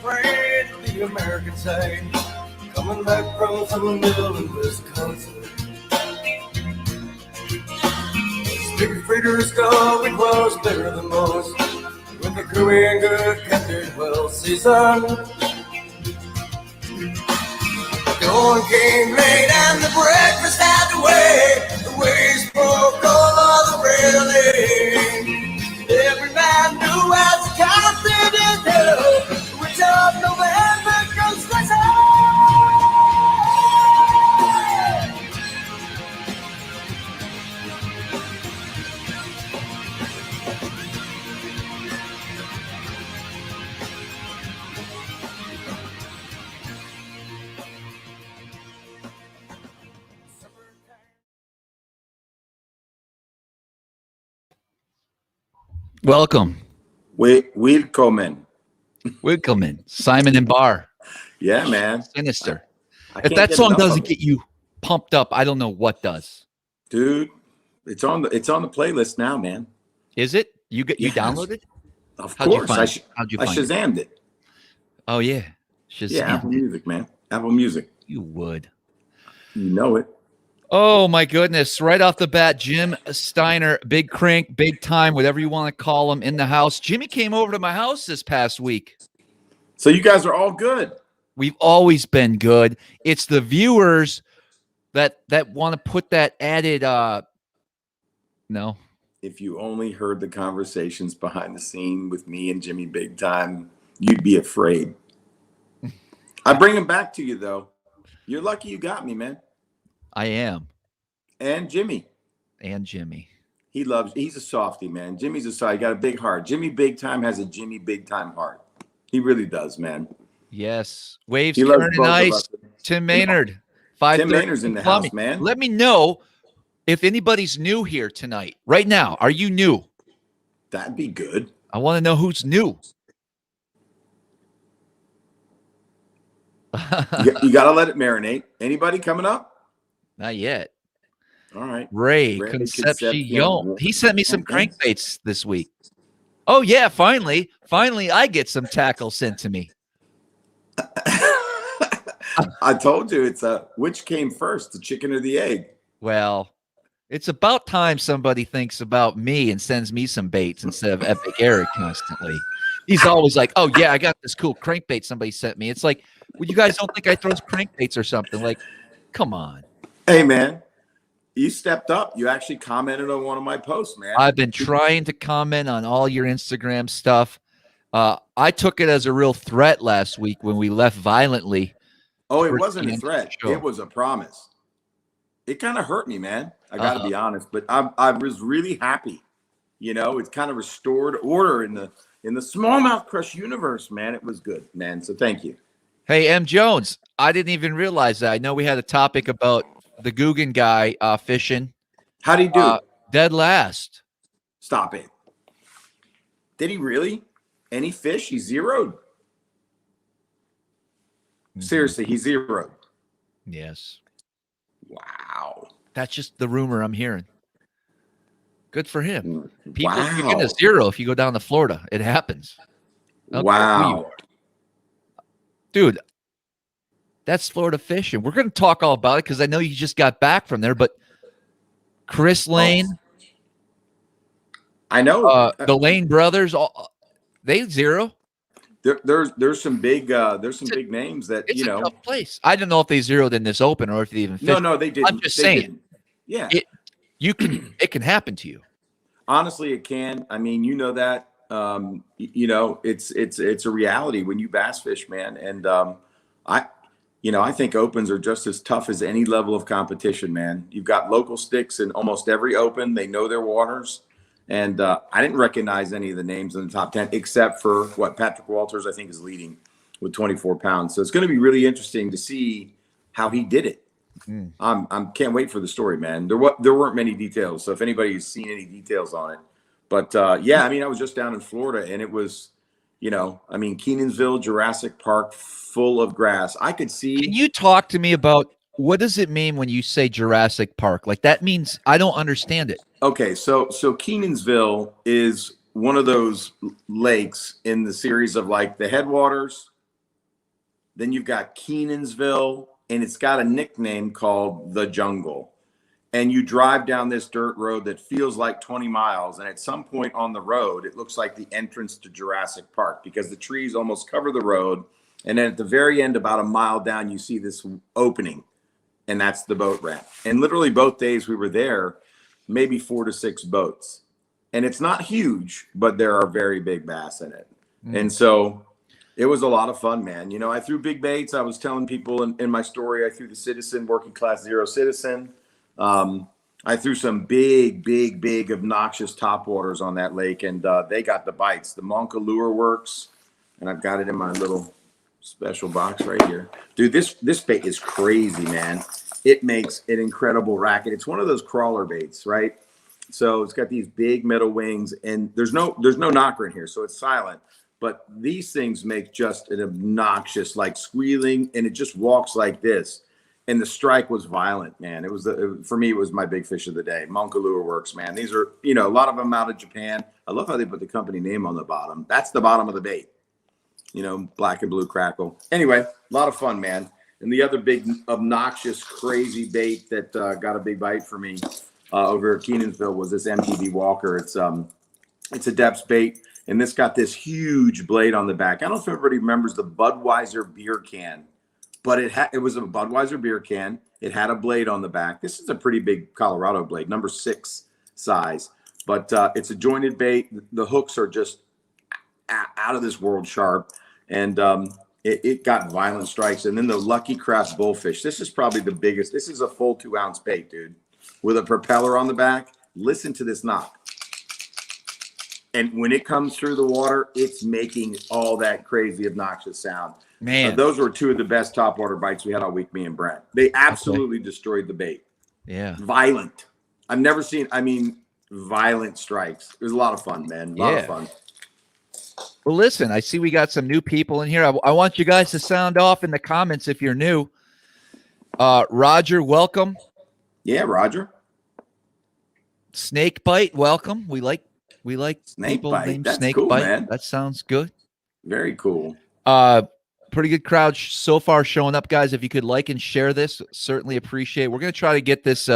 afraid of the American side. Coming back from some mill in Wisconsin. Big freighters going was better than most. With the crew and good captain well seasoned. Dawn came late and the breakfast had to wait. The waves broke all of the railing. Every man knew as the captain is hell, which of November goes straight home. Welcome. Willkommen. Simon and Bar. Yeah, man. Sinister. If that song doesn't get you pumped up, I don't know what does. Dude, it's on the playlist now, man. Is it? You downloaded? Of course. How'd you find it? Shazammed it. Oh yeah. Shazammed. Yeah, Apple Music, man. Apple Music. You would. You know it. Oh my goodness. Right off the bat, Jim Steiner, big crank, big time, whatever you want to call him, in the house. Jimmy came over to my house this past week. So you guys are all good. We've always been good. It's the viewers that want to put that added no. If you only heard the conversations behind the scene with me and Jimmy Big Time, you'd be afraid. I bring them back to you though. You're lucky you got me, man. I am. And Jimmy. He's a softie, man. Jimmy's a softie. He got a big heart. Jimmy Big Time has a Jimmy Big Time heart. He really does, man. Yes. Waves turning ice. Tim Maynard. Tim Maynard's in the house, man. Let me know if anybody's new here tonight. Right now, are you new? That'd be good. I want to know who's new. You got to let it marinate. Anybody coming up? Not yet. All right. Ray Concepcion. He sent me some crankbaits this week. Oh, yeah. Finally, I get some tackle sent to me. I told you it's which came first, the chicken or the egg? Well, it's about time somebody thinks about me and sends me some baits instead of Epic Eric constantly. He's always like, oh, yeah, I got this cool crankbait somebody sent me. It's like, well, you guys don't think I throw crankbaits or something? Like, come on. Hey, man, you stepped up. You actually commented on one of my posts, man. I've been trying to comment on all your Instagram stuff. I took it as a real threat last week when we left violently. Oh, it wasn't a threat. It was a promise. It kind of hurt me, man. I got to be honest, but I was really happy. You know, it's kind of restored order in the SmallmouthCrush universe, man. It was good, man. So thank you. Hey, M. Jones, I didn't even realize that. I know we had a topic about the Googan guy fishing. How'd he do? Dead last. Stop it. Did he really? Any fish? He zeroed. Seriously, he zeroed. Yes. Wow. That's just the rumor I'm hearing. Good for him. People Wow. get a zero if you go down to Florida. It happens. Wow. Dude, that's Florida fishing. We're going to talk all about it because I know you just got back from there, but Chris Lane. I know. The Lane brothers, they zero. There's some big names that it's a tough place. I don't know if they zeroed in this open or if they even fished. No, they didn't. I'm just saying. Didn't. Yeah. It can happen to you. Honestly, it can. I mean, you know that. It's a reality when you bass fish, man. And I think opens are just as tough as any level of competition, man. You've got local sticks in almost every open. They know their waters. And I didn't recognize any of the names in the top 10, except for Patrick Walters, I think, is leading with 24 pounds. So it's going to be really interesting to see how he did it. Can't wait for the story, man. There weren't many details. So if anybody's seen any details on it, but yeah, I mean, I was just down in Florida and it was, Kenansville, Jurassic Park, full of grass. I could see. Can you talk to me about what does it mean when you say Jurassic Park? Like that means I don't understand it. Okay, so Kenansville is one of those lakes in the series of like the headwaters, Then you've got Kenansville, and it's got a nickname called the Jungle. And you drive down this dirt road that feels like 20 miles. And at some point on the road, it looks like the entrance to Jurassic Park because the trees almost cover the road. And then at the very end, about a mile down, you see this opening, and that's the boat ramp. And literally both days we were there, maybe 4 to 6 boats. And it's not huge, but there are very big bass in it. And so it was a lot of fun, man. You know, I threw big baits. I was telling people in my story, I threw the Citizen, working class Zero Citizen. I threw some big obnoxious topwaters on that lake, and they got the bites. The Monka Lure works, and I've got it in my little special box right here. Dude, this bait is crazy, man. It makes an incredible racket. It's one of those crawler baits, right? So it's got these big metal wings, and there's no knocker in here, so it's silent. But these things make just an obnoxious, like, squealing, and it just walks like this. And the strike was violent, man. It was for me, it was my big fish of the day. Monka Lure works, man. These are, you know, a lot of them out of Japan. I love how they put the company name on the bottom. That's the bottom of the bait. You know, black and blue crackle. Anyway, a lot of fun, man. And the other big, obnoxious, crazy bait that got a big bite for me over at Kenansville was this MTV Walker. It's a depths bait. And this got this huge blade on the back. I don't know if everybody remembers the Budweiser beer can, but it was a Budweiser beer can. It had a blade on the back. This is a pretty big Colorado blade, number 6 size. But it's a jointed bait. The hooks are just out of this world sharp. And it got violent strikes. And then the Lucky Craft Bullfish. This is probably the biggest. This is a full 2-ounce bait, dude, with a propeller on the back. Listen to this knock. And when it comes through the water, it's making all that crazy, obnoxious sound. Man, those were 2 of the best topwater bites we had all week, me and Brent. They absolutely destroyed the bait. Yeah. Violent. I've never seen, violent strikes. It was a lot of fun, man. A lot of fun. Well, listen, I see we got some new people in here. I want you guys to sound off in the comments if you're new. Roger, welcome. Yeah, Roger. Snake Bite, welcome. We like Snake people Bite. named That's Snake cool, Bite. man. That sounds good. Very cool. Pretty good crowd so far showing up, guys. If you could like and share this, certainly appreciate it. We're going to try to get this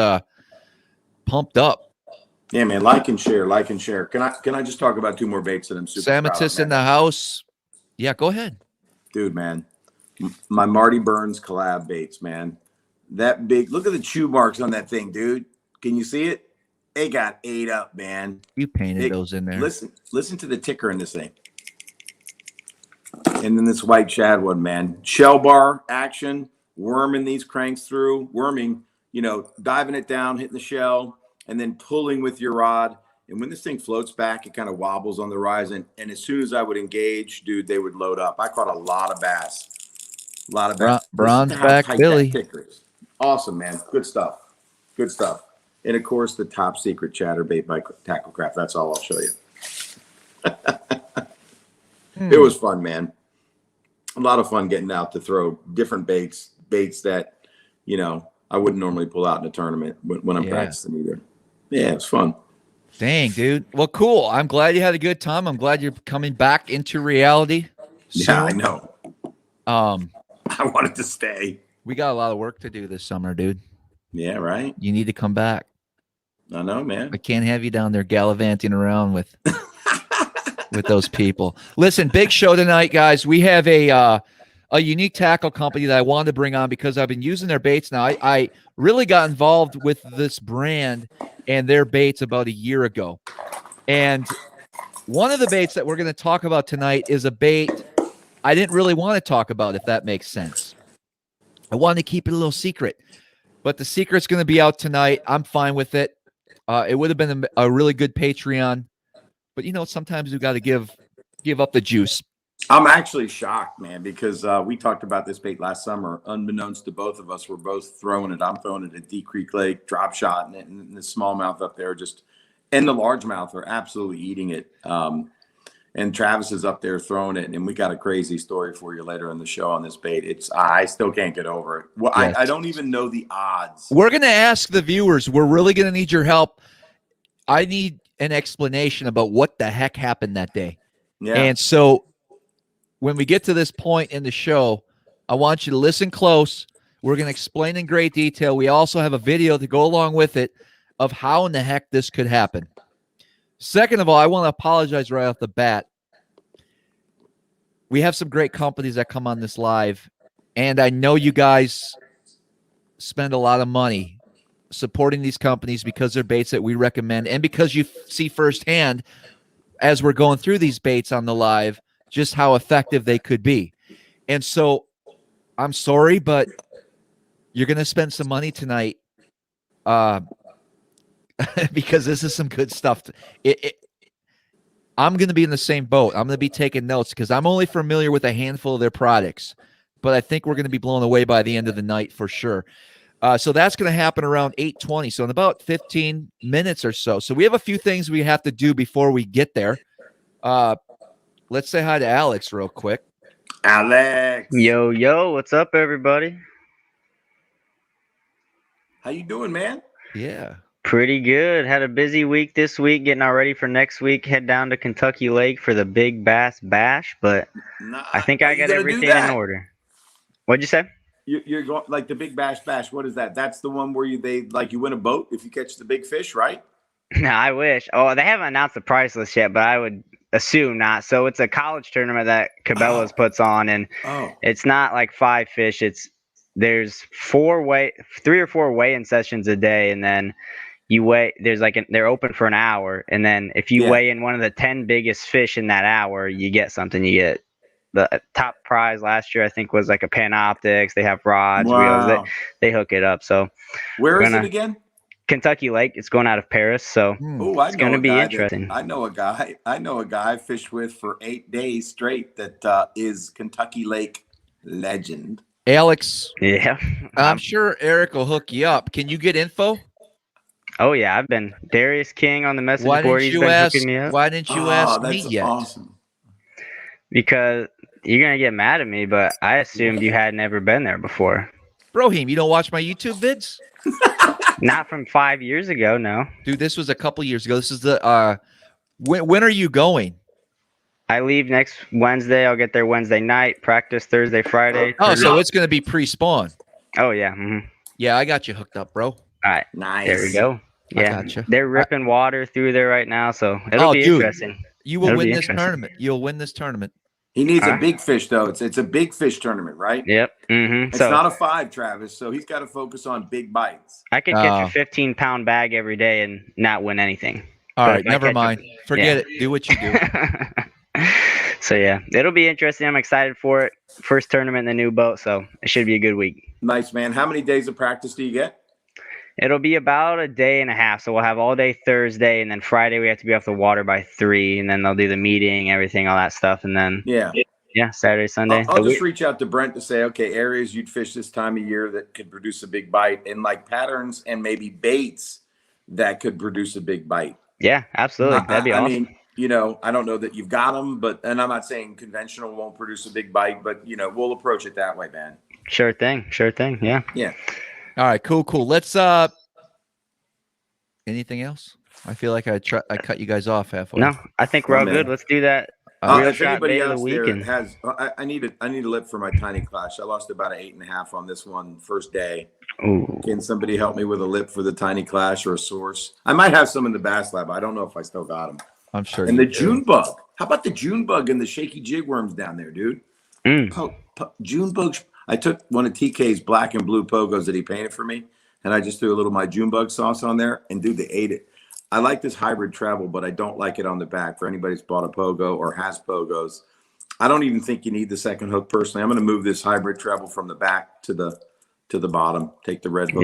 pumped up. Yeah, man. Like and share. Can I just talk about 2 more baits that I'm super proud of, Samatus in the house. Yeah, go ahead. Dude, man. My Marty Burns collab baits, man. That big. Look at the chew marks on that thing, dude. Can you see it? It got ate up, man. You painted those in there. Listen to the ticker in this thing. And then this white shad one, man. Shell bar action, worming these cranks through, diving it down, hitting the shell, and then pulling with your rod. And when this thing floats back, it kind of wobbles on the rise. And as soon as I would engage, dude, they would load up. I caught a lot of bass. Bronze back Billy. Awesome, man. Good stuff. And of course, the top secret chatterbait by Tacklecraft. That's all I'll show you. It was fun, man. A lot of fun getting out to throw different baits that, I wouldn't normally pull out in a tournament when I'm practicing either. Yeah, it's fun. Dang, dude. Well, cool. I'm glad you had a good time. I'm glad you're coming back into reality. Yeah, I know. I wanted to stay. We got a lot of work to do this summer, dude. Yeah, right. You need to come back. I know, man. I can't have you down there gallivanting around with those people. Listen, big show tonight, guys. We have a unique tackle company that I wanted to bring on because I've been using their baits now. I really got involved with this brand and their baits about a year ago. And one of the baits that we're going to talk about tonight is a bait I didn't really want to talk about, if that makes sense. I wanted to keep it a little secret. But the secret's going to be out tonight. I'm fine with it. It would have been a really good Patreon. But, sometimes you got to give up the juice. I'm actually shocked, man, because we talked about this bait last summer. Unbeknownst to both of us, we're both throwing it. I'm throwing it at Deep Creek Lake, drop shot, and the smallmouth up there and the largemouth are absolutely eating it. And Travis is up there throwing it, and we got a crazy story for you later in the show on this bait. I still can't get over it. Well, yes. I don't even know the odds. We're going to ask the viewers. We're really going to need your help. I need an explanation about what the heck happened that day. Yeah. And so when we get to this point in the show, I want you to listen close. We're going to explain in great detail. We also have a video to go along with it of how in the heck this could happen. Second of all, I want to apologize right off the bat. We have some great companies that come on this live, and I know you guys spend a lot of money supporting these companies because they're baits that we recommend, and because you see firsthand as we're going through these baits on the live just how effective they could be. And so I'm sorry, but you're going to spend some money tonight because this is some good stuff. I'm going to be in the same boat. I'm going to be taking notes because I'm only familiar with a handful of their products, but I think we're going to be blown away by the end of the night for sure. So that's going to happen around 8:20. So in about 15 minutes or so. So we have a few things we have to do before we get there. Let's say hi to Alex real quick. Alex. Yo, what's up, everybody? How you doing, man? Yeah. Pretty good. Had a busy week this week, getting all ready for next week. Head down to Kentucky Lake for the Big Bass Bash, but I think I got everything in order. What'd you say? You're going like the Big Bash Bash. What is that? That's the one where you win a boat if you catch the big fish, right? No, I wish. Oh, they haven't announced the price list yet, but I would assume not. So it's a college tournament that Cabela's puts on, and it's not like 5 fish. There's 3 or 4 weigh-in sessions a day, and then you weigh. They're open for an hour, and then if you weigh in one of the 10 biggest fish in that hour, you get something. You get the top prize last year, I think, was like a Panoptics. They have rods, reels. They hook it up. So where is it again? Kentucky Lake. It's going out of Paris, so it's going to be interesting. I know a guy I fished with for 8 days straight that is Kentucky Lake legend. Alex. Yeah. I'm sure Eric will hook you up. Can you get info? Oh, yeah. I've been Darius King on the message board. He's been hooking me up. Why didn't you ask me yet? Awesome. Because you're going to get mad at me, but I assumed you had never been there before. Brohim, you don't watch my YouTube vids? Not from 5 years ago, no. Dude, this was a couple years ago. This is the when are you going? I leave next Wednesday. I'll get there Wednesday night, practice Thursday, Friday. Oh, so it's going to be pre-spawn. Oh, yeah. Mm-hmm. Yeah, I got you hooked up, bro. All right. Nice. There we go. Yeah. Gotcha. They're ripping water through there right now, so it'll be interesting. You will win this tournament. You'll win this tournament. He needs a big fish, though. It's a big fish tournament, right? Yep. Mm-hmm. It's not a 5, Travis, so he's got to focus on big bites. I could catch a 15-pound bag every day and not win anything. All right, never mind. Forget it. Do what you do. So, yeah, it'll be interesting. I'm excited for it. First tournament in the new boat, so it should be a good week. Nice, man. How many days of practice do you get? It'll be about a day and a half. So we'll have all day Thursday, and then Friday we have to be off the water by 3, and then they'll do the meeting, everything, all that stuff, and then Saturday, Sunday. I'll just reach out to Brent to say, okay, areas you'd fish this time of year that could produce a big bite, and like patterns and maybe baits that could produce a big bite. Yeah, absolutely. That'd be awesome. I mean, I don't know that you've got them, and I'm not saying conventional won't produce a big bite, but we'll approach it that way, man. Sure thing. Yeah. Yeah. All right, cool. Let's anything else? I feel like I cut you guys off halfway. No, I think we're all good. Let's do that. If anybody else there has, I need a lip for my tiny clash. I lost about an 8.5 on this one first day. Ooh. Can somebody help me with a lip for the tiny clash or a source? I might have some in the Bass Lab. I don't know if I still got them. I'm sure. And the June bug. How about the June bug and the shaky jig worms down there, dude? June bugs. I took one of TK's black and blue pogos that he painted for me, and I just threw a little of my June bug sauce on there, and dude, they ate it. I like this hybrid treble, but I don't like it on the back. For anybody that's bought a pogo or has pogos, I don't even think you need the second hook personally. I'm going to move this hybrid treble from the back to the bottom. Take the red hook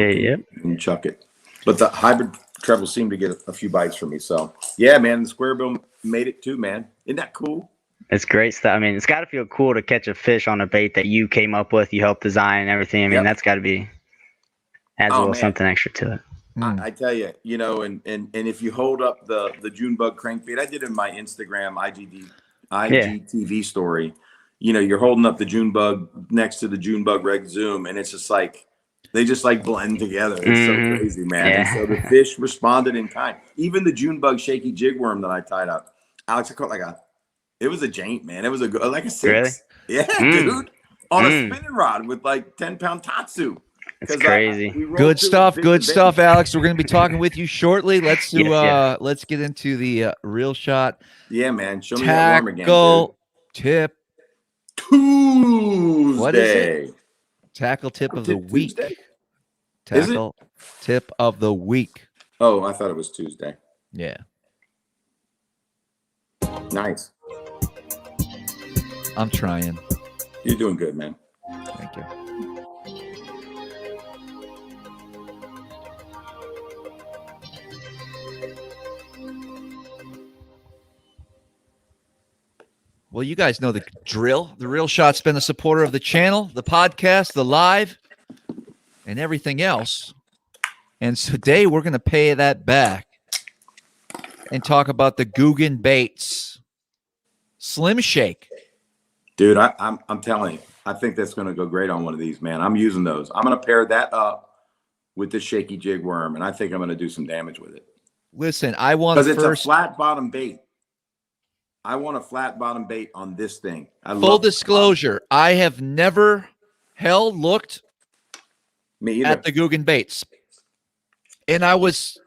and chuck it. But the hybrid treble seemed to get a few bites for me. So yeah, man, the square bill made it too, man. Isn't that cool? It's great stuff. I mean, it's got to feel cool to catch a fish on a bait that you came up with, you helped design and everything. I mean, that's got to be adds a little something extra to it. I tell you, and if you hold up the June bug crankbait, I did in my Instagram IGTV story. You're holding up the June bug next to the June bug reg zoom, and it's just like they just like blend together. It's so crazy, man. And so the fish responded in kind. Even the June bug shaky jig worm that I tied up, Alex, I caught it was a jaint, man. It was like a 6. Really? Yeah, dude. on a spinning rod with like 10-pound tatsu. It's crazy. Good stuff. Good stuff, Alex. We're going to be talking with you shortly. Let's do. Let's get into the Real Shot. Yeah, man. Show me that worm again. Tackle tip Tuesday. What is it? Tackle tip of the week. Tuesday? Tackle tip of the week. Oh, I thought it was Tuesday. Yeah. Nice. I'm trying. You're doing good, man. Thank you. Well, you guys know the drill. The Real Shot's been a supporter of the channel, the podcast, the live, and everything else. And today we're going to pay that back and talk about the Googan Baits Slim Shake. Dude, I'm telling you, I think that's going to go great on one of these, man. I'm using those. I'm going to pair that up with the shaky jig worm, and I think I'm going to do some damage with it. Listen, I want because it's a flat bottom bait. I want a flat bottom bait on this thing. Full disclosure, I have never looked at the Googan Baits. And I was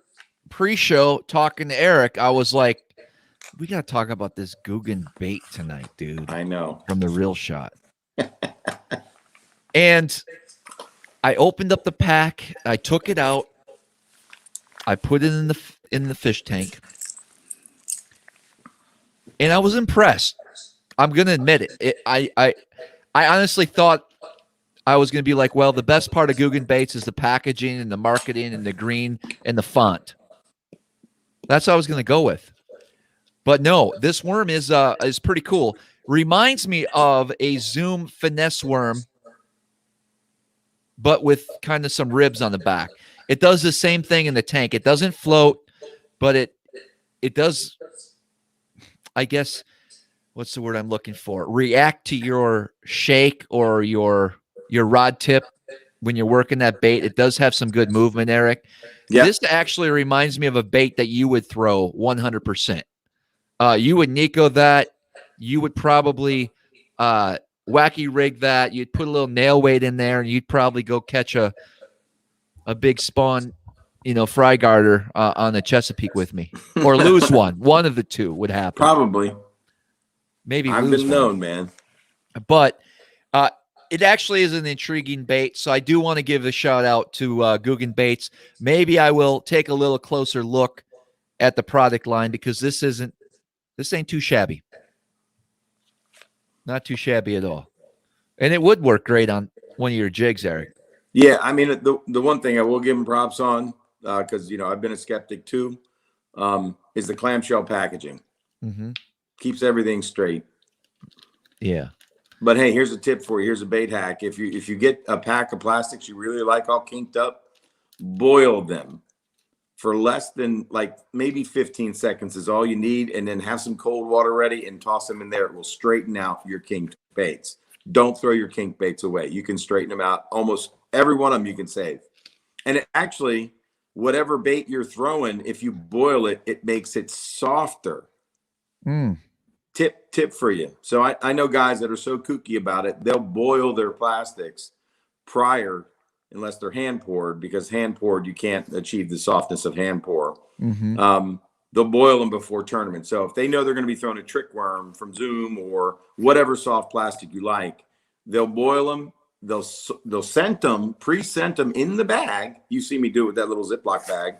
pre-show talking to Eric. I was like, we got to talk about this Googan bait tonight, dude. I know. From the Real Shot. And I opened up the pack. I took it out. I put it in the fish tank. And I was impressed. I'm going to admit it. I honestly thought I was going to be like, well, the best part of Googan Baits is the packaging and the marketing and the green and the font. That's what I was going to go with. But no, this worm is pretty cool. Reminds me of a Zoom finesse worm, but with kind of some ribs on the back. It does the same thing in the tank. It doesn't float, but it does, I guess, what's the word I'm looking for? React to your shake or your rod tip when you're working that bait. It does have some good movement, Eric. Yep. This actually reminds me of a bait that you would throw 100%. You would Nikko that. You would probably wacky rig that. You'd put a little nail weight in there, and you'd probably go catch a big spawn, fry garter on the Chesapeake with me, or lose one. One of the two would happen. Probably. Maybe I've been known, man. But it actually is an intriguing bait, so I do want to give a shout out to Googan Baits. Maybe I will take a little closer look at the product line because this ain't too shabby. Not too shabby at all. And it would work great on one of your jigs, Eric. Yeah, I mean, the one thing I will give him props on, because, I've been a skeptic too, is the clamshell packaging. Mm-hmm. Keeps everything straight. Yeah. But hey, here's a tip for you. Here's a bait hack. If you get a pack of plastics you really like all kinked up, boil them for less than maybe 15 seconds is all you need, and then have some cold water ready and toss them in there. It will straighten out your kinked baits. Don't throw your kink baits away. You can straighten them out. Almost every one of them you can save. And it actually, whatever bait you're throwing, if you boil it, it makes it softer. Tip for you. So I know guys that are so kooky about it, they'll boil their plastics prior, unless they're hand poured, because hand poured, you can't achieve the softness of hand pour. Mm-hmm. They'll boil them before tournament. So if they know they're going to be throwing a trick worm from Zoom or whatever soft plastic you like, they'll boil them. They'll scent them, pre-scent them in the bag. You see me do it with that little Ziploc bag.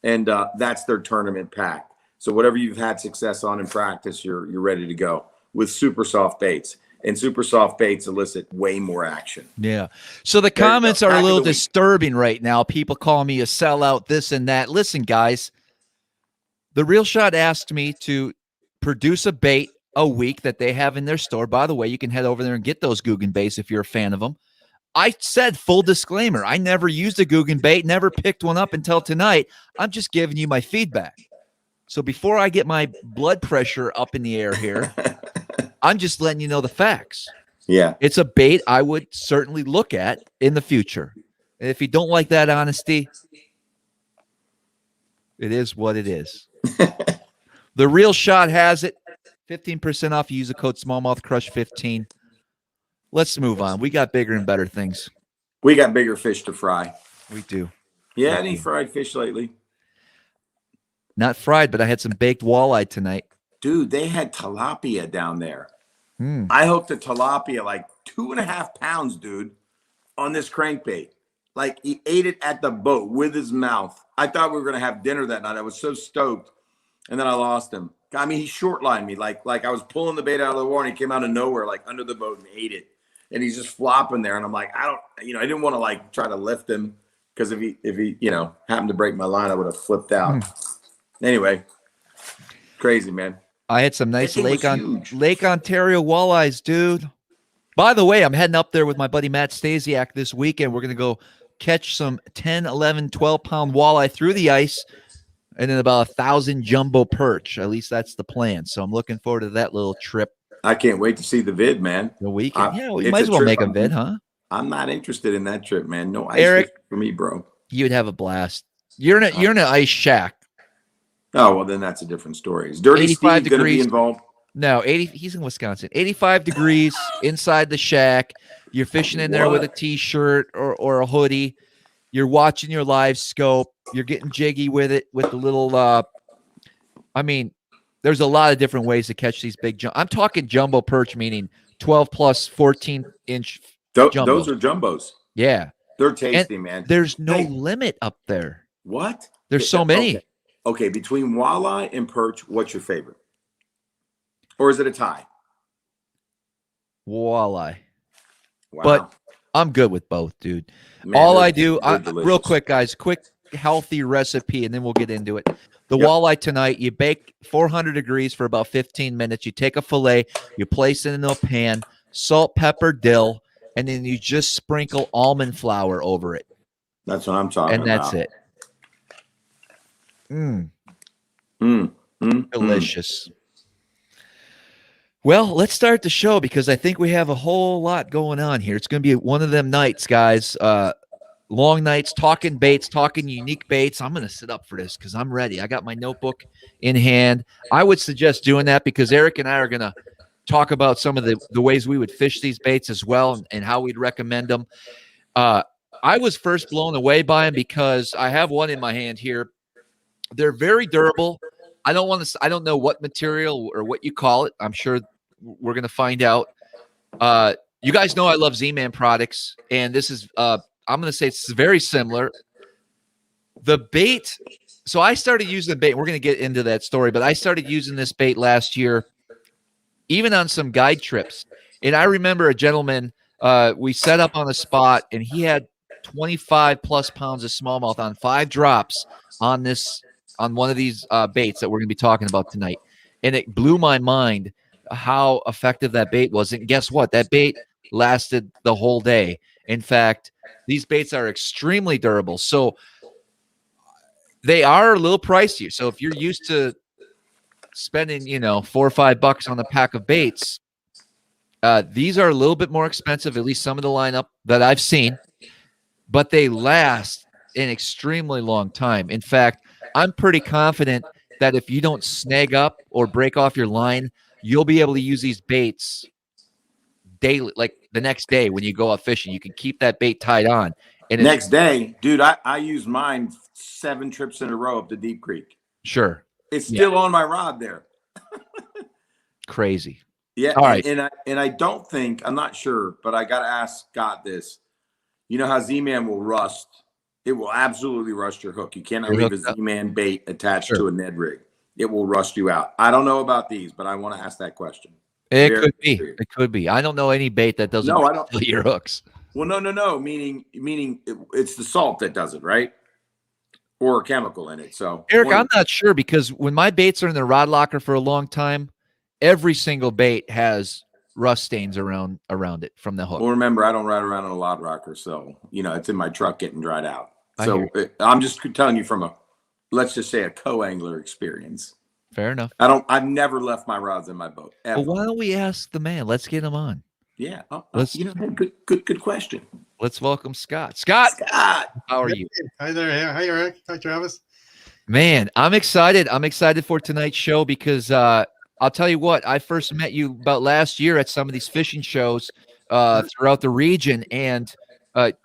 And that's their tournament pack. So whatever you've had success on in practice, you're ready to go with super soft baits. And super soft baits elicit way more action. Yeah. So the comments are a little disturbing right now. People call me a sellout, this and that. Listen, guys, the Real Shot asked me to produce a bait a week that they have in their store. By the way, you can head over there and get those Googan baits if you're a fan of them. I said, full disclaimer, I never used a Googan bait, never picked one up until tonight. I'm just giving you my feedback. So before I get my blood pressure up in the air here, I'm just letting you know the facts. Yeah. It's a bait I would certainly look at in the future. And if you don't like that honesty, it is what it is. The Real Shot has it. 15% off. You use the code SmallmouthCrush15. let's move on. We got bigger and better things. We got bigger fish to fry. We do. Yeah, any fried fish lately? Not fried, but I had some baked walleye tonight. Dude, they had tilapia down there. Mm. I hooked a tilapia like 2.5 pounds, dude, on this crankbait. Like he ate it at the boat with his mouth. I thought we were gonna have dinner that night. I was so stoked, and then I lost him. I mean, he short lined me like I was pulling the bait out of the water, and he came out of nowhere, like under the boat, and ate it. And he's just flopping there, and I'm like, I didn't want to like try to lift him because if he happened to break my line, I would have flipped out. Anyway, crazy, man. I had some nice Lake Ontario walleyes, dude. By the way, I'm heading up there with my buddy Matt Stasiak this weekend. We're going to go catch some 10, 11, 12-pound walleye through the ice and then about 1,000 jumbo perch. At least that's the plan. So I'm looking forward to that little trip. I can't wait to see the vid, man. The weekend. We might as well make a vid, huh? I'm not interested in that trip, man. No ice Eric, for me, bro. You'd have a blast. You're in an ice shack. Oh, well, then that's a different story. Is Dirty Steve going to be involved? No, he's in Wisconsin. 85 degrees inside the shack. You're fishing in there with a T-shirt or a hoodie. You're watching your live scope. You're getting jiggy with it with the little there's a lot of different ways to catch these big I'm talking jumbo perch, meaning 12 plus 14-inch jumbos. Those are jumbos. Yeah. They're tasty, man. There's no limit up there. What? There's so many. Okay, between walleye and perch, what's your favorite? Or is it a tie? Walleye. Wow. But I'm good with both, dude. Man, all I do, real quick, guys, quick healthy recipe, and then we'll get into it. The walleye tonight, you bake 400 degrees for about 15 minutes. You take a fillet, you place it in a pan, salt, pepper, dill, and then you just sprinkle almond flour over it. That's what I'm talking about. And that's it. Delicious. Well, let's start the show because I think we have a whole lot going on here. It's going to be one of them nights, guys. Long nights, talking baits, talking unique baits. I'm going to sit up for this because I'm ready. I got my notebook in hand. I would suggest doing that because Eric and I are going to talk about some of the ways we would fish these baits as well and how we'd recommend them. I was first blown away by them because I have one in my hand here. They're very durable. I don't know what material or what you call it. I'm sure we're going to find out. You guys know I love Z-Man products, and this is I'm going to say it's very similar. The bait, so I started using the bait. We're going to get into that story, but I started using this bait last year, even on some guide trips. And I remember a gentleman, we set up on a spot, and he had 25 plus pounds of smallmouth on 5 drops on one of these baits that we're going to be talking about tonight. And it blew my mind how effective that bait was. And guess what? That bait lasted the whole day. In fact, these baits are extremely durable. So they are a little pricier. So if you're used to spending, $4 or $5 on a pack of baits, these are a little bit more expensive, at least some of the lineup that I've seen, but they last an extremely long time. In fact, I'm pretty confident that if you don't snag up or break off your line, you'll be able to use these baits daily, like the next day when you go out fishing. You can keep that bait tied on. And next day, dude, I use mine 7 trips in a row up to Deep Creek. Sure. It's still on my rod there. Crazy. Yeah. All right. And I don't think, I'm not sure, but I got to ask Scott this. You know how Z-Man will rust? It will absolutely rust your hook. You cannot leave a Z-Man bait attached to a Ned rig. It will rust you out. I don't know about these, but I want to ask that question. It could be. It could be. I don't know any bait that doesn't kill your hooks. Well, no. Meaning it's the salt that does it, right? Or a chemical in it. So, Eric, I'm not sure because when my baits are in the rod locker for a long time, every single bait has rust stains around it from the hook. Well, remember, I don't ride around on a lod rocker, so it's in my truck getting dried out. So I'm just telling you from let's just say a co-angler experience. Fair enough. I've never left my rods in my boat. Ever. Well, why don't we ask the man? Let's get him on. Yeah. Good question. Let's welcome Scott. Scott, how are you? Hi there. Hi, Eric. Hi, Travis. Man, I'm excited. I'm excited for tonight's show because I'll tell you what, I first met you about last year at some of these fishing shows throughout the region. And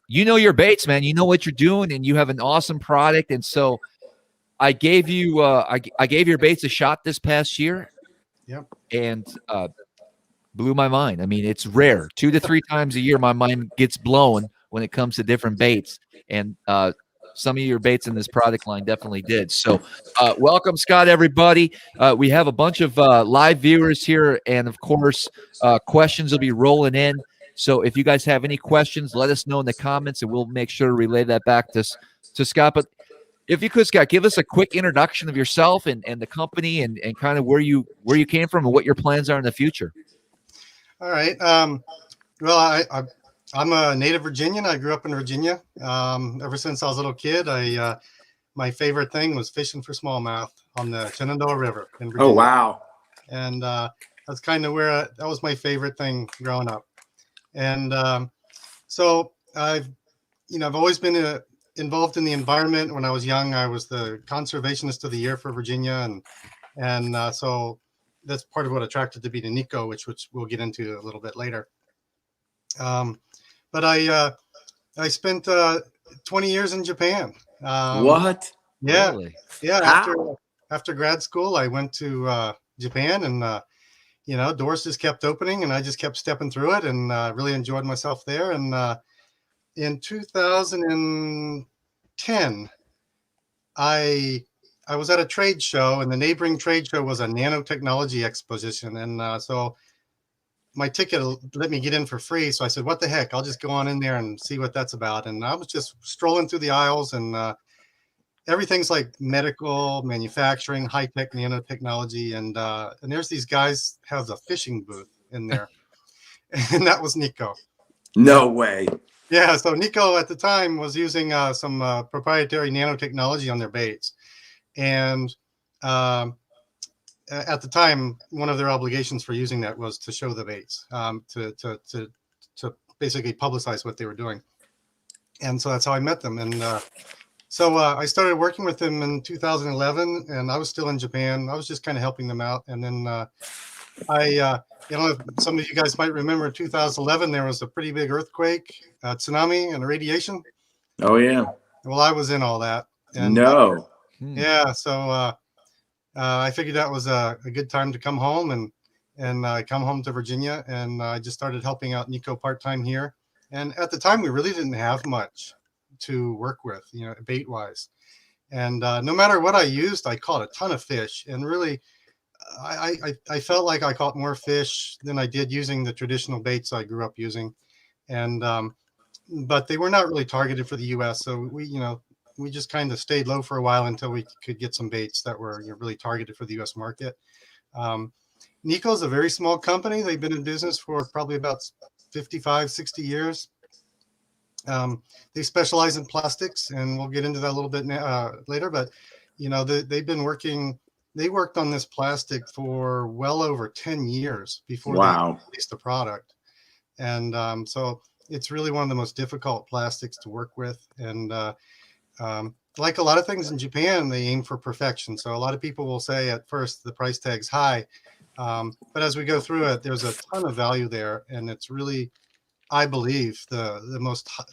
you know your baits, man. You know what you're doing, and you have an awesome product. And so I gave you I gave your baits a shot this past year. Yep. And blew my mind. I mean, it's rare. 2 to 3 times a year, my mind gets blown when it comes to different baits. And some of your baits in this product line definitely did. So welcome, Scott, everybody. We have a bunch of live viewers here. And, of course, questions will be rolling in. So if you guys have any questions, let us know in the comments, and we'll make sure to relay that back to Scott. But if you could, Scott, give us a quick introduction of yourself and the company and kind of where you came from and what your plans are in the future. All right. Well, I'm a native Virginian. I grew up in Virginia. Ever since I was a little kid, my favorite thing was fishing for smallmouth on the Shenandoah River in Virginia. Oh, wow. And that's kind of where that was my favorite thing growing up. And so I've always been involved in the environment. When I was young, I was the conservationist of the year for Virginia, and so that's part of what attracted me to Nikko, which we'll get into a little bit later. But I spent 20 years in Japan. What? Yeah, Really? yeah. After grad school, I went to Japan, and doors just kept opening, and I just kept stepping through it, and really enjoyed myself there. And in 2010, I was at a trade show, and the neighboring trade show was a nanotechnology exposition. And so my ticket let me get in for free. So I said, what the heck? I'll just go on in there and see what that's about. And I was just strolling through the aisles, and everything's like medical, manufacturing, high-tech nanotechnology. And there's these guys have a fishing booth in there. And that was Nikko. No way. Yeah. So Nikko at the time was using some proprietary nanotechnology on their baits. And at the time, one of their obligations for using that was to show the baits, to basically publicize what they were doing. And so that's how I met them. And so I started working with them in 2011, and I was still in Japan. I was just kind of helping them out. And then some of you guys might remember in 2011, there was a pretty big earthquake, tsunami, and radiation. Oh, yeah. Well, I was in all that. And, No. Yeah. So I figured that was a good time to come home and come home to Virginia. And I just started helping out Nikko part-time here. And at the time, we really didn't have much to work with, bait wise. And no matter what I used, I caught a ton of fish. And really, I felt like I caught more fish than I did using the traditional baits I grew up using. And but they were not really targeted for the U.S. So we just kind of stayed low for a while until we could get some baits that were really targeted for the U.S. market. Nikko is a very small company. They've been in business for probably about 55, 60 years. They specialize in plastics, and we'll get into that a little bit later. But they worked on this plastic for well over 10 years before they released the product. And so it's really one of the most difficult plastics to work with. And like a lot of things in Japan, they aim for perfection. So a lot of people will say at first the price tag's high, but as we go through it, there's a ton of value there, and it's really, I believe, the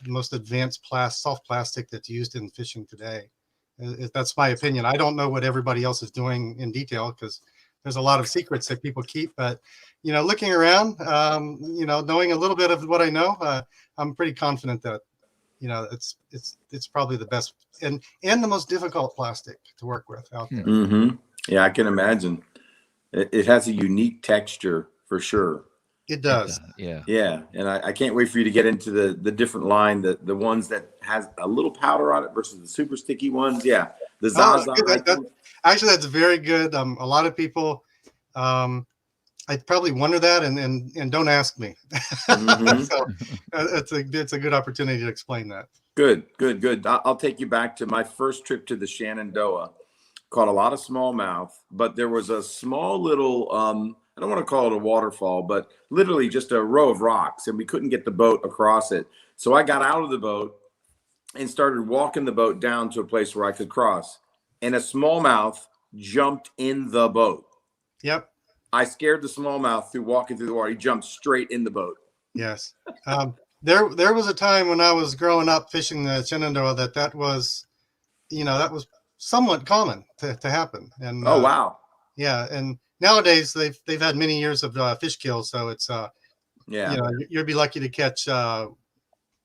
most advanced soft plastic that's used in fishing today. That's my opinion. I don't know what everybody else is doing in detail, because there's a lot of secrets that people keep. But looking around, knowing a little bit of what I know, I'm pretty confident that it's probably the best and the most difficult plastic to work with out there. Mm-hmm. Yeah, I can imagine. It has a unique texture for sure. It does. Yeah. Yeah. And I can't wait for you to get into the different line, the ones that has a little powder on it versus the super sticky ones. Yeah. The Zaza. Actually, that's very good. A lot of people, I probably wonder that and don't ask me. Mm-hmm. So it's a good opportunity to explain that. Good. I'll take you back to my first trip to the Shenandoah. Caught a lot of smallmouth, but there was a small little, I don't want to call it a waterfall, but literally just a row of rocks, and we couldn't get the boat across it. So I got out of the boat and started walking the boat down to a place where I could cross, and a smallmouth jumped in the boat. Yep. I scared the smallmouth through walking through the water. He jumped straight in the boat. Yes. There was a time when I was growing up fishing the Shenandoah that was, that was somewhat common to happen. And Oh, wow. yeah, and nowadays they've had many years of fish kills, so it's Yeah. you'd be lucky to catch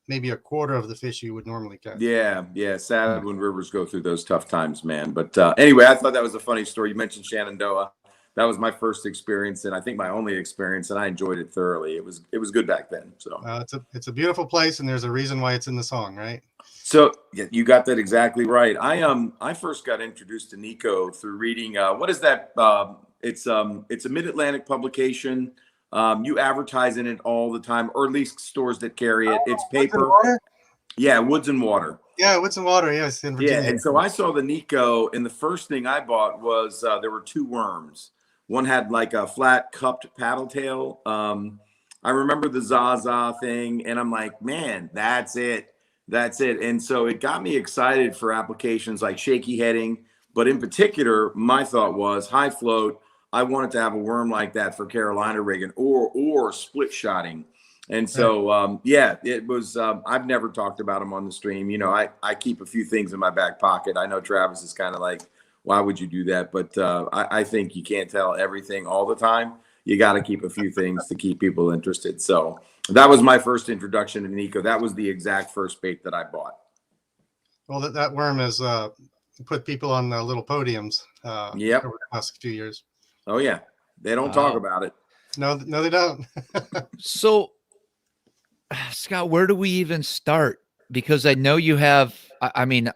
maybe a quarter of the fish you would normally catch. Yeah. Sad when rivers go through those tough times, man. But anyway, I thought that was a funny story. You mentioned Shenandoah. That was my first experience, and I think my only experience, and I enjoyed it thoroughly. It was good back then. So it's a beautiful place, and there's a reason why it's in the song, right? So yeah, you got that exactly right. I first got introduced to Nikko through reading what is that? It's a Mid-Atlantic publication. You advertise in it all the time, or at least stores that carry it. It's paper. Yeah, Woods and Water. Yeah, Woods and Water. Yes, in Virginia. Yeah, and so I saw the Nikko, and the first thing I bought was there were two worms. One had like a flat cupped paddle tail. I remember the Zaza thing, and I'm like, man, that's it. And so it got me excited for applications like shaky heading. But in particular, my thought was high float. I wanted to have a worm like that for Carolina rigging or split shotting. And so, it was, I've never talked about them on the stream. I keep a few things in my back pocket. I know Travis is kind of like, why would you do that? But I think you can't tell everything all the time. You got to keep a few things to keep people interested. So that was my first introduction to Nikko. That was the exact first bait that I bought. Well, that worm has put people on little podiums over the past few years. Oh, yeah. They don't talk about it. No, they don't. So, Scott, where do we even start? Because I know you have, I mean,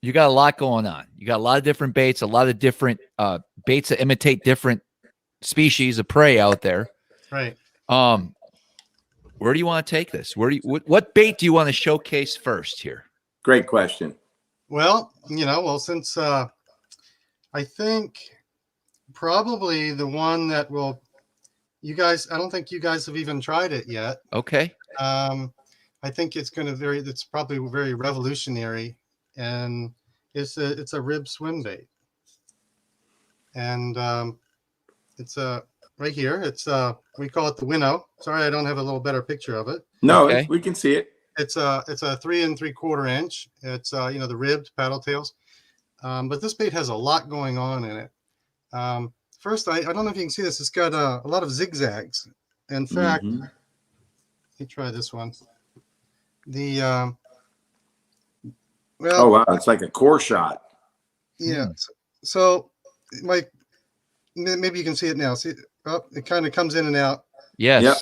you got a lot going on. You got a lot of different baits, a lot of different baits that imitate different species of prey out there. Right. Where do you want to take this? What bait do you want to showcase first here? Great question. Well, since I think probably the one that will, I don't think you guys have even tried it yet. Okay. I think it's probably very revolutionary, and it's a rib swim bait. And it's right here. It's we call it the Winnow. Sorry, I don't have a little better picture of it. No, okay. We can see it. It's a 3 3/4 inch. It's the ribbed paddle tails. But this bait has a lot going on in it. First, I don't know if you can see this. It's got a lot of zigzags. In fact, let me try this one. Oh wow, it's like a core shot. Yeah. So maybe you can see it now. See, it kind of comes in and out. Yes. Yep.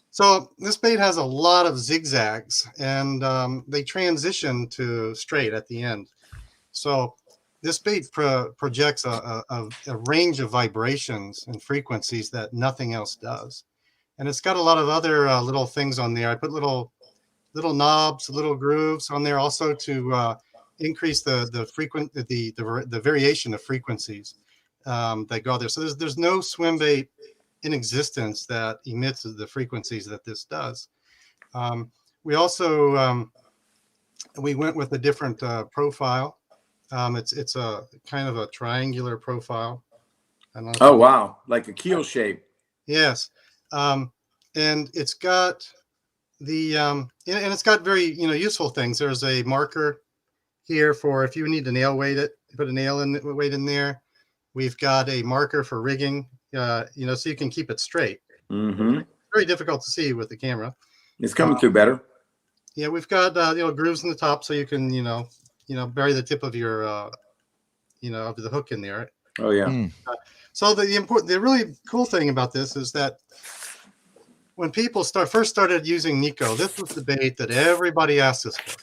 So this bait has a lot of zigzags, and they transition to straight at the end. So this bait projects a range of vibrations and frequencies that nothing else does. And it's got a lot of other little things on there. I put little knobs, little grooves on there also to increase the variation of frequencies that go there. So there's no swim bait in existence that emits the frequencies that this does. We also we went with a different profile. It's a kind of a triangular profile. Oh wow, like a keel shape. Yes, and it's got and it's got very useful things. There's a marker here for if you need to nail weight it, put a nail weight in there. We've got a marker for rigging, so you can keep it straight. Mm-hmm. Very difficult to see with the camera. It's coming through better. Yeah, we've got grooves in the top so you can bury the tip of your of the hook in there. Oh yeah. So the really cool thing about this is that when people first started using Nikko, this was the bait that everybody asked us for,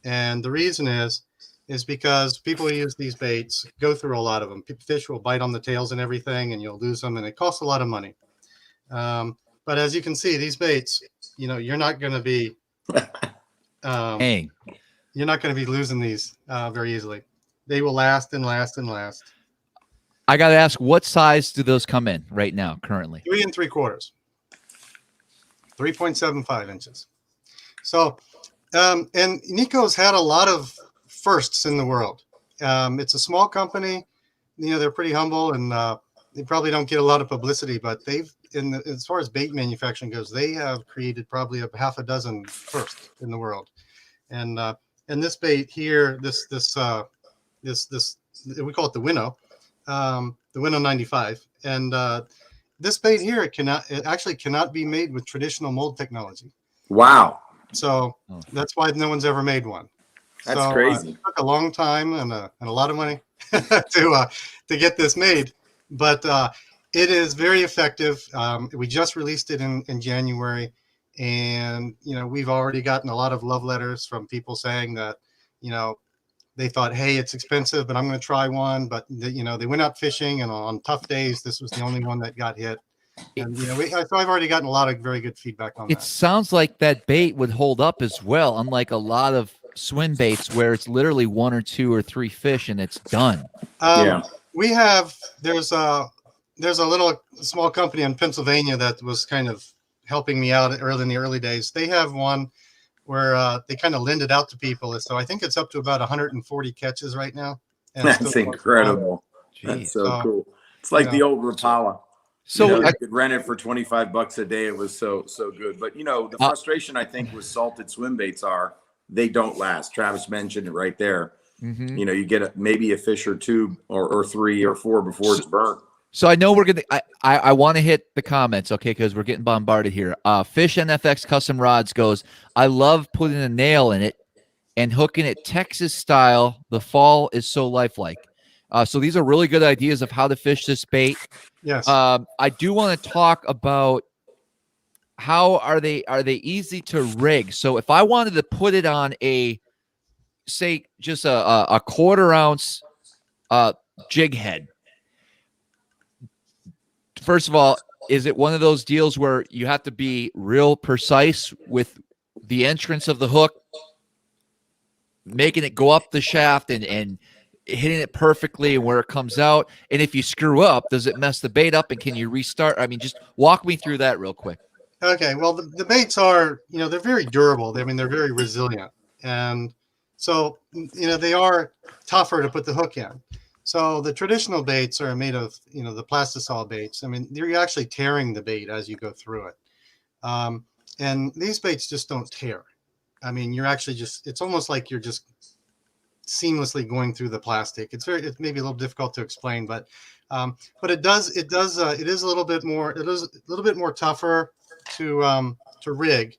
and the reason is because people who use these baits go through a lot of them. Fish will bite on the tails and everything, and you'll lose them, and it costs a lot of money. But as you can see, these baits, you're not going to be you're not going to be losing these very easily. They will last and last and last. I got to ask, what size do those come in right now, currently? 3 3/4, 3.75 inches. So, and Nikko's had a lot of firsts in the world. It's a small company. They're pretty humble, and they probably don't get a lot of publicity, but they've as far as bait manufacturing goes, they have created probably a half a dozen firsts in the world. And this bait here, this we call it the Winnow, the Winnow 95. And this bait here, it actually cannot be made with traditional mold technology. Wow. So that's why no one's ever made one. That's crazy. It took a long time and a lot of money to get this made, but it is very effective. We just released it in January, and we've already gotten a lot of love letters from people saying that they thought, hey, it's expensive, but I'm going to try one. But they went out fishing, and on tough days, this was the only one that got hit. And so I've already gotten a lot of very good feedback on that. It sounds like that bait would hold up as well, unlike a lot of swim baits where it's literally 1 or 2 or 3 fish and it's done. We have there's a small company in Pennsylvania that was kind of helping me out in the early days. They have one where they kind of lend it out to people. So I think it's up to about 140 catches right now. And that's incredible. That's so cool. It's like the old Rapala. So I could rent it for $25 a day. It was so good. But the frustration I think with salted swim baits are they don't last. Travis mentioned it right there. Mm-hmm. You get maybe a fish or 2 or 3 or 4 before it's burnt. So I know we're gonna. I want to hit the comments, okay? Because we're getting bombarded here. Fish NFX Custom Rods goes, I love putting a nail in it and hooking it Texas style. The fall is so lifelike. So these are really good ideas of how to fish this bait. Yes. I do want to talk about how are they easy to rig. So if I wanted to put it on say just a 1/4 ounce jig head. First of all, is it one of those deals where you have to be real precise with the entrance of the hook, making it go up the shaft and hitting it perfectly and where it comes out? And if you screw up, does it mess the bait up and can you restart? I mean, just walk me through that real quick. Okay. Well, the baits are, they're very durable. I mean, they're very resilient. And so, they are tougher to put the hook in. So the traditional baits are made of, the plastisol baits. I mean, you're actually tearing the bait as you go through it. And these baits just don't tear. I mean, you're actually it's almost like you're just seamlessly going through the plastic. It's maybe a little difficult to explain, but it is a little bit more tougher to rig.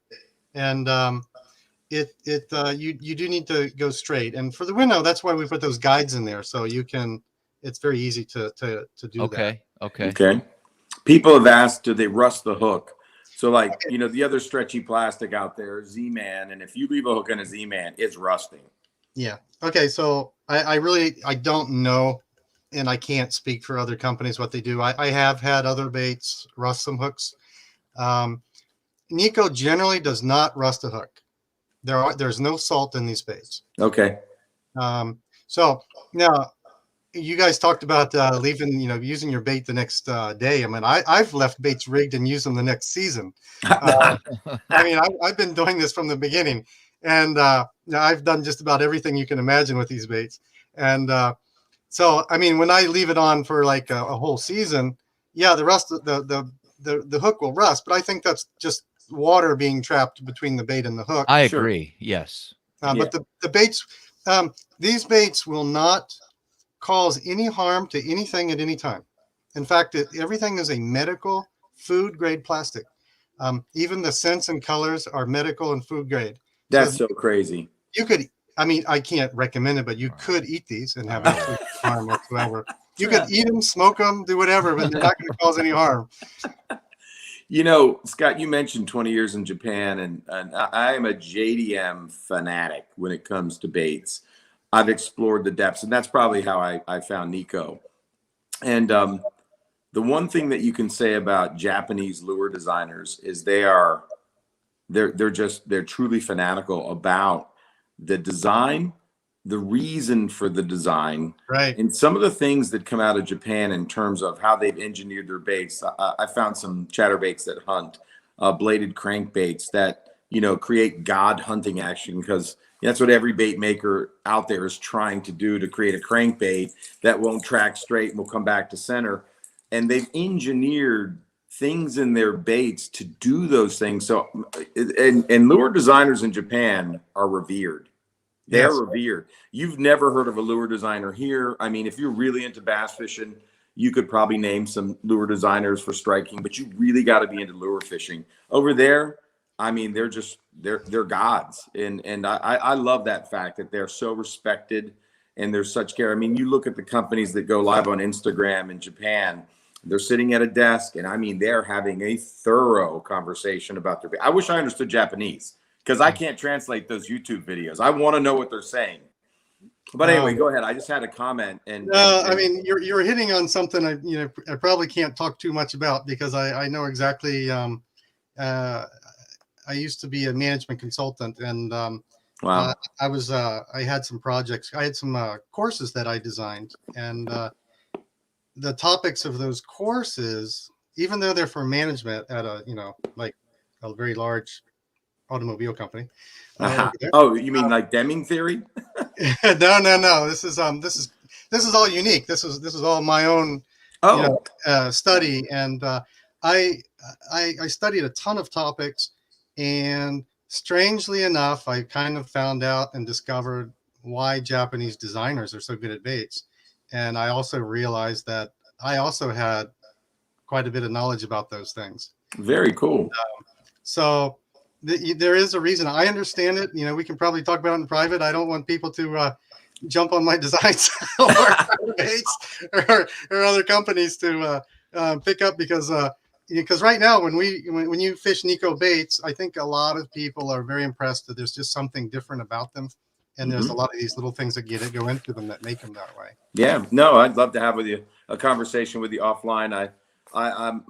And you do need to go straight. And for the Winnow, that's why we put those guides in there. So it's very easy to do that. Okay. People have asked, do they rust the hook? So like, the other stretchy plastic out there, Z-Man. And if you leave a hook in a Z-Man, it's rusting. Yeah. Okay. So I don't know, and I can't speak for other companies, what they do. I have had other baits rust some hooks. Nikko generally does not rust a hook. There's no salt in these baits. Okay. So now you guys talked about leaving, using your bait the next day. I mean, I've left baits rigged and used them the next season. I mean, I've been doing this from the beginning, and I've done just about everything you can imagine with these baits. And so, I mean, when I leave it on for like a whole season, yeah, the hook will rust, but I think that's just water being trapped between the bait and the hook. I agree. Yes. But the baits, these baits will not cause any harm to anything at any time. In fact, everything is a medical food grade plastic. Even the scents and colors are medical and food grade. That's so crazy. You could, I mean, I can't recommend it, but you could eat these and have no harm whatsoever. You could eat them, smoke them, do whatever, but they're not going to cause any harm. Scott, you mentioned 20 years in Japan, and I am a JDM fanatic when it comes to baits. I've explored the depths, and that's probably how I found Nikko. And the one thing that you can say about Japanese lure designers is they're truly fanatical about the design, the reason for the design, right? And some of the things that come out of Japan in terms of how they've engineered their baits. I found some chatterbaits that hunt, bladed crankbaits that create God hunting action, because that's what every bait maker out there is trying to do, to create a crankbait that won't track straight and will come back to center. And they've engineered things in their baits to do those things. So, and lure designers in Japan are revered. They're revered. You've never heard of a lure designer here. I mean, if you're really into bass fishing, you could probably name some lure designers for striking, but you really got to be into lure fishing. Over there, I mean, they're gods. And I love that fact that they're so respected and there's such care. I mean, you look at the companies that go live on Instagram in Japan, they're sitting at a desk, and I mean, they're having a thorough conversation about their. I wish I understood Japanese because I can't translate those YouTube videos. I want to know what they're saying. But anyway, go ahead. I just had a comment, and I mean, you're hitting on something I probably can't talk too much about because I know exactly. I used to be a management consultant, and wow, I had some projects. I had some courses that I designed, and the topics of those courses, even though they're for management at a like a very large automobile company. Oh, you mean like Deming theory? No. This is all unique. This is all my own study, and I studied a ton of topics, and strangely enough, I kind of found out and discovered why Japanese designers are so good at baits. And I also realized that I also had quite a bit of knowledge about those things. Very cool. So there is a reason. I understand it. We can probably talk about it in private. I don't want people to jump on my designs or baits or other companies to pick up because right now when you fish Nikko Baits, I think a lot of people are very impressed that there's just something different about them. And there's a lot of these little things that go into them that make them that way. Yeah, no, I'd love to have with you a conversation with you offline. I'm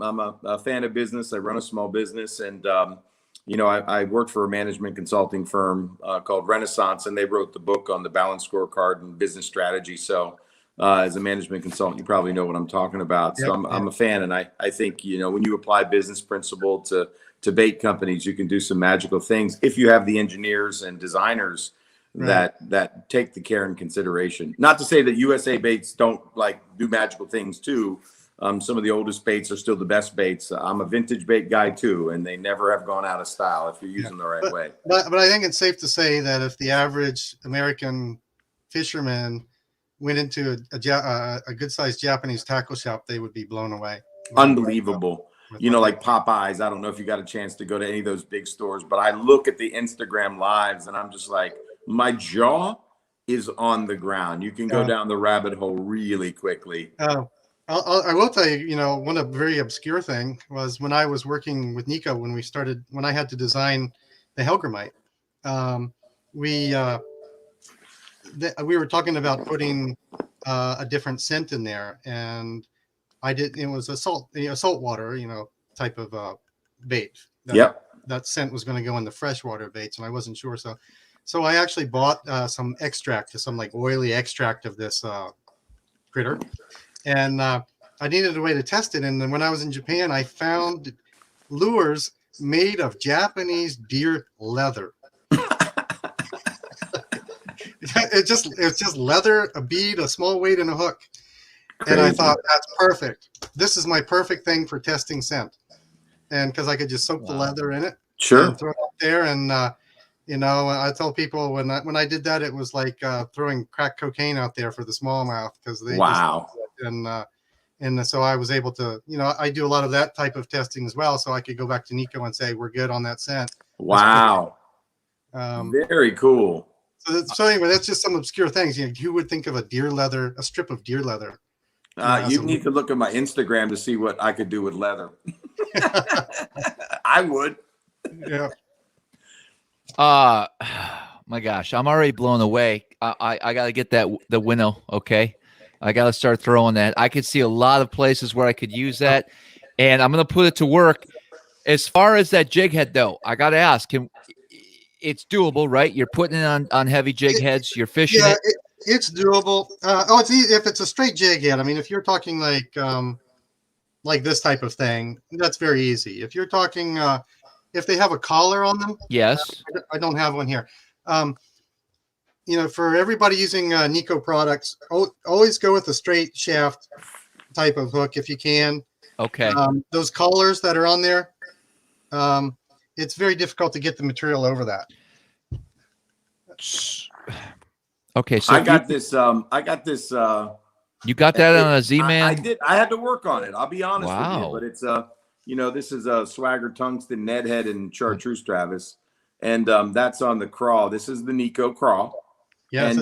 a fan of business. I run a small business, and I worked for a management consulting firm called Renaissance, and they wrote the book on the balanced scorecard and business strategy. So, as a management consultant, you probably know what I'm talking about. So I'm a fan, and I think when you apply business principle to bait companies, you can do some magical things if you have the engineers and designers. Right. that take the care and consideration. Not to say that USA baits don't do magical things too. Some of the oldest baits are still the best baits. I'm a vintage bait guy too, and they never have gone out of style if you're using them the right way. But I think it's safe to say that if the average American fisherman went into a good-sized Japanese tackle shop, they would be blown away. Unbelievable. Like Popeyes. I don't know if you got a chance to go to any of those big stores, but I look at the Instagram lives and I'm just like, my jaw is on the ground. You can go down the rabbit hole really quickly. I will tell you, one very obscure thing was when I was working with Nikko, when I had to design the Hellgrammite, we were talking about putting a different scent in there, and it was a saltwater, type of bait. That scent was going to go in the freshwater baits, and I wasn't sure. So I actually bought some extract, some oily extract of this critter, and I needed a way to test it. And then when I was in Japan, I found lures made of Japanese deer leather. It's just leather, a bead, a small weight, and a hook. Crazy. And I thought, that's perfect. This is my perfect thing for testing scent, and because I could just soak the leather in it, and throw it up there, and I tell people when I did that, it was like throwing crack cocaine out there for the smallmouth because they and so I was able to, I do a lot of that type of testing as well, so I could go back to Nikko and say we're good on that scent. Wow, very cool. So anyway, that's just some obscure things. Who would think of a strip of deer leather? You need to look at my Instagram to see what I could do with leather. I would. Yeah. My gosh, I'm already blown away. I got to get the Winnow. Okay. I got to start throwing that. I could see a lot of places where I could use that, and I'm going to put it to work. As far as that jig head though, I got to ask him, it's doable, right? You're putting it on heavy jig heads. You're fishing it. It's doable. It's easy if it's a straight jig head. I mean, if you're talking like this type of thing, that's very easy. If you're talking, if they have a collar on them, yes. I don't have one here. For everybody using Nikko products, always go with a straight shaft type of hook if you can. Okay. Those collars that are on there, it's very difficult to get the material over that. Okay, so I got this. You got that on a Z-Man? I did. I had to work on it. I'll be honest with you, Wow. but it's this is a Swagger Tungsten Ned Head and Chartreuse Travis, and that's on the crawl. This is the Nikko crawl. Yeah, and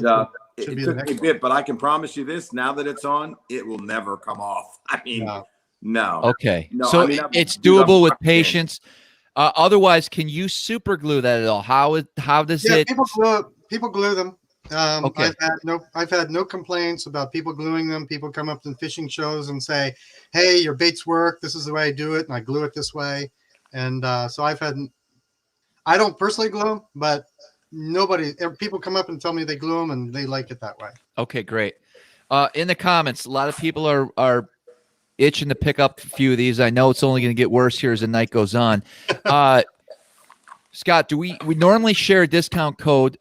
it took me a bit, but I can promise you this: now that it's on, it will never come off. I mean, no. Okay, no. So I mean, it's doable with patience. Otherwise, can you super glue that at all? How does it? People glue them. Okay. I've had no complaints about people gluing them. People come up to fishing shows and say, "Hey, your baits work. This is the way I do it, and I glue it this way." And so I don't personally glue them, but people come up and tell me they glue them and they like it that way. Okay, great. In the comments, a lot of people are itching to pick up a few of these. I know it's only going to get worse here as the night goes on. Scott, do we normally share a discount code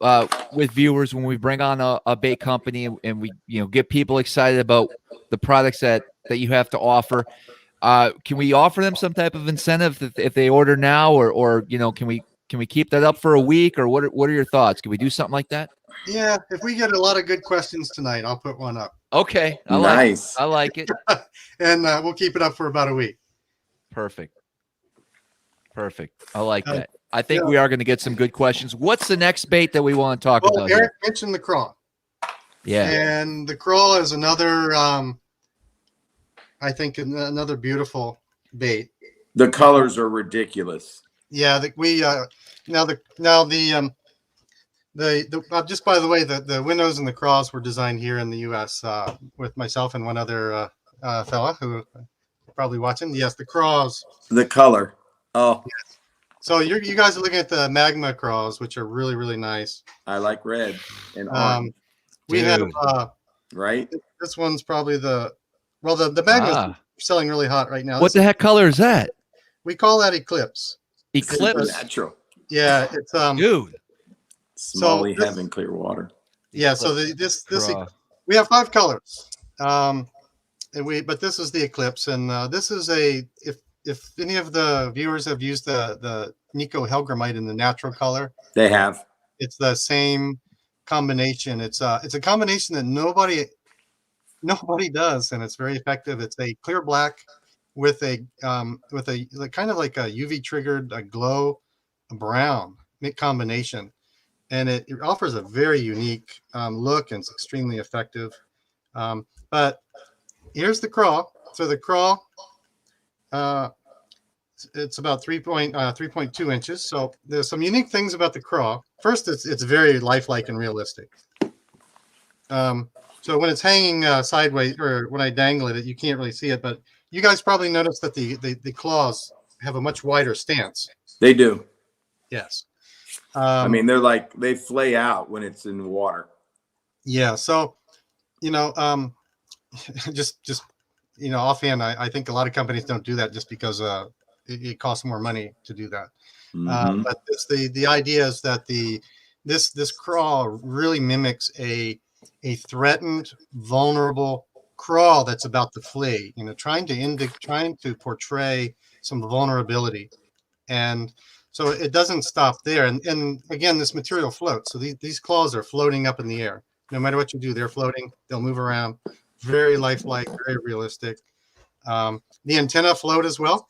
with viewers when we bring on a bait company and we get people excited about the products that you have to offer? Can we offer them some type of incentive if they order now, or can we keep that up for a week, or what are your thoughts? Can we do something like that? Yeah, if we get a lot of good questions tonight, I'll put one up. Okay, nice. I like it. And we'll keep it up for about a week. Perfect. I like that. I think we are going to get some good questions. What's the next bait that we want to talk about? Well, Eric mentioned the crawl. Yeah. And the crawl is another, I think, another beautiful bait. The colors are ridiculous. Yeah, just by the way, the Winnows and the crawls were designed here in the U.S. With myself and one other fella who are probably watching. Yes, the crawls. The color. Oh. Yes. So you guys are looking at the magma crawls, which are really, really nice. I like red and orange. We have right. This one's probably the magma's selling really hot right now. What the heck color is that? We call that Eclipse. Eclipse. It's natural. Yeah, it's dude. Smalley having clear water. Yeah, so this we have 5 colors. But this is the Eclipse, and this is if any of the viewers have used the Nikko Hellgrammite in the natural color, they have. It's the same combination. It's a combination that nobody does, and it's very effective. It's a clear black with a kind of like a UV triggered glow brown combination, and it offers a very unique look, and it's extremely effective. But here's the crawl. So the crawl, it's about 3.2 inches. So there's some unique things about the crawl. First, it's very lifelike and realistic. So when it's hanging sideways, or when I dangle it, you can't really see it. But you guys probably noticed that the claws have a much wider stance. They do. Yes. I mean, they flay out when it's in the water. Yeah. So, just offhand, I think a lot of companies don't do that just because it costs more money to do that. Mm-hmm. But the idea is that this crawl really mimics a threatened, vulnerable crawl that's about to flee. Trying to portray some vulnerability, and so it doesn't stop there. And again, this material floats. So these claws are floating up in the air. No matter what you do, they're floating. They'll move around. Very lifelike, very realistic. The antenna float as well.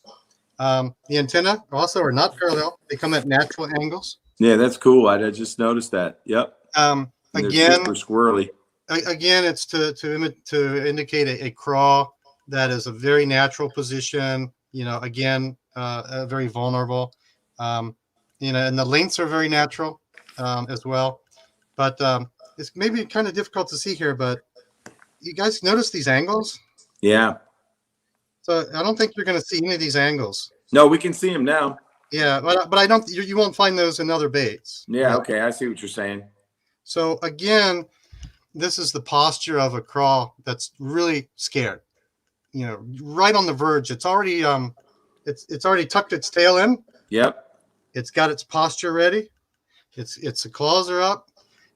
The antenna also are not parallel. They come at natural angles. Yeah, that's cool. I just noticed that. Yep. Again, super squirrely. Again, it's to indicate a crawl that is a very natural position. Again, very vulnerable. And the lengths are very natural as well. But it's maybe kind of difficult to see here, but you guys notice these angles? Yeah. So I don't think you're going to see any of these angles. No, we can see them now. Yeah, but I don't. You won't find those in other baits. Yeah. Right? Okay, I see what you're saying. So again, this is the posture of a crawl that's really scared. Right on the verge. It's already it's already tucked its tail in. Yep. It's got its posture ready. Its the claws are up,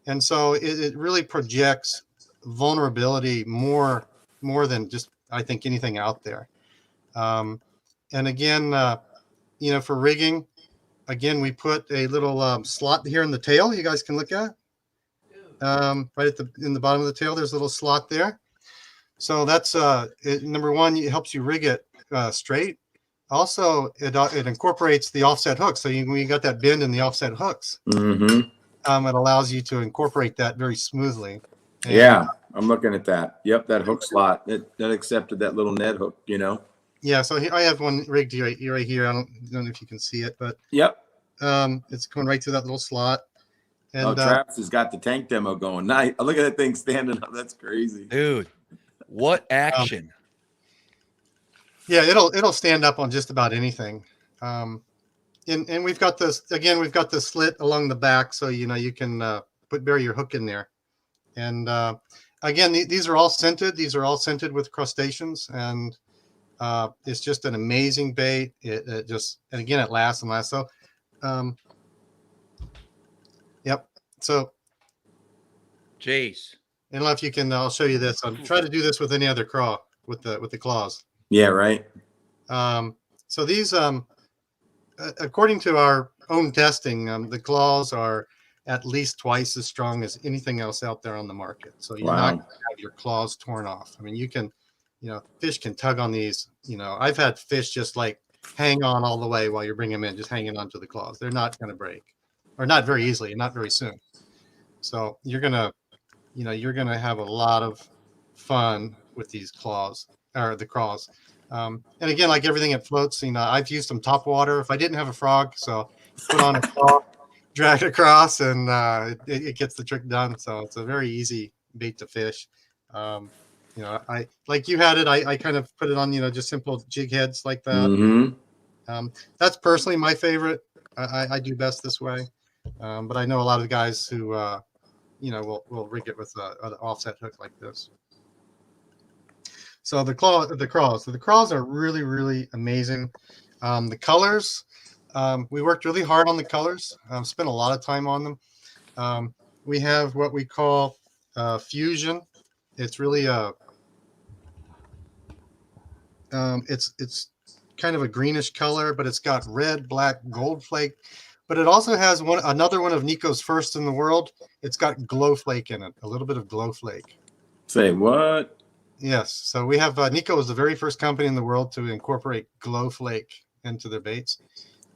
and so it really projects vulnerability more than just I think anything out there. And again, you know, for rigging, again, we put a little slot here in the tail. You guys can look at right at in the bottom of the tail. There's a little slot there. So that's number one. It helps you rig it straight. Also, it incorporates the offset hooks. So when you got that bend in the offset hooks, it allows you to incorporate that very smoothly. And, yeah, I'm looking at that. Yep, that hook slot that accepted that little Ned hook. You know. Yeah, so I have one rigged right here. I don't know if you can see it, but yep, it's going right through that little slot. And Travis has got the tank demo going. Nice. Look at that thing standing up. That's crazy, dude. What action! Yeah, it'll stand up on just about anything. And we've got this again. We've got the slit along the back, so you know you can bury your hook in there. And again, these are all scented. These are all scented with crustaceans, and it's just an amazing bait. It just, and again, it lasts and lasts. So, yep. So, jeez. I don't know if you can. I'll show you this. I'm trying to do this with any other craw with the claws. Yeah, right. So these, according to our own testing, the claws are at least twice as strong as anything else out there on the market. So you're not going to have your claws torn off. I mean, you can, you know, fish can tug on these. You know, I've had fish just like hang on all the way while you're bringing them in, just hanging onto the claws. They're not going to break, or not very easily, and not very soon. So you're gonna, you know, you're gonna have a lot of fun with these claws or the craws. And again, like everything that floats, you know, I've used them top water. If I didn't have a frog, so put on a craw, drag it across, and it gets the trick done. So it's a very easy bait to fish. You know, I like you had it. I kind of put it on, you know, just simple jig heads like that. That's personally my favorite. I do best this way. But I know a lot of guys who, you know, will rig it with an offset hook like this. So the craws. So the craws are really, really amazing. The colors, we worked really hard on the colors. Spent a lot of time on them. We have what we call fusion. It's really it's kind of a greenish color, but it's got red, black, gold flake. But it also has another one of Nikko's first in the world. It's got glow flake in it, a little bit of glow flake. Say what? Yes. So we have Nikko was the very first company in the world to incorporate glow flake into their baits.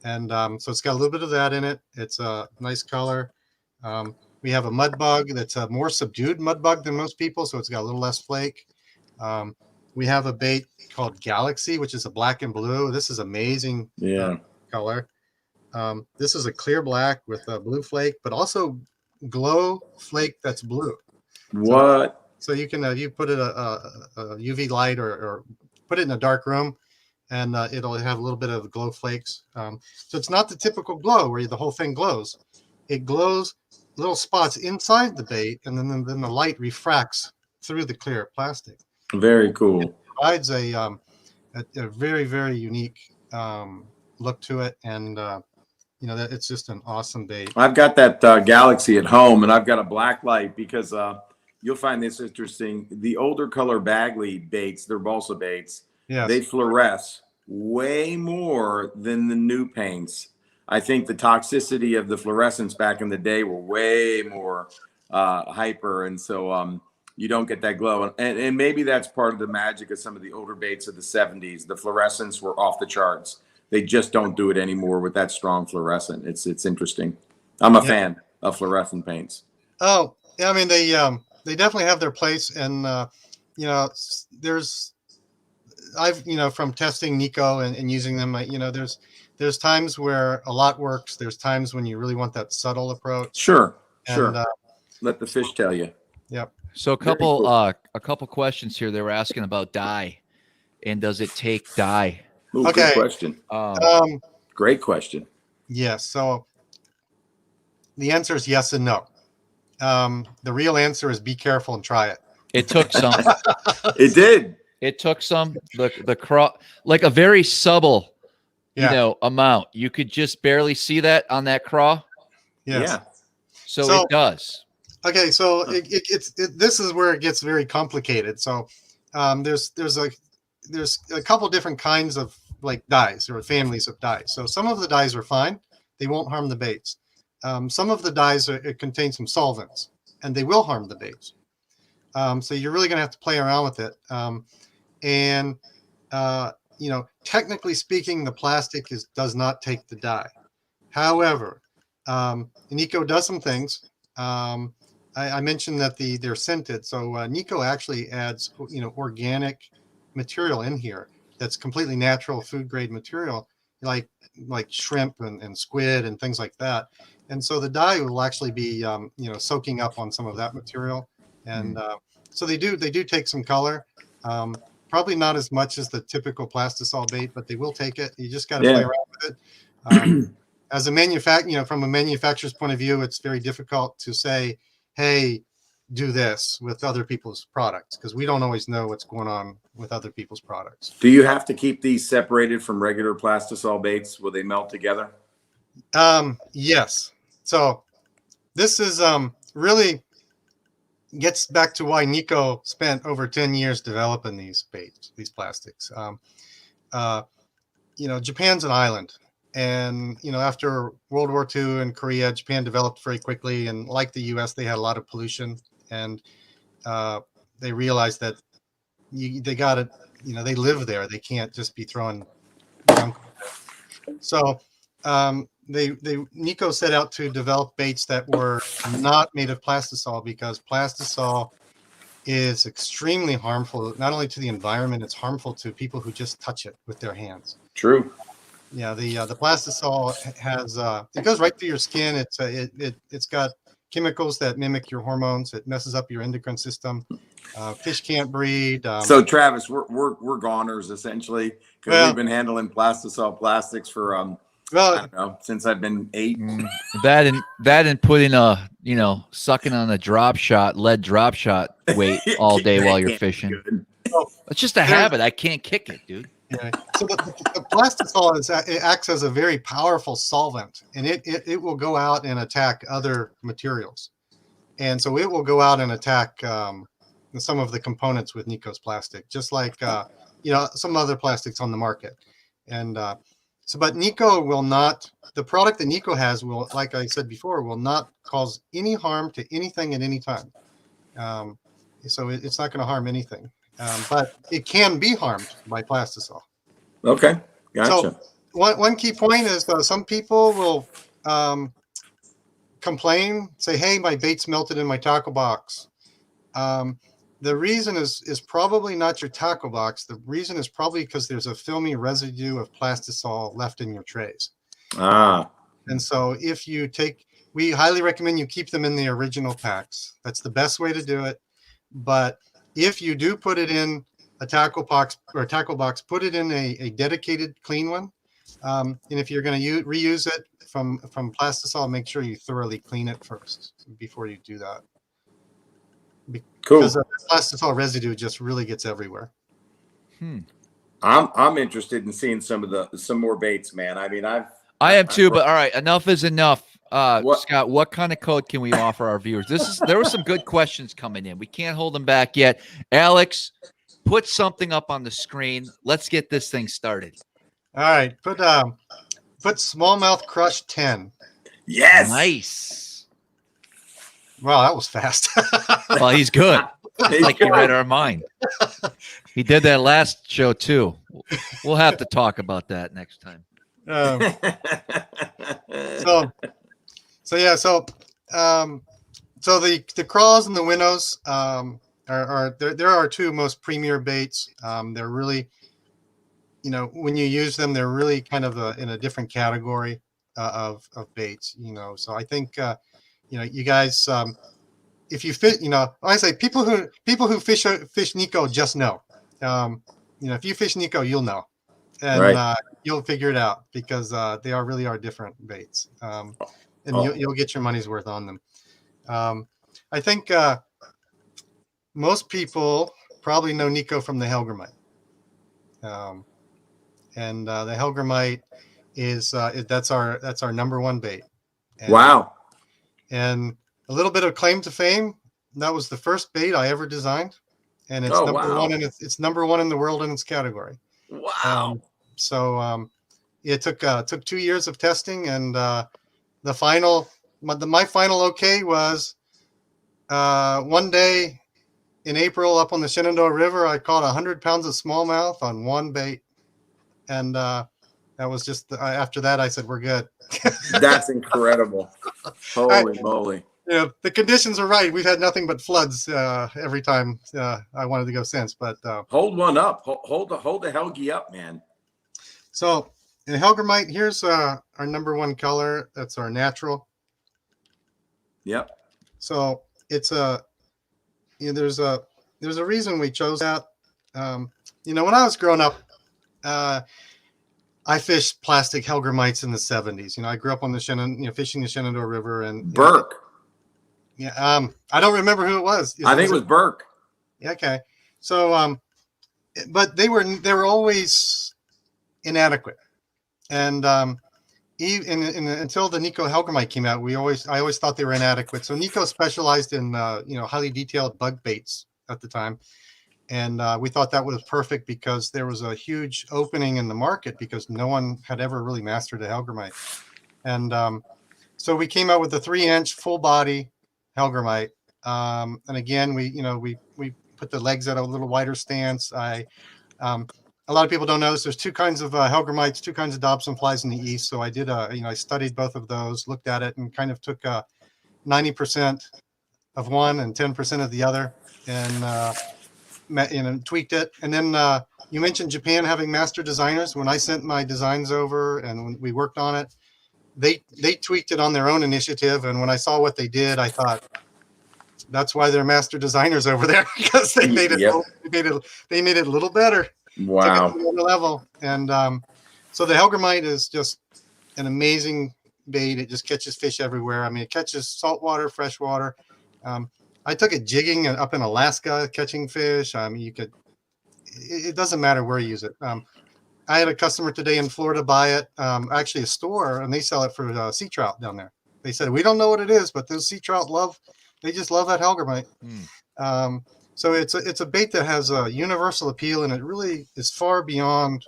And so it's got a little bit of that in it. It's a nice color. We have a mud bug that's a more subdued mud bug than most people, so it's got a little less flake. We have a bait called Galaxy, which is a black and blue. This is amazing color. This is a clear black with a blue flake, but also glow flake that's blue. What? So you can you put it a UV light or put it in a dark room, and it'll have a little bit of glow flakes. So it's not the typical glow where the whole thing glows. It glows little spots inside the bait, and then the light refracts through the clear plastic. Very cool. It provides a very, very unique look to it, and you know, that it's just an awesome bait. I've got that Galaxy at home, and I've got a black light because you'll find this interesting. The older color Bagley baits, they're balsa baits. Yes. They fluoresce way more than the new paints. I think the toxicity of the fluorescents back in the day were way more hyper, and so you don't get that glow. And maybe that's part of the magic of some of the older baits of the 70s. The fluorescents were off the charts. They just don't do it anymore with that strong fluorescent. It's interesting. I'm a fan of fluorescent paints. Oh, yeah. I mean, they definitely have their place, and you know, I've from testing Nikko and using them, you know, there's times where a lot works. There's times when you really want that subtle approach. Sure. And, Let the fish tell you. Yep. So a couple questions here. They were asking about dye, and does it take dye? Ooh, Okay. Good question. Great question. Yes. So the answer is yes and no. The real answer is be careful and try it. It took some. It did. It took some. The craw, like a very subtle, amount. You could just barely see that on that craw. Yes. Yeah. So it does. Okay, so this is where it gets very complicated. So there's there's a couple different kinds of like dyes or families of dyes. So some of the dyes are fine; they won't harm the baits. Some of the dyes contain some solvents, and they will harm the baits. So you're really going to have to play around with it. Technically speaking, the plastic does not take the dye. However, Nikko does some things. I mentioned that they're scented. So Nikko actually adds, organic material in here that's completely natural food grade material, like shrimp and squid and things like that. And so the dye will actually be, soaking up on some of that material. And so they do take some color. Probably not as much as the typical plastisol bait, but they will take it. You just got to play around with it. As a from a manufacturer's point of view, it's very difficult to say, hey, do this with other people's products, because we don't always know what's going on with other people's products. Do you have to keep these separated from regular plastisol baits? Will they melt together? Yes. So this is really gets back to why Nikko spent over 10 years developing these baits, these plastics. Japan's an island. And, after World War II and Korea, Japan developed very quickly. And like the U.S., they had a lot of pollution. And they realized that they got to, they live there. They can't just be throwing junk. So Nikko set out to develop baits that were not made of plastisol, because plastisol is extremely harmful, not only to the environment, it's harmful to people who just touch it with their hands. True. Yeah, the plastisol has it goes right through your skin. It's got chemicals that mimic your hormones. It messes up your endocrine system. Fish can't breed. So Travis, we're goners essentially, because we've been handling plastisol plastics for I don't know, since I've been 8. That and putting sucking on a lead drop shot weight all day while you're fishing. It's just a habit. I can't kick it, dude. Yeah. So the plastisol it acts as a very powerful solvent, and it will go out and attack other materials, and so it will go out and attack some of the components with Nikko's plastic, just like some other plastics on the market. And but Nikko will not. The product that Nikko has will, like I said before, will not cause any harm to anything at any time. So it's not going to harm anything. But it can be harmed by plastisol. Okay, gotcha. So one key point is some people will complain, say, "Hey, my bait's melted in my tackle box." The reason is probably not your tackle box. The reason is probably because there's a filmy residue of plastisol left in your trays. And so we highly recommend you keep them in the original packs. That's the best way to do it. But if you do put it in a tackle box, put it in a dedicated clean one. And if you're going to reuse it from plastisol, make sure you thoroughly clean it first before you do that. Because the plastisol residue just really gets everywhere. I'm interested in seeing some more baits, man. I mean, I am too, but all right, enough is enough. Scott, what kind of code can we offer our viewers? There were some good questions coming in. We can't hold them back yet. Alex, put something up on the screen. Let's get this thing started. All right, put SmallmouthCrush 10. Yes. Nice. Wow, that was fast. Well, he's good. Like he read our mind. He did that last show too. We'll have to talk about that next time. So the crawls and the winnows there are two most premier baits. They're really, when you use them, they're really kind of in a different category of baits. So I think you guys, if you fit, I say people who fish Nikko just know. If you fish Nikko, you'll know. And right. You'll figure it out, because they really are different baits, and you'll get your money's worth on them. I think most people probably know Nikko from the Hellgrammite, and the Hellgrammite is that's our number one bait. And, wow! And a little bit of claim to fame. That was the first bait I ever designed, and it's one, and it's number one in the world in its category. Wow. It took 2 years of testing, and my final okay was one day in April up on the Shenandoah River. I caught 100 pounds of smallmouth on one bait, and that was just after that I said we're good. That's incredible. Holy moly. Yeah, the conditions are right. We've had nothing but floods every time I wanted to go since. But hold one up. Hold the Helgie up, man. So in Hellgrammite, here's our number one color. That's our natural. Yep. So it's there's a reason we chose that. When I was growing up, I fished plastic Hellgrammites in the 70s. I grew up on the fishing the Shenandoah River and Burke. Yeah, I don't remember who it was. I think it was Burke. Okay, so but they were always inadequate, and even until the Nikko Hellgrammite came out, I always thought they were inadequate. So Nikko specialized in highly detailed bug baits at the time, and we thought that was perfect because there was a huge opening in the market because no one had ever really mastered a Hellgrammite, and so we came out with the 3-inch full body Hellgrammite, and again we put the legs at a little wider stance. A lot of people don't know this. There's two kinds of Hellgrammites, two kinds of Dobson flies in the East. So I did I studied both of those, looked at it, and kind of took 90% of one and 10% of the other, and tweaked it. And then you mentioned Japan having master designers. When I sent my designs over and when we worked on it, they tweaked it on their own initiative, and when I saw what they did, I thought that's why they're master designers over there, because they made it they made it a little better. Wow. Took it to another level. And so the Hellgrammite is just an amazing bait. It just catches fish everywhere. I mean, it catches saltwater, freshwater. I took it jigging up in Alaska catching fish. I mean, it doesn't matter where you use it. I had a customer today in Florida buy it, actually a store, and they sell it for sea trout down there. They said, we don't know what it is, but those sea trout they just love that Hellgrammite. So it's a bait that has a universal appeal, and it really is far beyond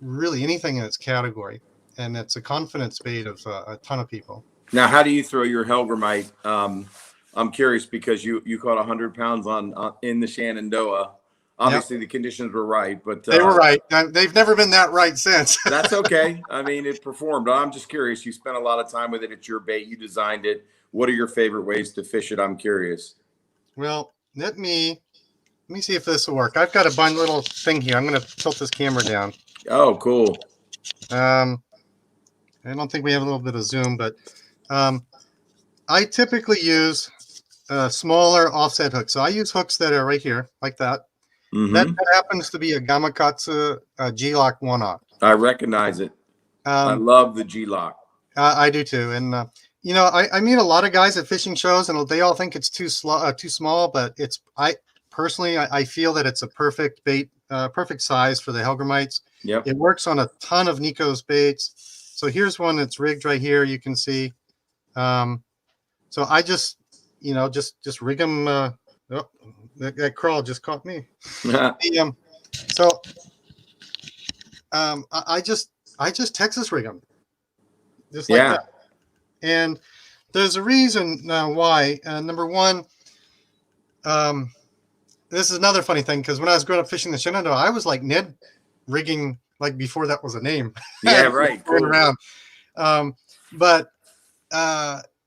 really anything in its category. And it's a confidence bait of a ton of people. Now, how do you throw your Hellgrammite? I'm curious because you caught 100 pounds in the Shenandoah. Obviously, the conditions were right, but they were right. They've never been that right since. That's okay. I mean, it performed. I'm just curious. You spent a lot of time with it. It's your bait. You designed it. What are your favorite ways to fish it? I'm curious. Well, let me see if this will work. I've got a fun little thing here. I'm going to tilt this camera down. Oh, cool. I don't think we have a little bit of zoom, but I typically use smaller offset hooks. So I use hooks that are right here, like that. Mm-hmm. That happens to be a Gamakatsu G-Lock 1-aught. I recognize it. I love the G-Lock. I do too. And I meet a lot of guys at fishing shows, and they all think it's too small. But I personally feel that it's a perfect bait, perfect size for the Hellgrammites. Yep. It works on a ton of Nikko's baits. So here's one that's rigged right here. You can see. So I just rig them. That crawl just caught me. I just Texas rig them, just like that. And there's a reason why. Number one, this is another funny thing, because when I was growing up fishing the Shenandoah, I was like Ned rigging, like before that was a name. Yeah, right. Going around. But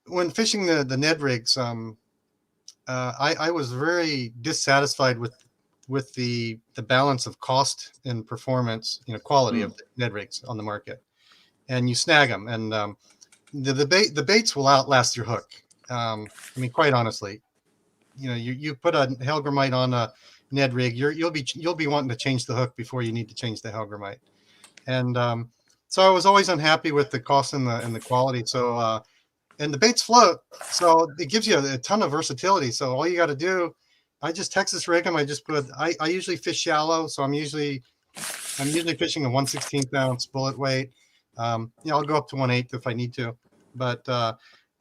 when fishing the Ned rigs, I was very dissatisfied with the balance of cost and performance, quality of the Ned rigs on the market. And you snag them, and the baits will outlast your hook. I mean, quite honestly, you put a Hellgrammite on a Ned rig, you'll be wanting to change the hook before you need to change the Hellgrammite. And so I was always unhappy with the cost and the quality. So and the baits float, so it gives you a ton of versatility. So all you got to do, I just Texas rig them. I usually fish shallow, so I'm usually fishing a 1/16 ounce bullet weight. I'll go up to 1/8 if I need to, but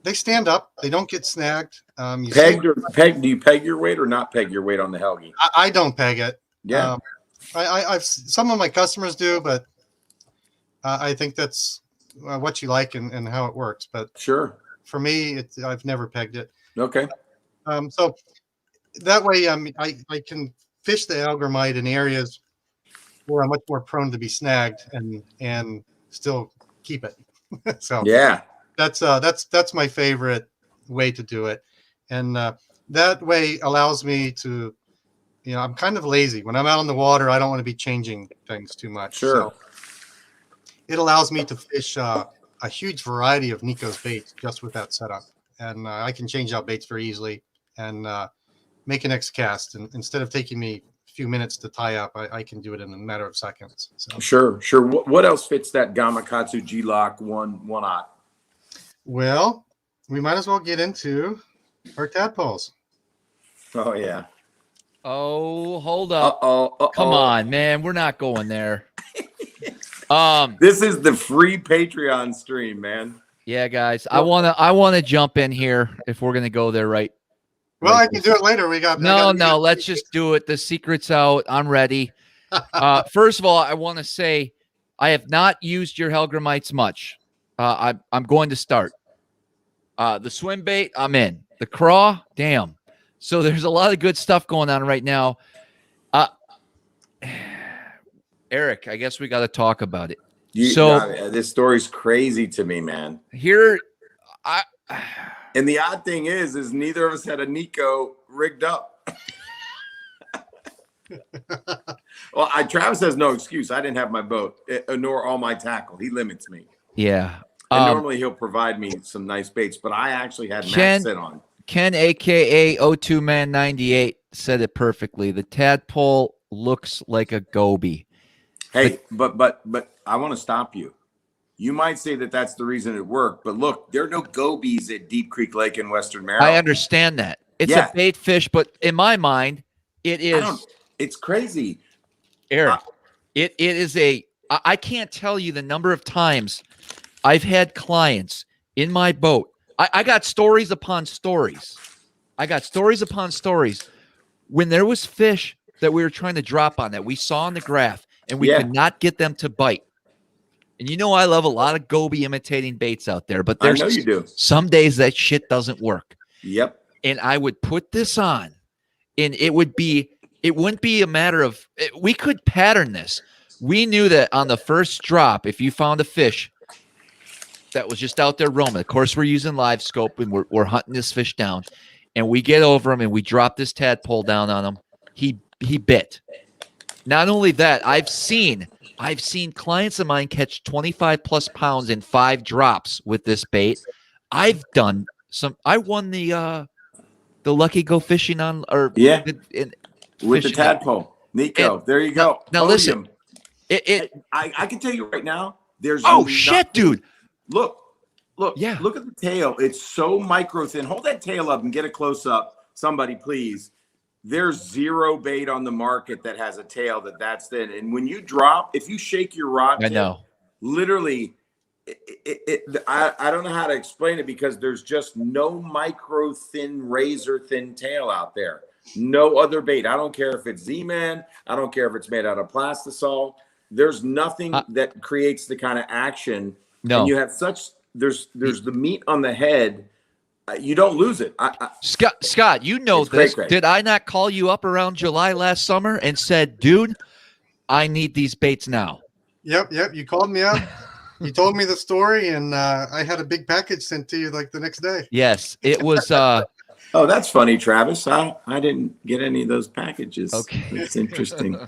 They stand up. They don't get snagged. You Pegged or peg? Do you peg your weight or not peg your weight on the Helgie? I don't peg it. Yeah. I've some of my customers do, but I think that's what you like and how it works. But Sure. for me, I've never pegged it. Okay. So that way, I can fish the Hellgrammite in areas where I'm much more prone to be snagged and still keep it. So Yeah. that's my favorite way to do it, and that way allows me to, I'm kind of lazy when I'm out on the water. I don't want to be changing things too much. Sure. So it allows me to fish a huge variety of Nikko's baits just with that setup, and I can change out baits very easily and make an next cast. And instead of taking me a few minutes to tie up, I can do it in a matter of seconds. So. Sure. What else fits that Gamakatsu G-Lock 1/0? Well, we might as well get into our tadpoles. Oh yeah. Oh, hold up. Uh-oh. Come on, man. We're not going there. This is the free Patreon stream, man. Yeah, guys. I wanna jump in here if we're gonna go there, right? Well, I can do it later. No. Let's just do it. The secret's out. I'm ready. First of all, I want to say I have not used your Hellgrammites much. I'm going to start. The swim bait, I'm in. The craw, damn. So there's a lot of good stuff going on right now. Eric, I guess we got to talk about it. This story's crazy to me, man. And the odd thing is neither of us had a Nikko rigged up. Well, Travis has no excuse. I didn't have my boat, nor all my tackle. He limits me. Yeah. And normally he'll provide me some nice baits, but I actually had Matt sit on. Ken, a.k.a. O2 Man 98, said it perfectly. The tadpole looks like a goby. Hey, but I want to stop you. You might say that that's the reason it worked, but look, there are no gobies at Deep Creek Lake in Western Maryland. I understand that. It's a bait fish, but in my mind, it is. It's crazy. Eric, it is I can't tell you the number of times I've had clients in my boat. I got stories upon stories. When there was fish that we were trying to drop on that we saw on the graph and we could not get them to bite. And I love a lot of goby imitating baits out there, but there's some days that shit doesn't work. Yep. And I would put this on and it wouldn't be a matter of, we could pattern this. We knew that on the first drop, if you found a fish that was just out there roaming, of course, we're using live scope and we're hunting this fish down, and we get over him and we drop this tadpole down on him. He bit. Not only that, I've seen clients of mine catch 25 plus pounds in 5 drops with this bait. I won the Lucky Go Fishing on with the tadpole. Nikko, there you go. Now listen, I can tell you right now, there's dude. Look at the tail. It's so micro thin. Hold that tail up and get a close up. Somebody, please. There's zero bait on the market that has a tail that's thin. And when you drop, if you shake your rod tip, literally, I don't know how to explain it because there's just no micro thin, razor thin tail out there. No other bait. I don't care if it's Z-Man. I don't care if it's made out of plastisol. There's nothing that creates the kind of action. No. And you have there's the meat on the head. You don't lose it. Scott, you know this. Great. Did I not call you up around July last summer and said, dude, I need these baits now? Yep. You called me up. You told me the story, and I had a big package sent to you like the next day. Yes, it was. Oh, that's funny, Travis. I didn't get any of those packages. Okay. That's interesting.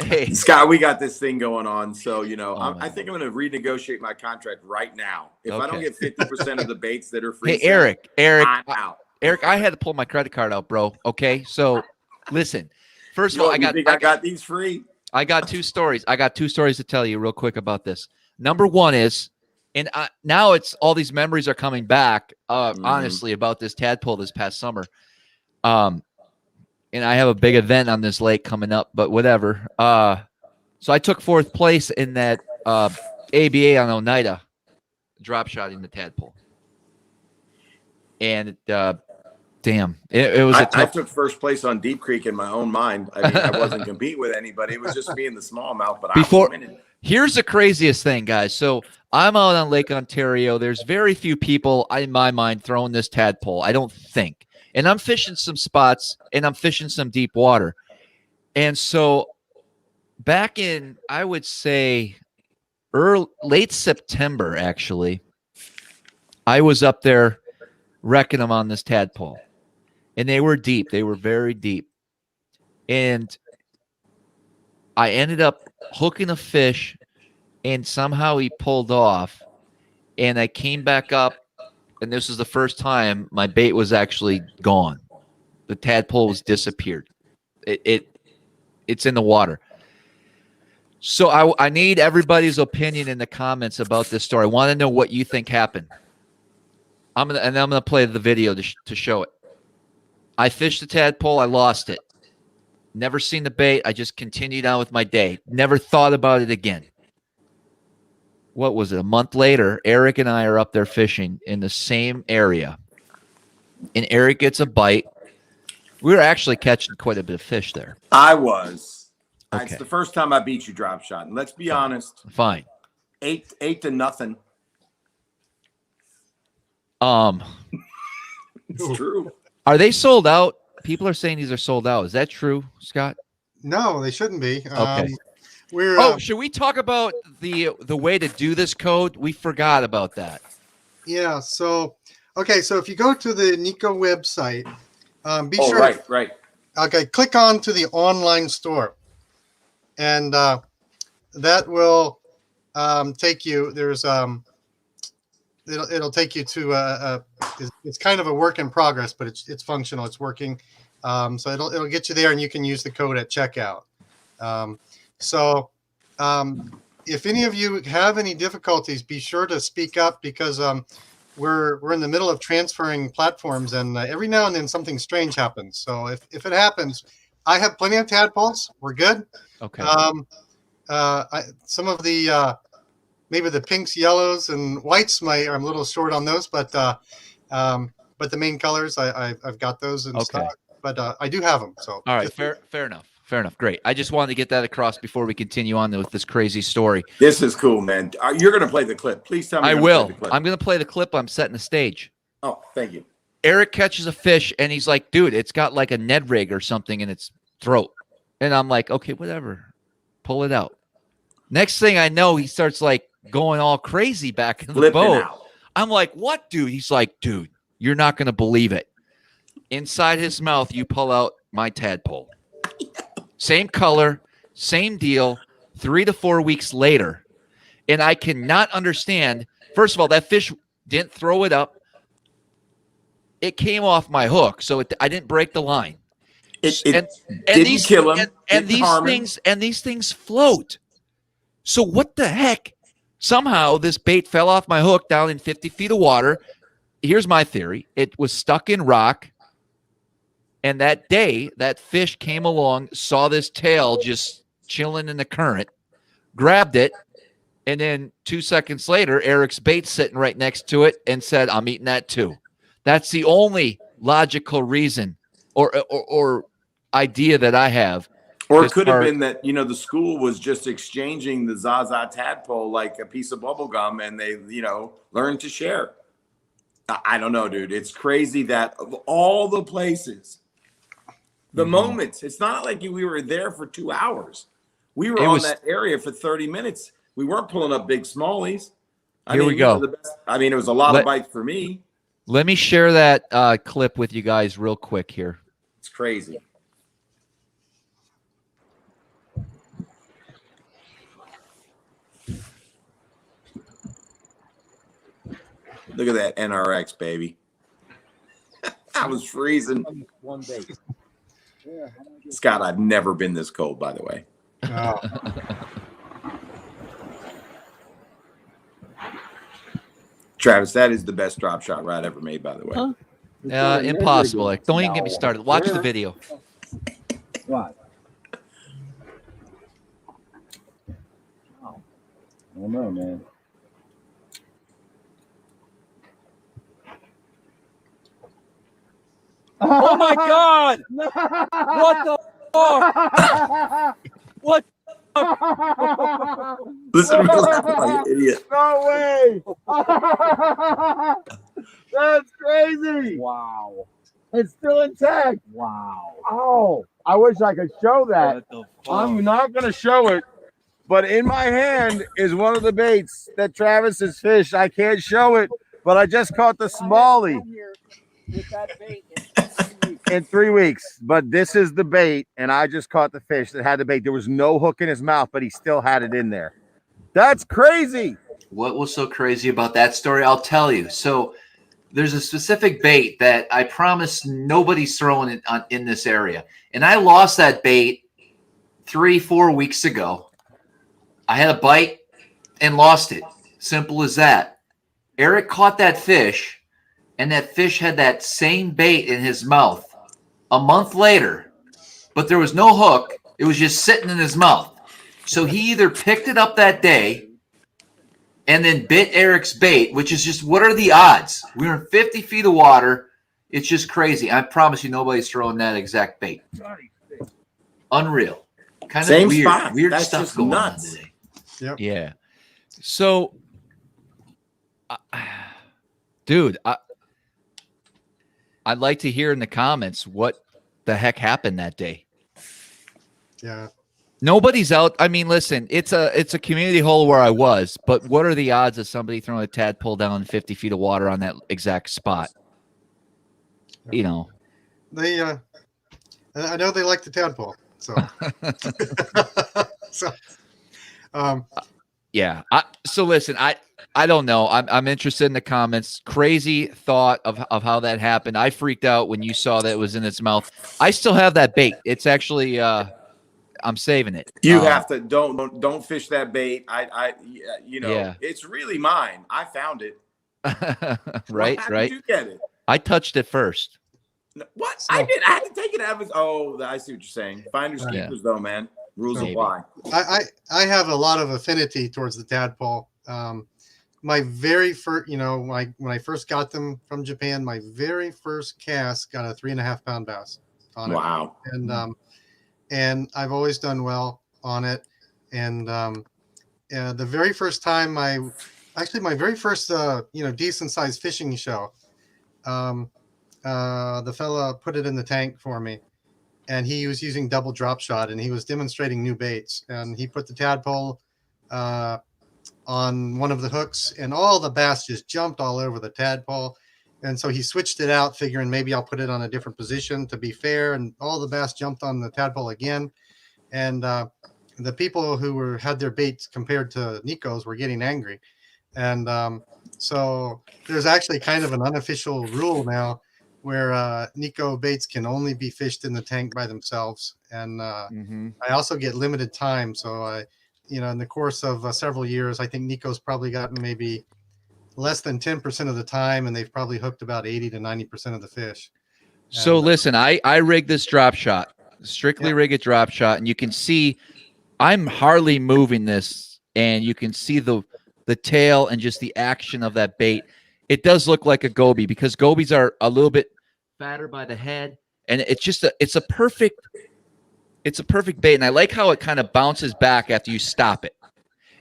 Hey, Scott, we got this thing going on. So, I think I'm going to renegotiate my contract right now. If I don't get 50% of the baits that are free, hey, Eric, I'm out. Eric, I had to pull my credit card out, bro. Okay. So listen, first of all, I got these free. I got 2 stories. I got 2 stories to tell you real quick about this. Number one is, and now it's all these memories are coming back, honestly, about this tadpole this past summer. And I have a big event on this lake coming up, but whatever. So I took 4th place in that ABA on Oneida, drop shotting the tadpole. and damn, it was a tough. I took first place on Deep Creek in my own mind. I mean, I wasn't competing with anybody. It was just me and the smallmouth. But Before, I was winning. Here's the craziest thing, guys. So I'm out on Lake Ontario. There's very few people, in my mind, throwing this tadpole. I don't think. And I'm fishing some spots, and I'm fishing some deep water. And so back in, I would say, late September, actually, I was up there wrecking them on this tadpole. And they were deep. They were very deep. And I ended up hooking a fish, and somehow he pulled off. And I came back up, and this was the first time my bait was actually gone. The tadpole was disappeared. It's in the water. So I need everybody's opinion in the comments about this story. I want to know what you think happened. I'm gonna play the video to show it. I fished the tadpole. I lost it. Never seen the bait. I just continued on with my day. Never thought about it again. What was it? A month later, Eric and I are up there fishing in the same area. And Eric gets a bite. We were actually catching quite a bit of fish there. I was. Okay. It's the first time I beat you drop shot. And let's be honest. Fine. 8-0. It's true. Are they sold out? People are saying these are sold out. Is that true, Scott? No, they shouldn't be. Okay. We're should we talk about the way to do this code? We forgot about that. yeah. So okay. So if you go to the Nikko website, be sure. Right. Okay, click on to the online store, and that will take you. There's it'll take you to it's kind of a work in progress, but it's functional. It's working. So it'll get you there, and you can use the code at checkout. If any of you have any difficulties, be sure to speak up, because we're in the middle of transferring platforms, and every now and then something strange happens. So if it happens, I have plenty of tadpoles. We're good. Okay. Some of the maybe the pinks, yellows, and whites I'm a little short on those, but the main colors I've got those in stock. But I do have them. So all right, fair enough. Fair enough. Great. I just wanted to get that across before we continue on with this crazy story. This is cool, man. You're going to play the clip. Please tell me. I will. I'm going to play the clip. I'm setting the stage. Oh, thank you. Eric catches a fish, and he's like, dude, it's got like a Ned rig or something in its throat. And I'm like, okay, whatever. Pull it out. Next thing I know, he starts like going all crazy back in the boat. Out. I'm like, what, dude? He's like, dude, you're not going to believe it. Inside his mouth, you pull out my tadpole. Same color, same deal, 3 to 4 weeks later. And I cannot understand. First of all, that fish didn't throw it up. It came off my hook, so I didn't break the line. It didn't kill him. And these things float. So what the heck? Somehow this bait fell off my hook down in 50 feet of water. Here's my theory. It was stuck in rock. And that day, that fish came along, saw this tail just chilling in the current, grabbed it, and then 2 seconds later, Eric's bait sitting right next to it and said, I'm eating that too. That's the only logical reason or idea that I have. Or it could have been that, the school was just exchanging the Zaza tadpole like a piece of bubble gum, and they, learned to share. I don't know, dude. It's crazy that of all the places, the moments, it's not like we were there for 2 hours. We were on that area for 30 minutes. We weren't pulling up big smallies. Here we go. It was a lot of bites for me. Let me share that clip with you guys real quick here. It's crazy. Look at that NRX, baby. I was freezing. One bait. Scott, I've never been this cold, by the way. Oh. Travis, that is the best drop shot rod ever made, by the way. Huh? Impossible. Like, don't even get me started. Watch the video. What? I don't know, man. Oh my God! What the fuck? What? Listen to me laugh like an idiot. No way! That's crazy! Wow. It's still intact. Wow. Oh, I wish I could show that. I'm not going to show it, but in my hand is one of the baits that Travis has fished. I can't show it, but I just caught the smallie With that bait in 3 weeks. But this is the bait, and I just caught the fish that had the bait. There was no hook in his mouth, but he still had it in there. That's crazy. What was so crazy about that story? I'll tell you. So there's a specific bait that I promise nobody's throwing it in this area. And I lost that bait 3-4 weeks ago. I had a bite and lost it. Simple as that. Eric caught that fish, and that fish had that same bait in his mouth a month later, but there was no hook. It was just sitting in his mouth. So he either picked it up that day and then bit Eric's bait, which is just, what are the odds? We were in 50 feet of water. It's just crazy. I promise you nobody's throwing that exact bait. Unreal. Kind of Same weird. spot. Weird That's stuff just going nuts. on today. Yep. Yeah. So, dude, I'd like to hear in the comments what the heck happened that day. Yeah. Nobody's out. I mean, listen, it's a community hole where I was, but what are the odds of somebody throwing a tadpole down 50 feet of water on that exact spot? You know, They, I know they like the tadpole, so. So, yeah. So listen, I don't know. I'm interested in the comments. Crazy thought of how that happened. I freaked out when you saw that it was in its mouth. I still have that bait. It's actually, I'm saving it. You have to don't fish that bait. You know, Yeah. it's really mine. I found it. Right. How did you get it? I touched it first. What? So- I did. I had to take it out of his. Oh, I see what you're saying. Finders Yeah. keepers, though, man. Rules Maybe. apply. I have a lot of affinity towards the tadpole. My very first, you know, when I first got them from Japan, my very first cast got a 3.5 pound bass on it. Wow. And I've always done well on it. And the very first time my very first decent sized fishing show, the fella put it in the tank for me, and he was using double drop shot, and he was demonstrating new baits, and he put the tadpole on one of the hooks, and all the bass just jumped all over the tadpole. And so he switched it out, figuring maybe I'll put it on a different position to be fair, and all the bass jumped on the tadpole again. And the people who had their baits compared to Nikko's were getting angry. And so there's actually kind of an unofficial rule now where Nikko baits can only be fished in the tank by themselves. And I also get limited time. So in the course of several years, I think Nikko's probably gotten maybe less than 10% of the time, and they've probably hooked about 80 to 90% of the fish. So listen, I rigged this drop shot, strictly rig it drop shot, and you can see I'm hardly moving this, and you can see the tail and just the action of that bait. It does look like a goby because gobies are a little bit fatter by the head, and it's a perfect bait. And I like how it kind of bounces back after you stop it.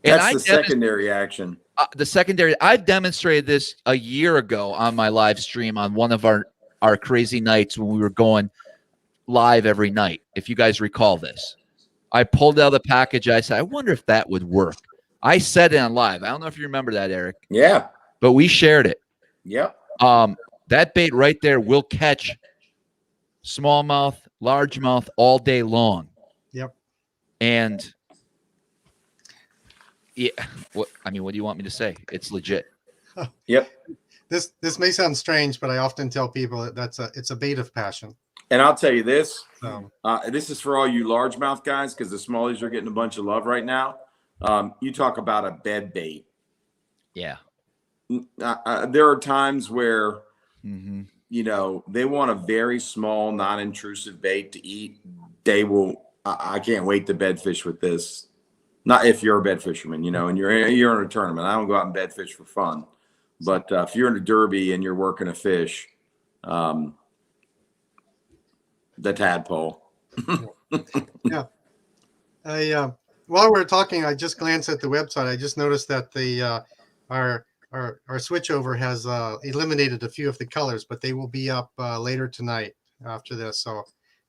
And That's the secondary action. The secondary, I've demonstrated this a year ago on my live stream on one of our crazy nights when we were going live every night. If you guys recall this, I pulled out the package. I said, I wonder if that would work. I said it on live. I don't know if you remember that, Eric. Yeah. But we shared it. Yep. That bait right there will catch smallmouth, largemouth all day long. Yep. And yeah, what do you want me to say? It's legit. Yep. This may sound strange, but I often tell people that it's a bait of passion. And I'll tell you this. So, this is for all you largemouth guys because the smallies are getting a bunch of love right now. You talk about a bed bait. Yeah. There are times where, they want a very small, non-intrusive bait to eat. They will. I can't wait to bed fish with this. Not if you're a bed fisherman, and you're in a tournament. I don't go out and bed fish for fun. But if you're in a derby and you're working a fish, the tadpole. Yeah. While we were talking, I just glanced at the website. I just noticed that the our switchover has eliminated a few of the colors, but they will be up later tonight after this. So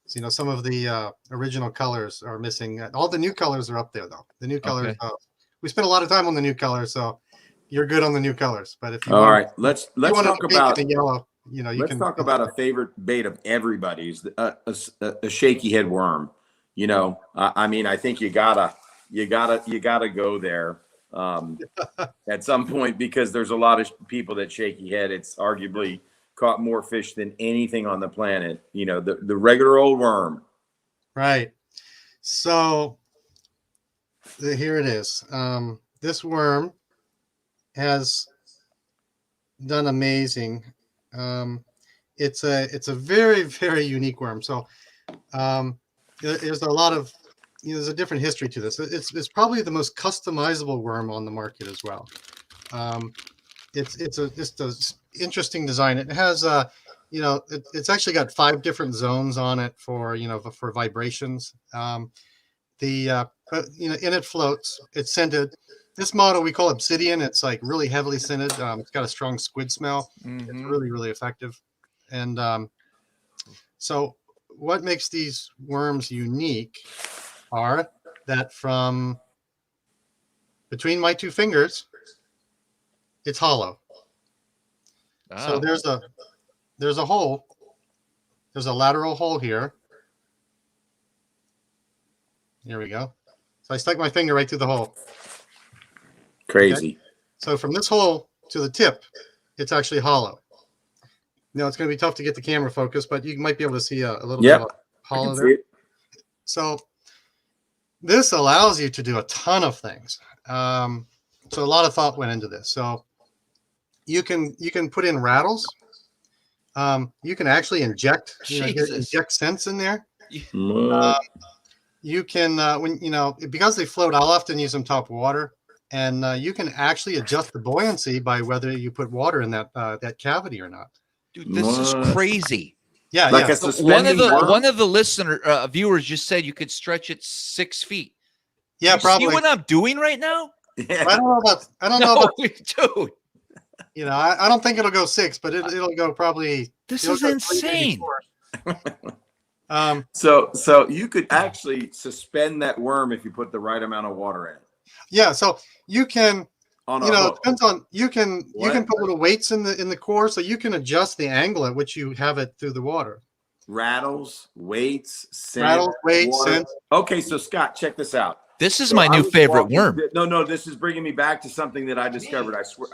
some of the original colors are missing. All the new colors are up there, though. The new colors. Okay. We spent a lot of time on the new colors, so you're good on the new colors. But if you all right, let's talk about the yellow. Let's talk about a favorite bait of everybody's, a shaky head worm. I mean, I think you gotta go there at some point, because there's a lot of people that shaky head. It's arguably caught more fish than anything on the planet. The regular old worm. Right. So here it is. This worm has done amazing. It's a very, very unique worm. So there's a lot of there's a different history to this. It's probably the most customizable worm on the market as well. It's a interesting design. It has it's actually got 5 different zones on it for for vibrations. But in it floats. It's scented. This model we call Obsidian. It's like really heavily scented. It's got a strong squid smell. It's really, really effective. And so what makes these worms unique are that from between my 2 fingers, it's hollow. Oh. So there's a hole. There's a lateral hole here. Here we go. So I stuck my finger right through the hole. Crazy. Okay? So from this hole to the tip, it's actually hollow. Now it's going to be tough to get the camera focused, but you might be able to see a little bit of hollow there. So this allows you to do a ton of things. So a lot of thought went into this. So you can put in rattles. You can actually inject scents in there. You can because they float, I'll often use them top water, and you can actually adjust the buoyancy by whether you put water in that cavity or not. Dude, this is crazy. Yeah, like yeah. a suspending worm? One of the listener viewers just said you could stretch it 6 feet. Yeah, you probably. See what I'm doing right now? Yeah. I don't know about dude. I don't think it'll go 6, but it'll go probably. This is insane. So you could actually suspend that worm if you put the right amount of water in it. Yeah, so you can. It depends on you can put little weights in the core, so you can adjust the angle at which you have it through the water. Rattles, weights, scent, rattles, weights, scent. Okay, so Scott, check this out. This is my new favorite worm. No, this is bringing me back to something that I discovered. I swear,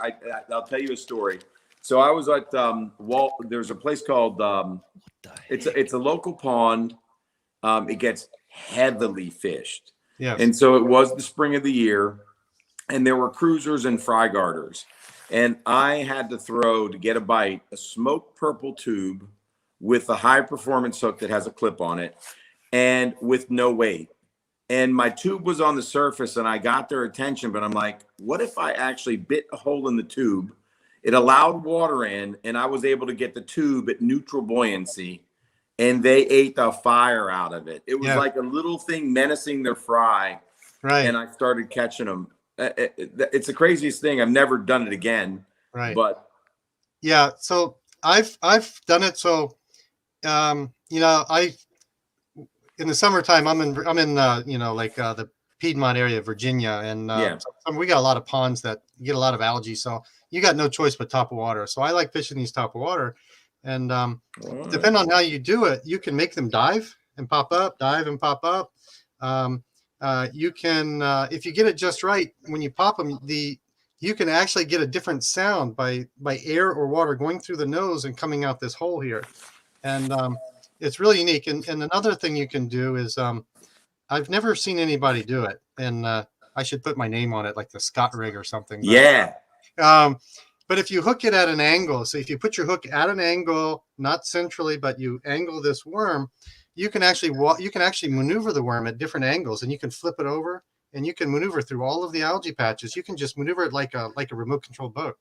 I'll tell you a story. So I was at there's a place called it's a local pond. It gets heavily fished. Yeah. And so it was the spring of the year, and there were cruisers and fry garters. And I had to get a bite, a smoked purple tube with a high performance hook that has a clip on it and with no weight. And my tube was on the surface and I got their attention, but I'm like, what if I actually bit a hole in the tube? It allowed water in, and I was able to get the tube at neutral buoyancy, and they ate the fire out of it. It was like a little thing menacing their fry. Right. And I started catching them. It's the craziest thing. I've never done it again. Right. But yeah, so I've done it. So, in the summertime, I'm in the Piedmont area of Virginia, and we got a lot of ponds that get a lot of algae. So you got no choice but top of water. So I like fishing these top of water, and depending on how you do it, you can make them dive and pop up, you can, if you get it just right, when you pop them, you can actually get a different sound by air or water going through the nose and coming out this hole here. And it's really unique. And another thing you can do is, I've never seen anybody do it. And I should put my name on it, like the Scott rig or something. Yeah. But if you hook it at an angle, so if you put your hook at an angle, not centrally, but you angle this worm, you can actually maneuver the worm at different angles, and you can flip it over, and you can maneuver through all of the algae patches. You can just maneuver it like a remote control boat,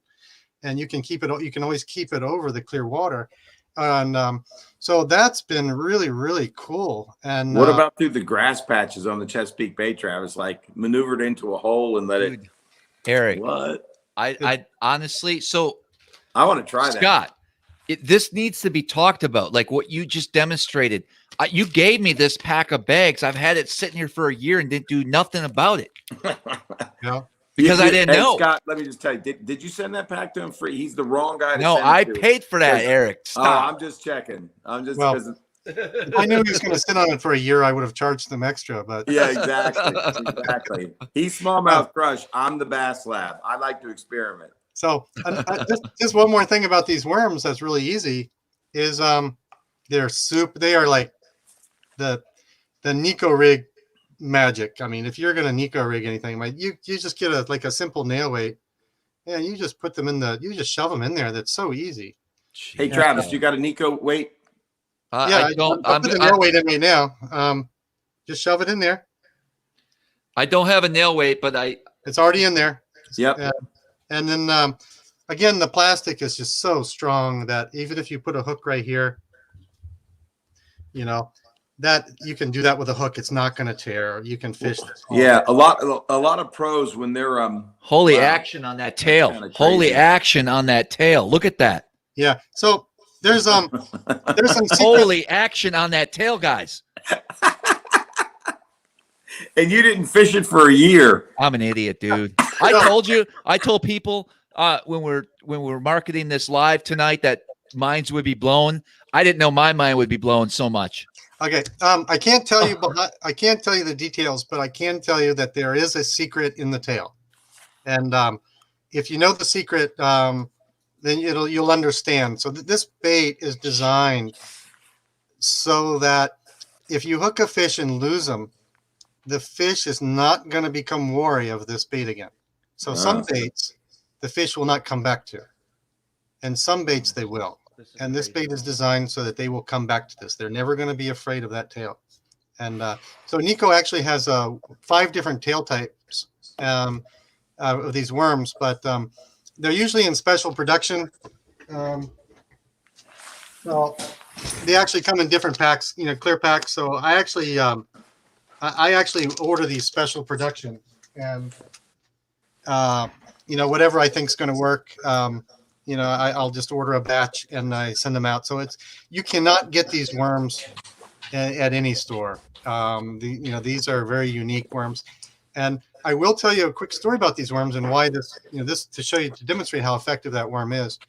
and you can keep it. You can always keep it over the clear water, And so that's been really, really cool. And what about through the grass patches on the Chesapeake Bay, Travis? Like maneuvered into a hole and let Dude, it. Eric, What? I honestly, so I want to try that. Scott, this needs to be talked about. Like what you just demonstrated. You gave me this pack of bags. I've had it sitting here for a year and didn't do nothing about it. Yeah. Because I didn't know. Scott, let me just tell you, did you send that pack to him free? He's the wrong guy to No, send it I to. paid for that, Eric. Stop. I'm just checking. I'm just Well, if I knew he was going to sit on it for a year, I would have charged them extra. But yeah, exactly. He's smallmouth crush. I'm the bass lab. I like to experiment. So just one more thing about these worms that's really easy is they are like the Nikko rig magic. I mean, if you're gonna Nikko rig anything, like you just get a simple nail weight, and you just put them you just shove them in there. That's so easy. Hey Travis, you got a Nikko weight? Yeah, I don't. I'm putting the nail weight in right now. Just shove it in there. I don't have a nail weight, but it's already in there. Yep. And then again, the plastic is just so strong that even if you put a hook right here, that you can do that with a hook. It's not going to tear. You can fish this. Yeah, a lot of pros when they're holy action on that tail. Holy action on that tail. Look at that. Yeah. So there's some holy action on that tail, guys. And you didn't fish it for a year. I'm an idiot, dude. I told people when we're marketing this live tonight that minds would be blown. I didn't know my mind would be blown so much. Okay. I can't tell you the details, but I can tell you that there is a secret in the tail. And if you know the secret, then you'll understand. So this bait is designed so that if you hook a fish and lose them, the fish is not going to become wary of this bait again. So some baits, the fish will not come back to, and some baits they will. And this bait is designed so that they will come back to this. They're never going to be afraid of that tail. And so Nikko actually has 5 different tail types of these worms, but they're usually in special production. Well, they actually come in different packs, clear packs. So I actually order these special production, and whatever I think is going to work. I'll just order a batch and I send them out. So you cannot get these worms at any store. These are very unique worms. And I will tell you a quick story about these worms and why this to demonstrate how effective that worm is.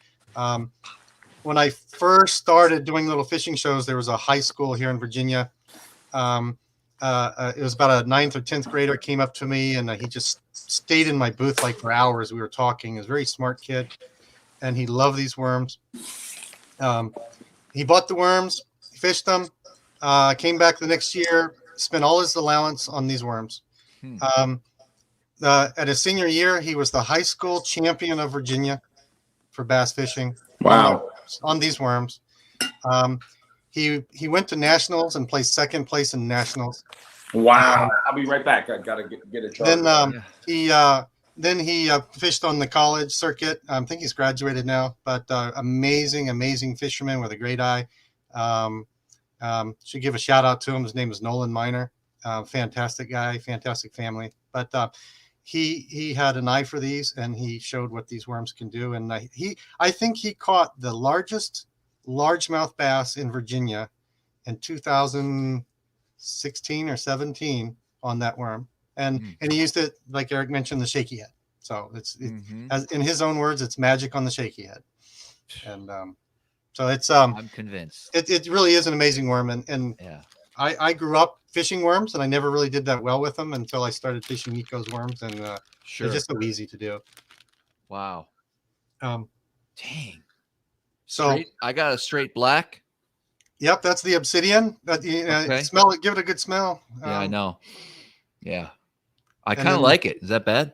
When I first started doing little fishing shows, there was a high school here in Virginia. It was about a 9th or 10th grader came up to me, and he just stayed in my booth like for hours. We were talking. He was a very smart kid, and he loved these worms. He bought the worms, fished them, came back the next year, spent all his allowance on these worms. At his senior year, he was the high school champion of Virginia for bass fishing. Wow. On these worms. He went to nationals and placed 2nd place in nationals. Wow. I'll be right back. I gotta get a charge. Then he fished on the college circuit. I think he's graduated now, but amazing fisherman with a great eye. Should give a shout out to him. His name is Nolan Miner. Fantastic guy, fantastic family. But he had an eye for these, and he showed what these worms can do. And I think he caught the largest largemouth bass in Virginia in 2016 or 17 on that worm. And he used it, like Eric mentioned, the Shaky Head. So as in his own words, it's magic on the Shaky Head. And so it's I'm convinced. It really is an amazing worm. And yeah. I grew up fishing worms, and I never really did that well with them until I started fishing Nikko's worms, and sure. They're just so easy to do. Wow. Dang. So I got a straight black. Yep, that's the obsidian. Okay. Smell it, give it a good smell. Yeah, I know. Yeah, I kind of like it. Is that bad?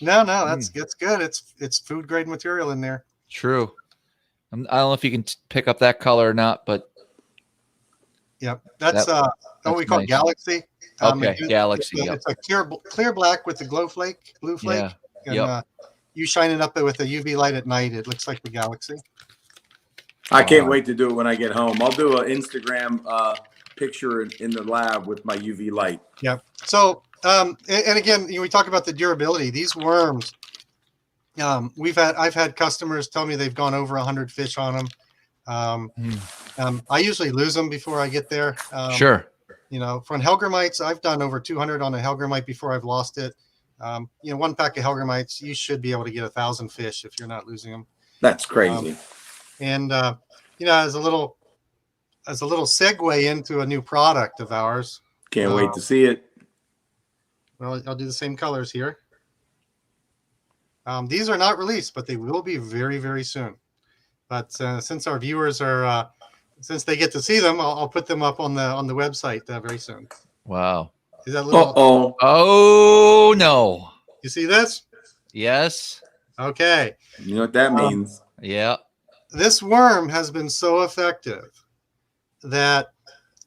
No, that's good. It's food grade material in there. True. I don't know if you can pick up that color or not, but yep, that's what we call nice. Galaxy. Okay, Galaxy. It's a clear blck with the blue flake. Yeah. And you shine it up with a UV light at night, it looks like the Galaxy. I can't wait to do it when I get home. I'll do an Instagram picture in the lab with my UV light. Yeah. So, and again, we talk about the durability. These worms, I've had customers tell me they've gone over 100 fish on them. I usually lose them before I get there. Sure. You know, from Hellgrammites, I've done over 200 on a Hellgrammite before I've lost it. You know, one pack of Hellgrammites, you should be able to get 1,000 fish if you're not losing them. That's crazy. And you know, as a little segue into a new product of ours. Can't wait to see it. Well, I'll do the same colors here. These are not released, but they will be very, very soon. But since our viewers are, since they get to see them, I'll put them up on the website very soon. Wow. Is that little? Oh no. You see this? Yes. Okay. You know what that means? Yeah. This worm has been so effective that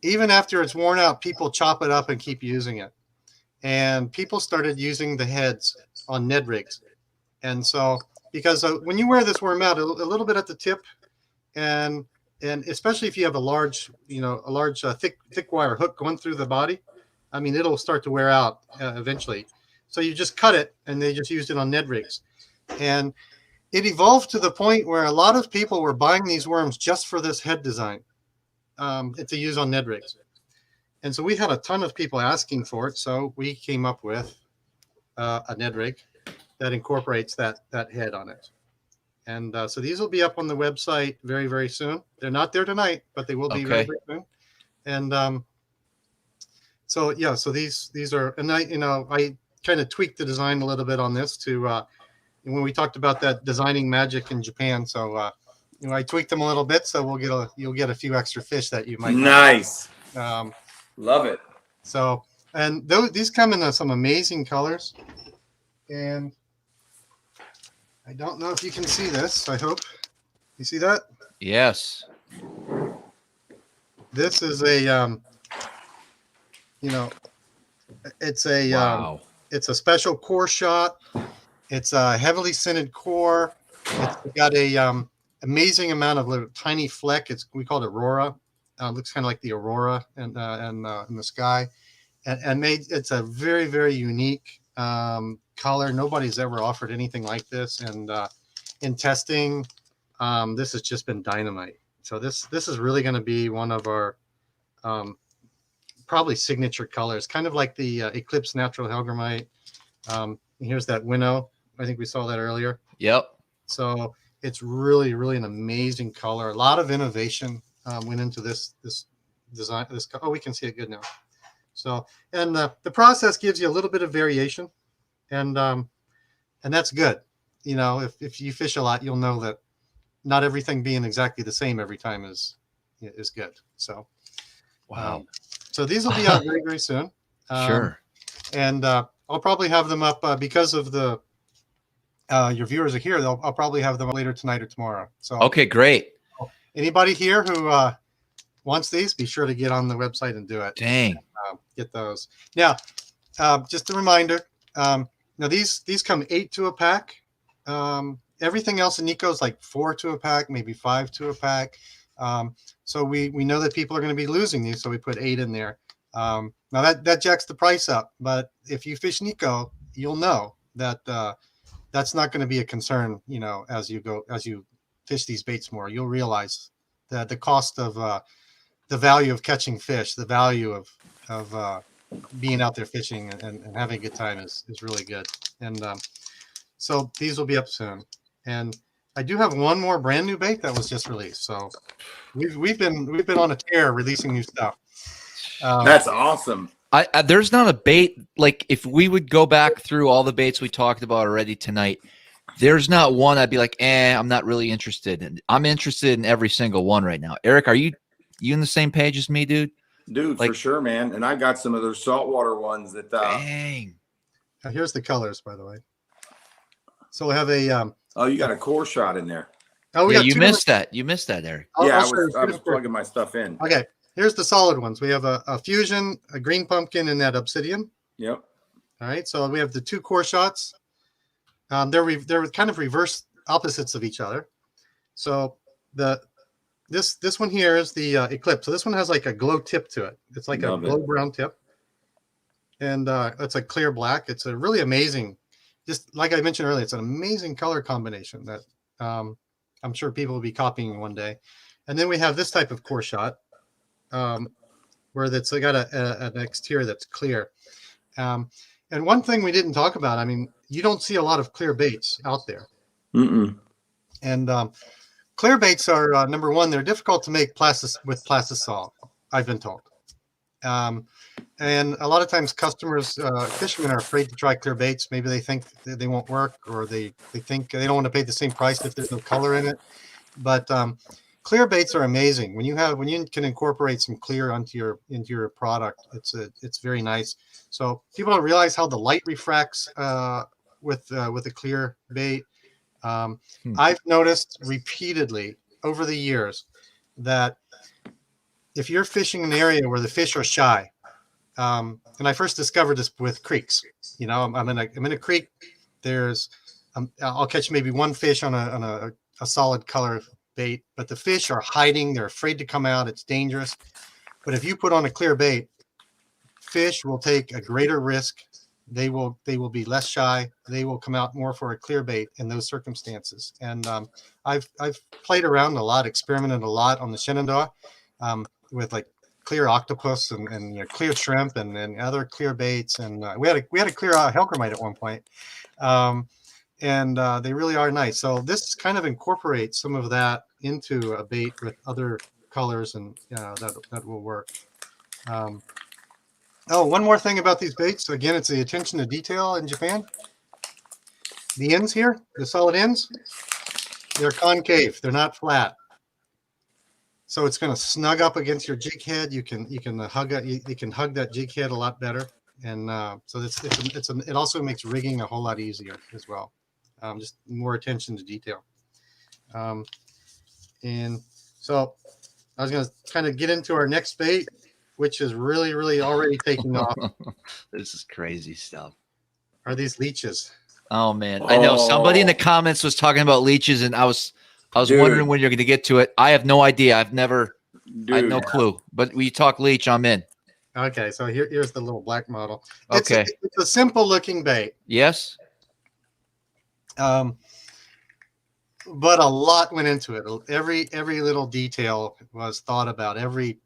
even after it's worn out, people chop it up and keep using it. And people started using the heads on Ned rigs. And so, because when you wear this worm out, a little bit at the tip, and especially if you have a large, thick wire hook going through the body, I mean, it'll start to wear out eventually. So you just cut it, and they just used it on Ned rigs. And it evolved to the point where a lot of people were buying these worms just for this head design to use on Ned rigs. And so we had a ton of people asking for it. So we came up with a Ned rig that incorporates that head on it. And so these will be up on the website very, very soon. They're not there tonight, but they will be very, very soon. And so, yeah, so these are, and I kind of tweaked the design a little bit on this to, when we talked about that designing magic in Japan. So, I tweaked them a little bit. So you'll get a few extra fish that you might. Nice. Love it. So, and these come in some amazing colors. And I don't know if you can see this. I hope you see that. Yes. This is a, it's a, wow. It's a special core shot. It's a heavily scented core. It's got a amazing amount of little tiny fleck. We call it aurora. Looks kind of like the aurora in the sky, and it's a very, very unique color. Nobody's ever offered anything like this, and in testing, this has just been dynamite. So this is really going to be one of our probably signature colors, kind of like the Eclipse Natural Hellgrammite. Here's that Winnow. I think we saw that earlier. Yep. So it's really, really an amazing color. A lot of innovation went into this design. Oh, we can see it good now. So, and the process gives you a little bit of variation, and that's good. You know, if you fish a lot, you'll know that not everything being exactly the same every time is good. So, wow. So these will be out very, very soon. Sure. And I'll probably have them up because of the your viewers are here. I'll probably have them later tonight or tomorrow. So okay, great. Anybody here who wants these, be sure to get on the website and do it. Dang. Get those. Now, just a reminder. Now these come 8 to a pack. Everything else in Nikko is like 4 to a pack, maybe 5 to a pack. So we know that people are going to be losing these, so we put 8 in there. Now that jacks the price up, but if you fish Nikko, you'll know that that's not going to be a concern. You know, as you fish these baits more, you'll realize that the cost of the value of catching fish, the value of being out there fishing and having a good time is really good. And so these will be up soon. And I do have one more brand new bait that was just released. So we've been on a tear releasing new stuff. That's awesome. There's not a bait, like if we would go back through all the baits we talked about already tonight, there's not one I'd be like, I'm not really interested in. I'm interested in every single one right now. Eric, are you in the same page as me, dude? Dude, like, for sure, man. And I got some of those saltwater ones that dang. Here's the colors, by the way. So we have a oh, you got a core shot in there. Oh, yeah, you missed that. You missed that, Eric. Yeah, I was plugging my stuff in. Okay. Here's the solid ones. We have a fusion, a green pumpkin, and that obsidian. Yep. All right. So we have the 2 core shots. They're kind of reverse opposites of each other. So the this one here is the Eclipse. So this one has like a glow tip to it. It's like a glow brown tip, and it's a clear black. It's a really amazing, just like I mentioned earlier, it's an amazing color combination that I'm sure people will be copying one day. And then we have this type of core shot, where that's got an exterior that's clear. And one thing we didn't talk about, I mean, you don't see a lot of clear baits out there. And clear baits are number one, they're difficult to make with plastisol, I've been told. And a lot of times customers, fishermen are afraid to try clear baits. Maybe they think they won't work, or they think they don't want to pay the same price if there's no color in it. But clear baits are amazing. When you can incorporate some clear into your product, it's very nice. So people don't realize how the light refracts with a clear bait. I've noticed repeatedly over the years that if you're fishing an area where the fish are shy, and I first discovered this with creeks. You know, I'm in a creek. I'll catch maybe one fish on a solid color bait, but the fish are hiding. They're afraid to come out. It's dangerous. But if you put on a clear bait, fish will take a greater risk. They will be less shy. They will come out more for a clear bait in those circumstances. And I've played around a lot, experimented a lot on the Shenandoah with like clear octopus and you know, clear shrimp and other clear baits. And we had a clear Hellgrammite at one point. And they really are nice. So this kind of incorporates some of that into a bait with other colors, and that will work. Oh, one more thing about these baits. Again, it's the attention to detail in Japan. The ends here, the solid ends, they're concave. They're not flat. So it's going to snug up against your jig head. You can hug that jig head a lot better, and so it also makes rigging a whole lot easier as well. Just more attention to detail. And so I was going to kind of get into our next bait, which is really, really already taking off. This is crazy stuff. Are these leeches? Oh man, I know somebody in the comments was talking about leeches, and I was wondering when you're going to get to it. I have no idea. I have no clue. But when you talk leech, I'm in. Okay, so here's the little black model. Okay, it's a simple looking bait. Yes. But a lot went into it. Every little detail was thought about. Every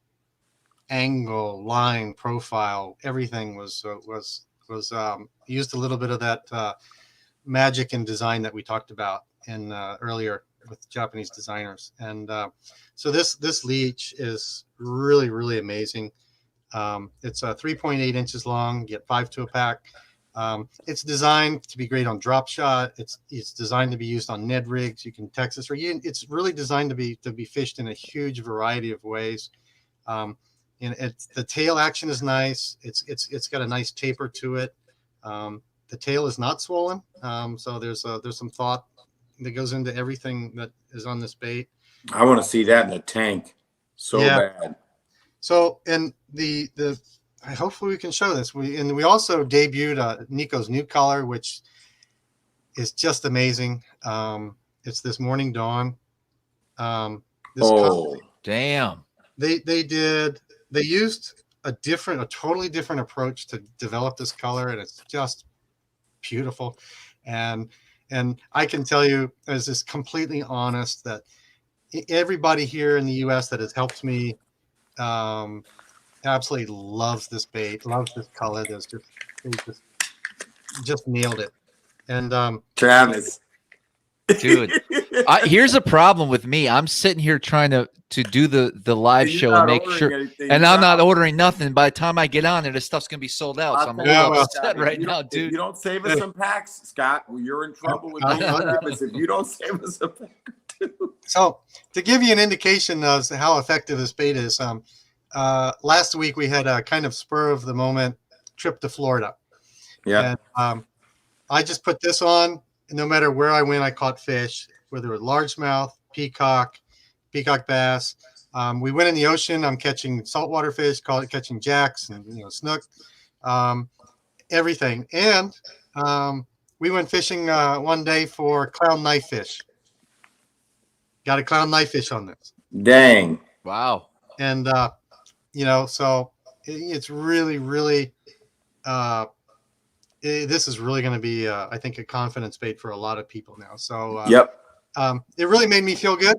angle, line, profile, everything was used a little bit of that magic and design that we talked about in earlier with Japanese designers. And so this leech is really, really amazing. It's 3.8 inches long. You get 5 to a pack. It's designed to be great on drop shot. It's designed to be used on Ned rigs. You can Texas or it's really designed to be fished in a huge variety of ways. And the tail action is nice. It's got a nice taper to it. The tail is not swollen. So there's some thought that goes into everything that is on this bait. I want to see that in the tank so bad. So, and hopefully we can show this. We also debuted Nikko's new color, which is just amazing. It's this Morning Dawn. Damn. They used a totally different approach to develop this color, and it's just beautiful. And I can tell you, as is completely honest, that everybody here in the U.S. that has helped me absolutely loves this bait, loves this color. They just nailed it. And Travis, dude, here's a problem with me. I'm sitting here trying to do the live show and make sure, and I'm not ordering nothing. By the time I get on there, this stuff's gonna be sold out. So I'm a little upset right now, dude. If you don't save us some packs, Scott, you're in trouble with me, Travis. If you don't save us a pack or two. So to give you an indication of how effective this bait is, last week we had a kind of spur of the moment trip to Florida. Yeah. And I just put this on, and no matter where I went, I caught fish, whether it was largemouth, peacock bass. We went in the ocean. I'm catching saltwater fish, catching jacks and snook, everything. And we went fishing one day for clown knife fish. Got a clown knife fish on this. Dang. Wow. And you know, so it's really, really, this is really going to be, I think, a confidence bait for a lot of people now. So Yep. It really made me feel good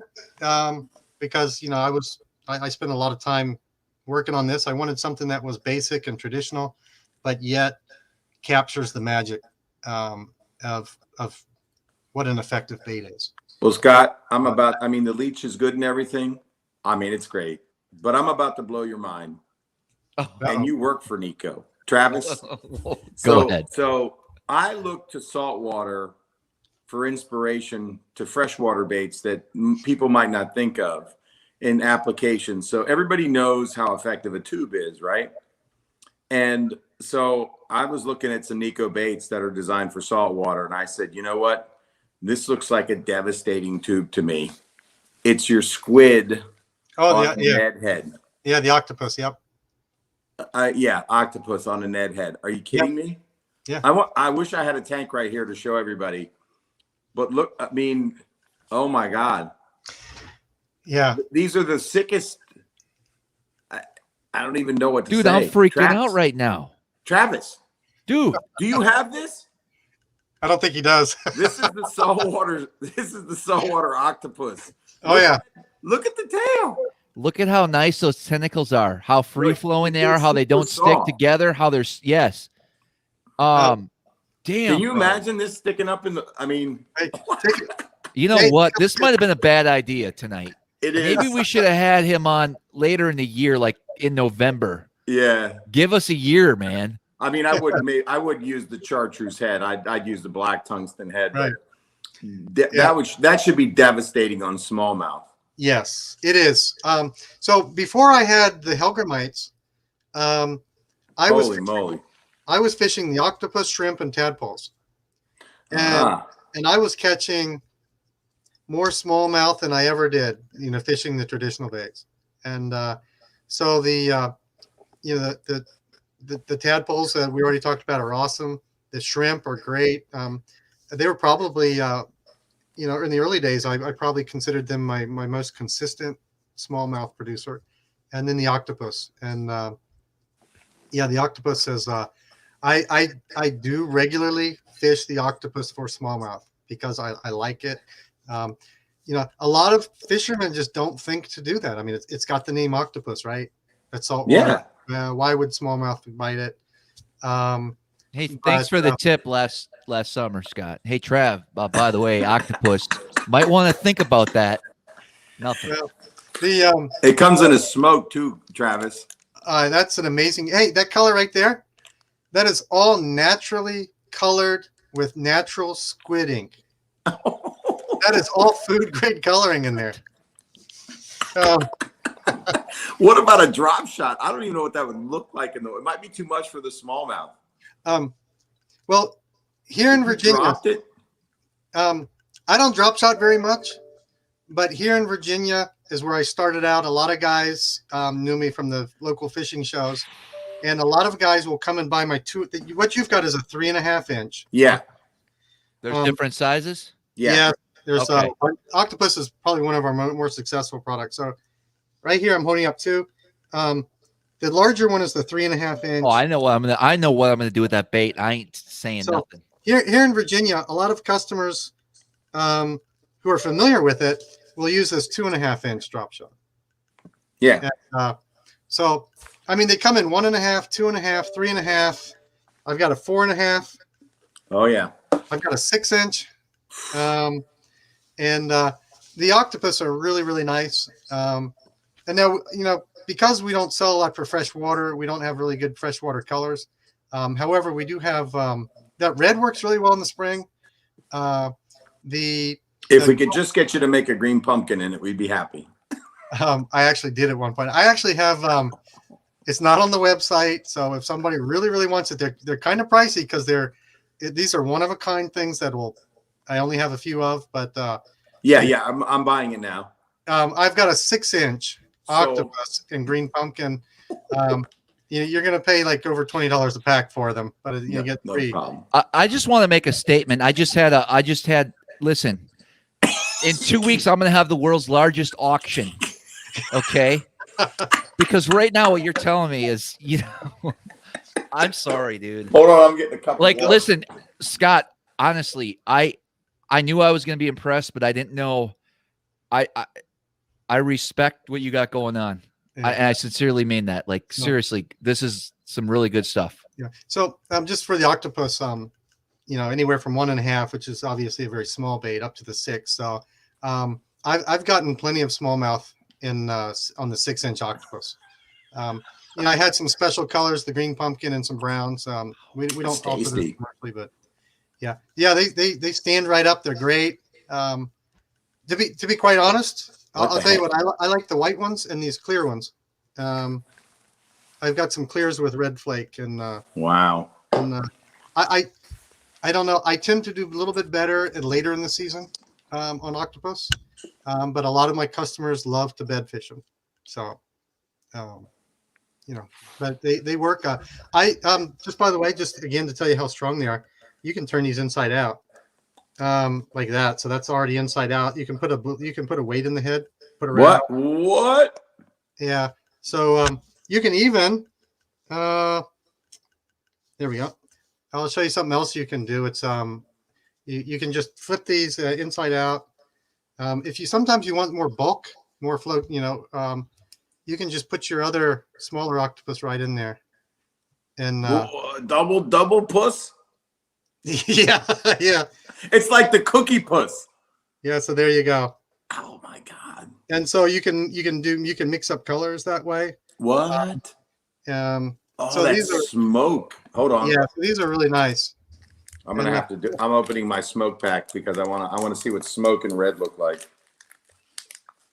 because, you know, I spent a lot of time working on this. I wanted something that was basic and traditional, but yet captures the magic of what an effective bait is. Well, Scott, I mean, the leech is good and everything. I mean, it's great, but I'm about to blow your mind. And you work for Nikko. Travis. Go ahead. So I look to saltwater for inspiration to freshwater baits that people might not think of in applications. So everybody knows how effective a tube is, right? And so I was looking at some Nikko baits that are designed for saltwater, and I said, you know what? This looks like a devastating tube to me. It's your squid on a Ned head. Yeah, the octopus. Yep. Yeah, octopus on a Ned head. Are you kidding me? Yeah. I wish I had a tank right here to show everybody. But look, I mean, oh my God. Yeah. These are the sickest. I don't even know what to Dude, say. I'm freaking out right now. Travis. Dude. Do you have this? I don't think he does. This is the saltwater. This is the saltwater octopus. Oh, yeah. Look at the tail. Look at how nice those tentacles are, how free flowing they are, how they don't stick together, how they're yes. Damn. Can you imagine this sticking up in the? I mean, you know what? This might have been a bad idea tonight. It is. Maybe we should have had him on later in the year, like in November. Yeah. Give us a year, man. I mean, I would use the chartreuse head. I'd use the black tungsten head. Right. That should be devastating on smallmouth. Yes, it is. So before I had the Hellgrammites, I was fishing the octopus, shrimp, and tadpoles, and I was catching more smallmouth than I ever did, you know, fishing the traditional baits. And so the tadpoles that we already talked about are awesome. The shrimp are great. They were probably you know, in the early days, I probably considered them my most consistent smallmouth producer. And then the octopus. And yeah, the octopus is, I do regularly fish the octopus for smallmouth because I like it. You know, a lot of fishermen just don't think to do that. I mean, it's got the name octopus, right? That's all. Yeah. Why would smallmouth bite it? Hey, thanks for the tip last summer, Scott. Hey, Trav, by the way, octopus might want to think about that. Nothing. Well, it comes in a smoke too, Travis. That's an amazing. Hey, that color right there, that is all naturally colored with natural squid ink. That is all food grade coloring in there. What about a drop shot? I don't even know what that would look like. It might be too much for the smallmouth. Well, here in Virginia, I don't drop shot very much, but here in Virginia is where I started out. A lot of guys knew me from the local fishing shows, and a lot of guys will come and buy my what you've got is a 3.5 inch. Yeah. There's different sizes. Yeah. There's octopus is probably one of our more successful products. So right here, I'm holding up two. The larger one is the 3.5 inch. Oh, I know what I'm gonna do with that bait. I ain't saying nothing. Here in Virginia, a lot of customers who are familiar with it will use this 2.5 inch drop shot. Yeah. And, so, I mean, they come in 1.5, 2.5, 3.5. I've got a 4.5. Oh yeah. I've got a 6 inch. And the octopus are really, really nice. And now, you know, because we don't sell a lot for fresh water, we don't have really good freshwater colors. However, we do have that red works really well in the spring. If we could just get you to make a green pumpkin in it, we'd be happy. I actually did at one point. I actually have. It's not on the website, so if somebody really, really wants it, they're kind of pricey because these are one of a kind things that I only have a few of, but yeah, I'm buying it now. I've got a 6 inch octopus and green pumpkin. You're going to pay like over $20 a pack for them, but you get three. No problem. I just want to make a statement. Listen, in 2 weeks, I'm going to have the world's largest auction Okay. Because right now what you're telling me is, you know, I'm sorry, dude. Hold on, I'm getting a cup. Like, of water. listen, Scott, honestly, I knew I was going to be impressed, but I didn't know. I respect what you got going on. Yeah. And I sincerely mean that. Like, seriously, this is some really good stuff. Yeah. So just for the octopus, you know, anywhere from 1.5, which is obviously a very small bait, up to the 6. So I've gotten plenty of smallmouth in on the 6-inch octopus. You know, I had some special colors, the green pumpkin and some browns. We don't offer them commercially, but yeah, they stand right up. They're great. To be quite honest, I'll tell you what, I like the white ones and these clear ones. I've got some clears with red flake and wow. And I don't know. I tend to do a little bit better later in the season on octopus, but a lot of my customers love to bed fish them. So, you know, but they work. Just by the way, just again to tell you how strong they are, you can turn these inside out like that. So that's already inside out. You can put a weight in the head. Put it What? Yeah. So you can even. There we go. I'll show you something else you can do. It's you can just flip these inside out. If you sometimes you want more bulk, more float, you know, you can just put your other smaller octopus right in there. And double puss. yeah, yeah. It's like the cookie puss. Yeah. So there you go. Oh my god. And so you can mix up colors that way. What? Oh, so that's these are smoke. Hold on. Yeah, so these are really nice. I'm gonna have to do. I'm opening my smoke pack because I want to see what smoke and red look like.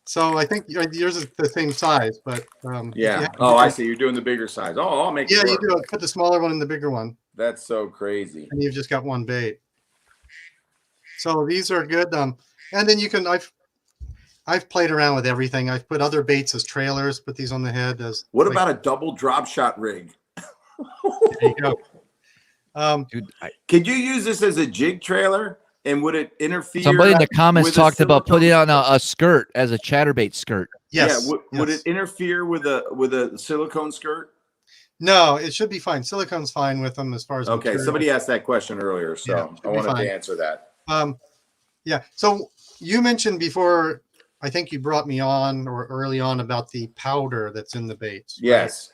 So I think yours is the same size, but yeah. Oh, I see. You're doing the bigger size. Oh, I'll make. Yeah, you do. Put the smaller one in the bigger one. That's so crazy. And you've just got one bait. So these are good. And then you can. I've played around with everything. I've put other baits as trailers. Put these on the head as. What about a double drop shot rig? There you go. Dude, could you use this as a jig trailer? And would it interfere? Somebody in the comments talked about putting it on a skirt as a chatterbait skirt. Yes. Yeah. Would it interfere with a silicone skirt? No, it should be fine. Silicone's fine with them as far as. Okay. Material. Somebody asked that question earlier, so Yeah, I wanted to answer that. Yeah. So you mentioned before, I think you brought me on or early on about the powder that's in the baits. Right? Yes.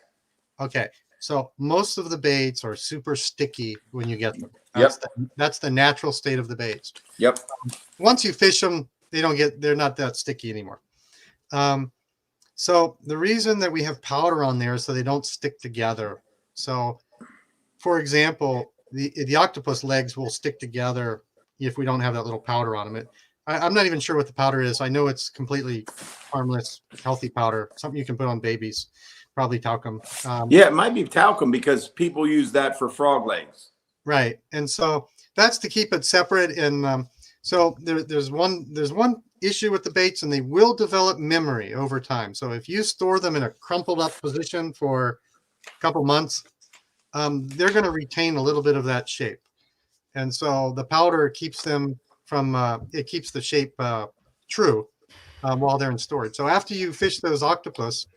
Okay. So most of the baits are super sticky when you get them. Yep. That's the natural state of the baits. Yep. Once you fish them, they're not that sticky anymore. So the reason that we have powder on there is so they don't stick together. So, for example, the octopus legs will stick together if we don't have that little powder on them. I'm not even sure what the powder is. I know it's completely harmless, healthy powder, something you can put on babies. Probably talcum. Yeah, it might be talcum because people use that for frog legs. Right, and so that's to keep it separate. And so there's one issue with the baits, and they will develop memory over time. So if you store them in a crumpled up position for a couple months, they're going to retain a little bit of that shape. And so the powder keeps them from it keeps the shape true while they're in storage. So after you fish those octopus.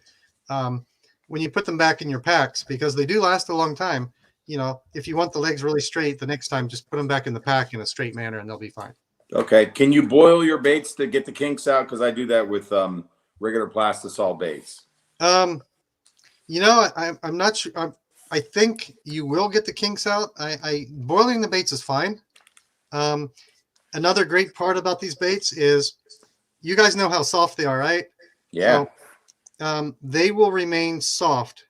When you put them back in your packs, because they do last a long time, you know, if you want the legs really straight, the next time just put them back in the pack in a straight manner and they'll be fine. Okay. Can you boil your baits to get the kinks out? Because I do that with regular plastisol baits. You know, I'm not sure. I think you will get the kinks out. Boiling the baits is fine. Another great part about these baits is you guys know how soft they are, right? Yeah. So, they will remain soft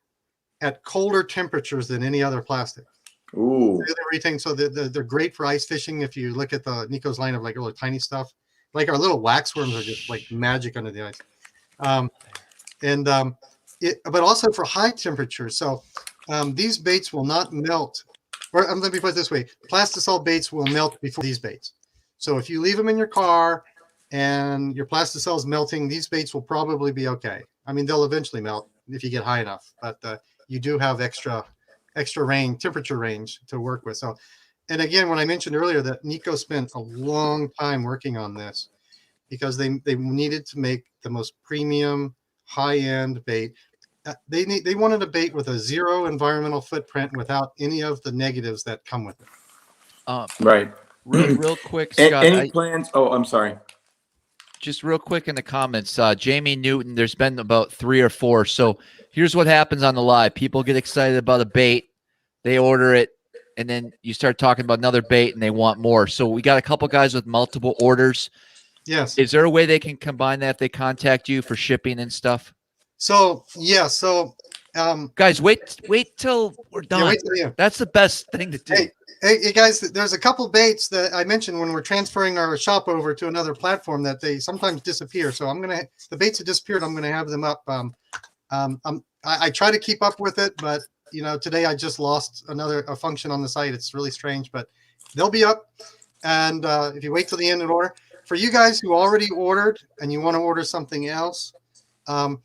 at colder temperatures than any other plastic. Ooh. Everything. So they're great for ice fishing. If you look at the Nikko's line of like little tiny stuff, like our little waxworms are just like magic under the ice. But also for high temperatures. So these baits will not melt. Or let me put it this way: plastisol baits will melt before these baits. So if you leave them in your car and your plastisol is melting, these baits will probably be okay. I mean, they'll eventually melt if you get high enough, but you do have extra temperature range to work with. So, and again, when I mentioned earlier that Nikko spent a long time working on this because they needed to make the most premium high-end bait. They wanted a bait with a 0 environmental footprint without any of the negatives that come with it. Right. Real quick, Scott. Any plans? Oh, I'm sorry. Just real quick in the comments, Jamie Newton, there's been about 3 or 4. So here's what happens on the live. People get excited about a bait. They order it, and then you start talking about another bait, and they want more. So we got a couple guys with multiple orders. Yes. Is there a way they can combine that if they contact you for shipping and stuff? So, yeah. So, guys, wait till we're done. Yeah, wait till the end. That's the best thing to do. Hey, guys, there's a couple baits that I mentioned when we're transferring our shop over to another platform that they sometimes disappear. So the baits that disappeared, I'm gonna have them up. I try to keep up with it, but today I just lost a function on the site. It's really strange, but they'll be up. And if you wait till the end of the order, for you guys who already ordered and you want to order something else, I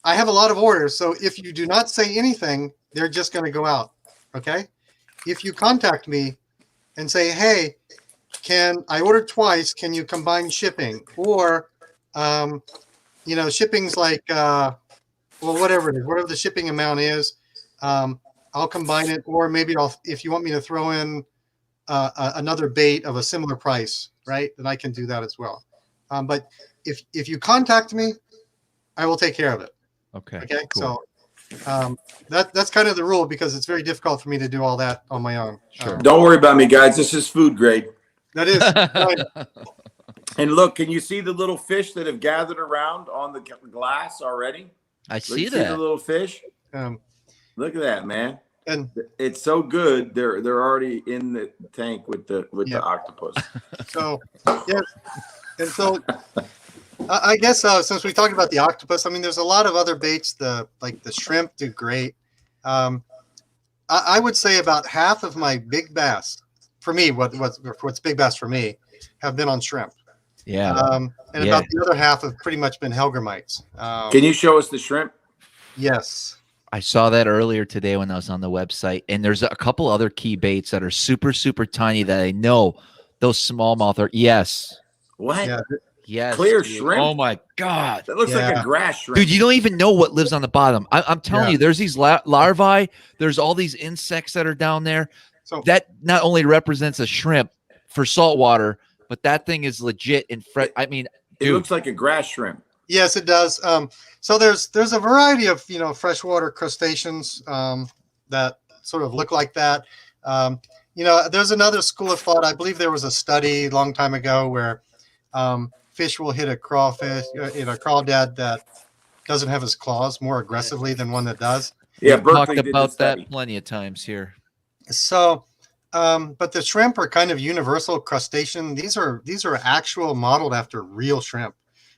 have a lot of orders. So if you do not say anything, they're just going to go out. Okay. If you contact me and say, hey, I ordered twice, can you combine shipping? Or, shipping's like, whatever it is, whatever the shipping amount is, I'll combine it. Or maybe if you want me to throw in another bait of a similar price, right, then I can do that as well. But if you contact me, I will take care of it. Okay. Cool. So that's kind of the rule, because it's very difficult for me to do all that on my own. Sure. Don't worry about me, guys. This is food grade. That is. Right. And look, can you see the little fish that have gathered around on the glass already? I see that. See the little fish? Look at that, man. And it's so good. They're already in the tank with the octopus. So yes, and so I guess since we talked about the octopus, I mean, there's a lot of other baits. Like the shrimp do great. I would say about half of my big bass, for me, what's big bass for me, have been on shrimp. Yeah. About the other half have pretty much been Hellgrammites. Can you show us the shrimp? Yes. I saw that earlier today when I was on the website, and there's a couple other key baits that are super, super tiny that I know those smallmouth are. Yes. What? Yeah. Yes. Clear dude. shrimp? Oh my God. That looks like a grass shrimp. Dude, you don't even know what lives on the bottom. I'm telling you, there's these larvae. There's all these insects that are down there. So that not only represents a shrimp for saltwater, but that thing is legit and fresh. I mean, it looks like a grass shrimp. Yes, it does. So there's a variety of freshwater crustaceans that sort of look like that. There's another school of thought. I believe there was a study a long time ago where fish will hit a crawfish, crawdad that doesn't have his claws more aggressively than one that does. Yeah, we've talked about that plenty of times here. So, but the shrimp are kind of universal crustacean. These are actual modeled after real shrimp.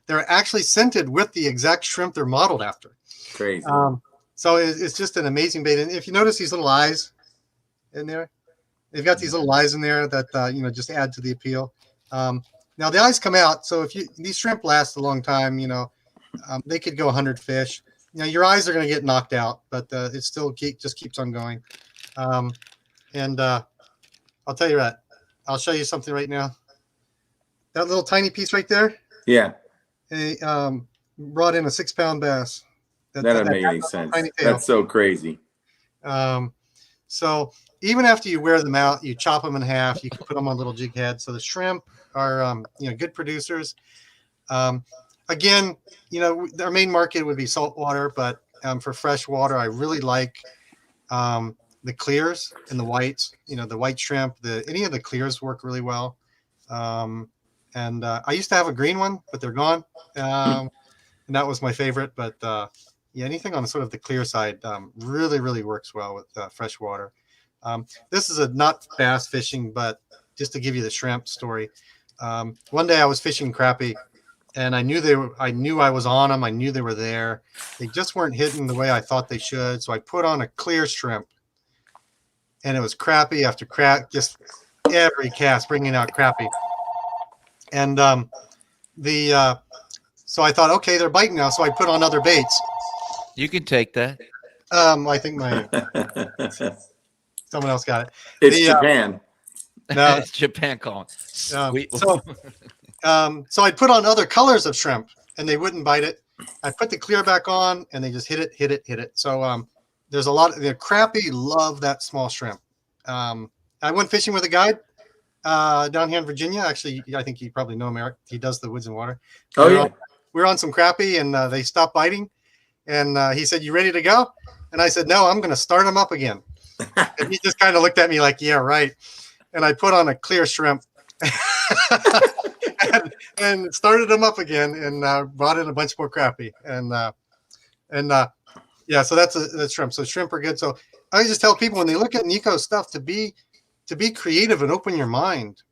They're actually scented with the exact shrimp they're modeled after. Crazy. So it's just an amazing bait. And if you notice these little eyes in there, they've got these little eyes in there that just add to the appeal. Now the eyes come out, so these shrimp last a long time. They could go 100 fish. Your eyes are going to get knocked out, but it still just keeps on going. And I'll tell you what, I'll show you something right now. That little tiny piece right there. Yeah. Brought in a 6-pound bass. That doesn't make any sense. That's so crazy. So even after you wear them out, you chop them in half. You can put them on little jig heads. So the shrimp are good producers. Again, our main market would be saltwater, but for freshwater, I really like the clears and the whites. The white shrimp. Any of the clears work really well. And I used to have a green one, but they're gone. And that was my favorite. But anything on sort of the clear side really, really works well with freshwater. This is not bass fishing, but just to give you the shrimp story. One day I was fishing crappie, and I knew I was on them. I knew they were there. They just weren't hitting the way I thought they should. So I put on a clear shrimp, and it was crappie after just every cast bringing out crappie. And so I thought, okay, they're biting now. So I put on other baits. You can take that. I think someone else got it. It's Japan. No, it's Japan calling. So I put on other colors of shrimp, and they wouldn't bite it. I put the clear back on, and they just hit it. So there's a lot of the crappie love that small shrimp. I went fishing with a guide down here in Virginia. Actually, I think you probably know him, Eric. He does the woods and water. Oh, yeah. We were on some crappie, and they stopped biting. And he said, "You ready to go?" And I said, "No, I'm going to start them up again." And he just kind of looked at me like, "Yeah, right." And I put on a clear shrimp and started them up again, and brought in a bunch more crappie. Yeah, so that's shrimp. So shrimp are good. So I just tell people when they look at Nikko's stuff to be creative and open your mind,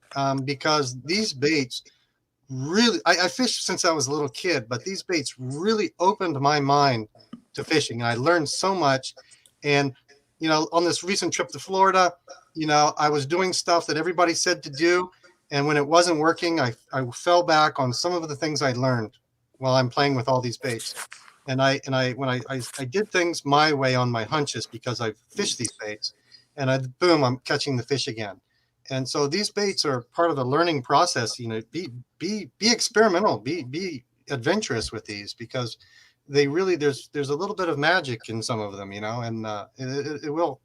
because these baits really, I fished since I was a little kid, but these baits really opened my mind to fishing. And I learned so much. And, you know, on this recent trip to Florida, you know, I was doing stuff that everybody said to do. And when it wasn't working, I fell back on some of the things I learned while I'm playing with all these baits. And I did things my way on my hunches because I fished these baits, and boom, I'm catching the fish again. And so these baits are part of the learning process. You know, be experimental, be adventurous with these, because they really there's a little bit of magic in some of them, you know, and it will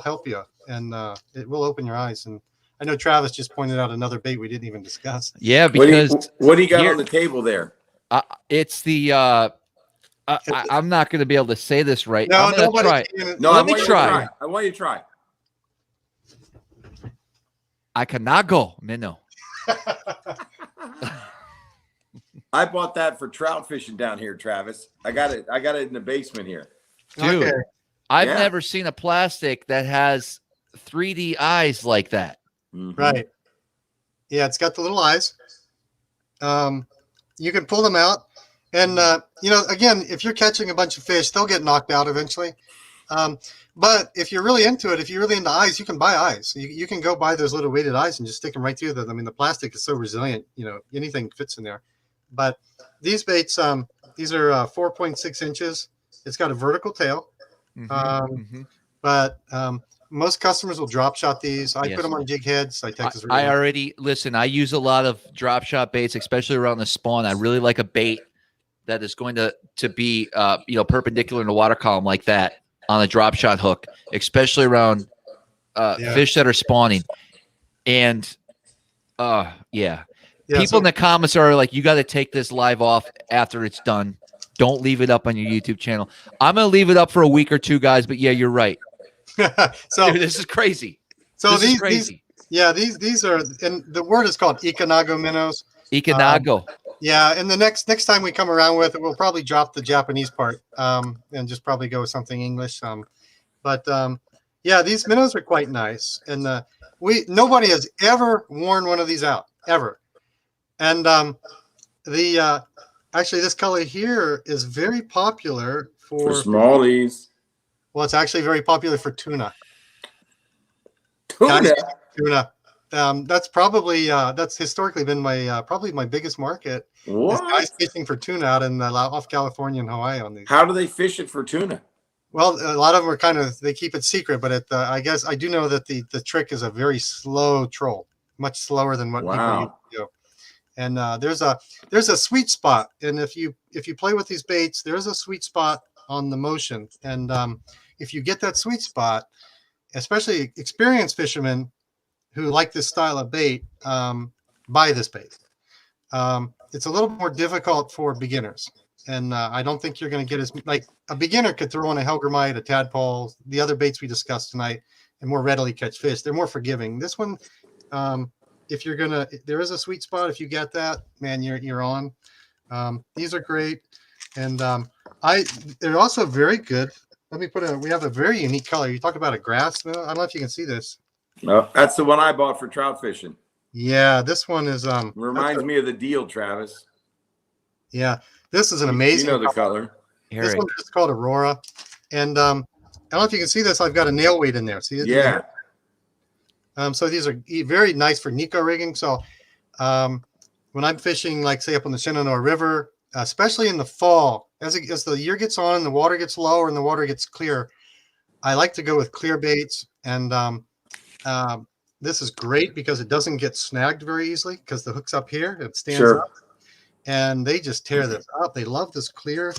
help you, and it will open your eyes. And I know Travis just pointed out another bait we didn't even discuss. Yeah, because what do you got on the table there? It's the I'm not going to be able to say this right. No, I'm going to try. No, Let me try. I want you to try. I cannot go, Winnow. I bought that for trout fishing down here, Travis. I got it in the basement here. Dude, Okay. I've never seen a plastic that has 3D eyes like that. Mm-hmm. Right. Yeah, it's got the little eyes. You can pull them out. And, you know, again, if you're catching a bunch of fish, they'll get knocked out eventually. But if you're really into it, if you're really into eyes, you can buy eyes. You can go buy those little weighted eyes and just stick them right through them. I mean, the plastic is so resilient, you know, anything fits in there. But these baits, these are 4.6 inches. It's got a vertical tail. But most customers will drop shot these. I put them on jig heads. I already listen. I use a lot of drop shot baits, especially around the spawn. I really like a bait that is going to be you know, perpendicular in the water column like that on a drop shot hook, especially around fish that are spawning. And people in the comments are like, "You got to take this live off after it's done. Don't leave it up on your YouTube channel." I'm gonna leave it up for a week or two, guys. But yeah, you're right. So dude, this is crazy. So this is crazy. These are, and the word is called Ikenago minnows. Ikenago. Yeah, and the next time we come around with it, we'll probably drop the Japanese part and just probably go with something English. Yeah, these minnows are quite nice, and nobody has ever worn one of these out ever. And actually, this color here is very popular for smallies. Well, it's actually very popular for tuna. Tuna. That's probably that's historically been my probably my biggest market. What? Guys fishing for tuna out in off California and Hawaii on these. How do they fish it for tuna? Well, a lot of them are they keep it secret, but I guess I do know that the trick is a very slow troll, much slower than what people do. And there's a sweet spot, and if you play with these baits, there's a sweet spot on the motion, and if you get that sweet spot, especially experienced fishermen who like this style of bait, buy this bait. It's a little more difficult for beginners, and I don't think you're going to get as like a beginner could throw on a Hellgrammite, a Tadpole, the other baits we discussed tonight, and more readily catch fish. They're more forgiving. This one, if you're gonna, there is a sweet spot. If you get that, man, you're on. These are great, and they're also very good. Let me we have a very unique color. You talk about a grass. I don't know if you can see this. No, that's the one I bought for trout fishing. Yeah, this one is reminds me of the deal, Travis. Yeah, this is an amazing. You know the color. This one is called Aurora, and I don't know if you can see this. I've got a nail weight in there. See? Yeah. So these are very nice for Nikko rigging. So when I'm fishing, like say up on the Shenandoah River, especially in the fall, as the year gets on and the water gets lower and the water gets clear, I like to go with clear baits. And this is great because it doesn't get snagged very easily because the hook's up here. It stands up. and they just tear this up. They love this clear.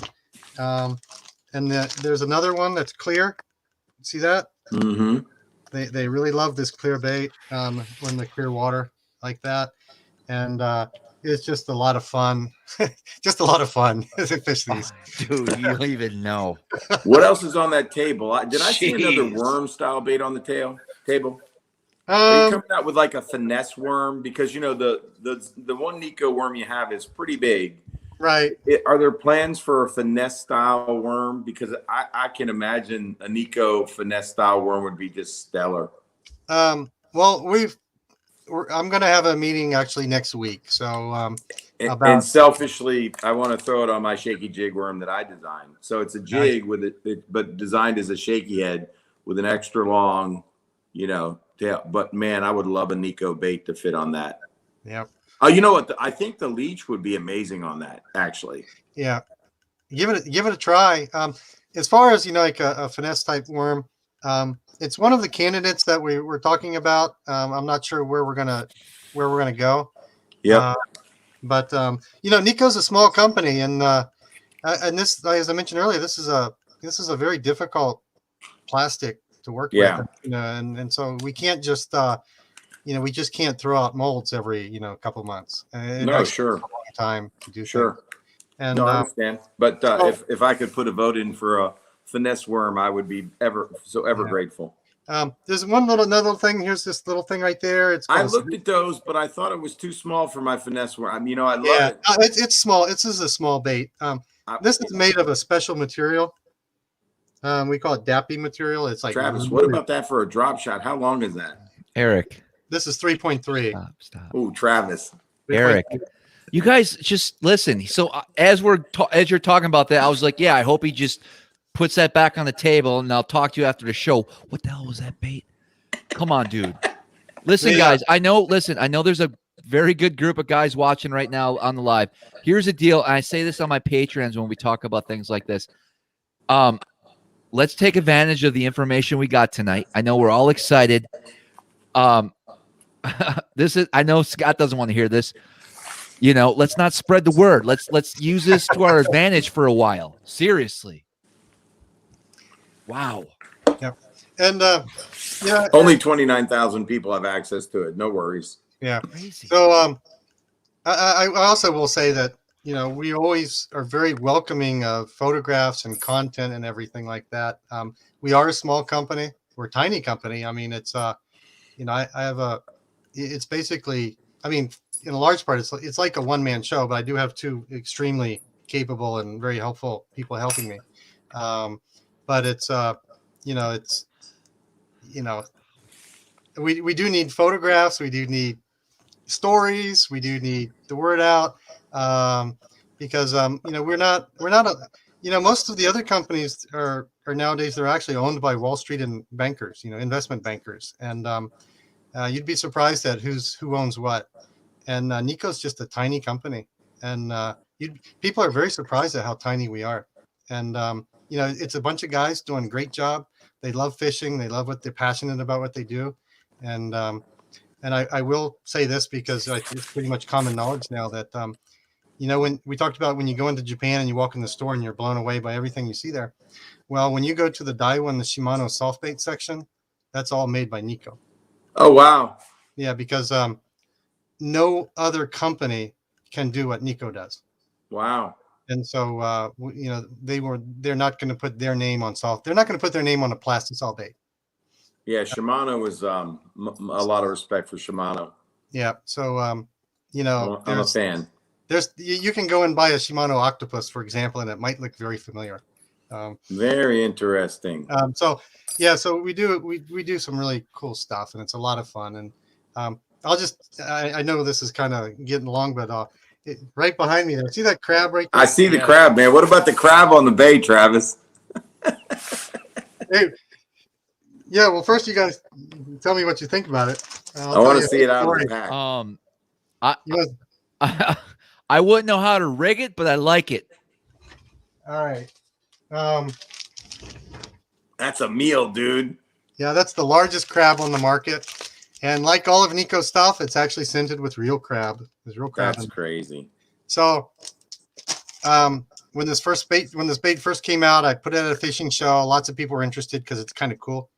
And there's another one that's clear. See that? Mm-hmm. They really love this clear bait when the clear water like that. And it's just a lot of fun. Just a lot of fun to fish these. Dude, you don't even know. What else is on that table? Did I see another Jeez. worm style bait on the table? Are you Um, coming out with like a finesse worm? Because you know the one Nikko worm you have is pretty big. right. Are there plans for a finesse style worm? Because I can imagine a Nikko finesse style worm would be just stellar. Well, I'm going to have a meeting actually next week. So And selfishly, I want to throw it on my shaky jig worm that I designed. So it's a jig with it, but designed as a shaky head with an extra long, tail. But man, I would love a Nikko bait to fit on that. yeah. Oh, you know what? I think the leech would be amazing on that, actually. Yeah. Give it a try. As far as, like a finesse type worm, it's one of the candidates that we were talking about. I'm not sure where we're gonna go. Yeah. But Nikko's a small company, and this, as I mentioned earlier, this is a very difficult plastic to work with. And so we can't just we just can't throw out molds every couple months. No, sure. A long time to do Sure. things. And No, I understand. But if I could put a vote in for a finesse worm, I would be ever grateful. There's another thing. Here's this little thing right there. I looked at those, but I thought it was too small for my finesse worm. I love it. It's small. This is a small bait. This is made of a special material. We call it dappy material. It's like Travis. What about that for a drop shot? How long is that? Eric. This is 3.3. Stop. Oh, Travis. Eric. You guys just listen. So as you're talking about that, I was like, yeah, I hope he just puts that back on the table, and I'll talk to you after the show. What the hell was that bait? Come on, dude. Listen, guys. I know there's a very good group of guys watching right now on the live. Here's the deal. And I say this on my Patreons when we talk about things like this. Let's take advantage of the information we got tonight. I know we're all excited. I know Scott doesn't want to hear this. Let's not spread the word. Let's use this to our advantage for a while. Seriously. Wow. Yep. And only 29,000 people have access to it. No worries. Yeah. Crazy. So I also will say that we always are very welcoming of photographs and content and everything like that. We are a small company. We're a tiny company. I mean, it's I have it's basically, in a large part, it's like a one-man show, but I do have two extremely capable and very helpful people helping me. But it's we do need photographs. We do need stories. We do need the word out. Because we're not most of the other companies are nowadays, they're actually owned by Wall Street and bankers, investment bankers. And you'd be surprised at who owns what. And Nikko's just a tiny company, and people are very surprised at how tiny we are. And it's a bunch of guys doing a great job. They love fishing. They love they're passionate about what they do. And I will say this because it's pretty much common knowledge now that when we talked about when you go into Japan and you walk in the store and you're blown away by everything you see there. Well, when you go to the Daiwa and the Shimano soft bait section, that's all made by Nikko. Oh, wow. Yeah, because no other company can do what Nikko does. Wow. And so, they're not going to put their name on soft. They're not going to put their name on a plastic salt bait. Yeah, Shimano is a lot of respect for Shimano. Yeah. So, I'm a fan. You can go and buy a Shimano Octopus, for example, and it might look very familiar. Very interesting. So we do some really cool stuff, and it's a lot of fun. And I know this is kind of getting long, but right behind me there, see that crab right there? I see the crab, man. What about the crab on the bait, Travis? Hey, yeah. Well, first you guys tell me what you think about it. I want to see it out of the pack. I wouldn't know how to rig it, but I like it. All right. That's a meal, dude. Yeah, that's the largest crab on the market. And like all of Nikko's stuff, it's actually scented with real crab. There's real crab. That's crazy. So when this bait first came out, I put it at a fishing show. Lots of people were interested because it's kind of cool.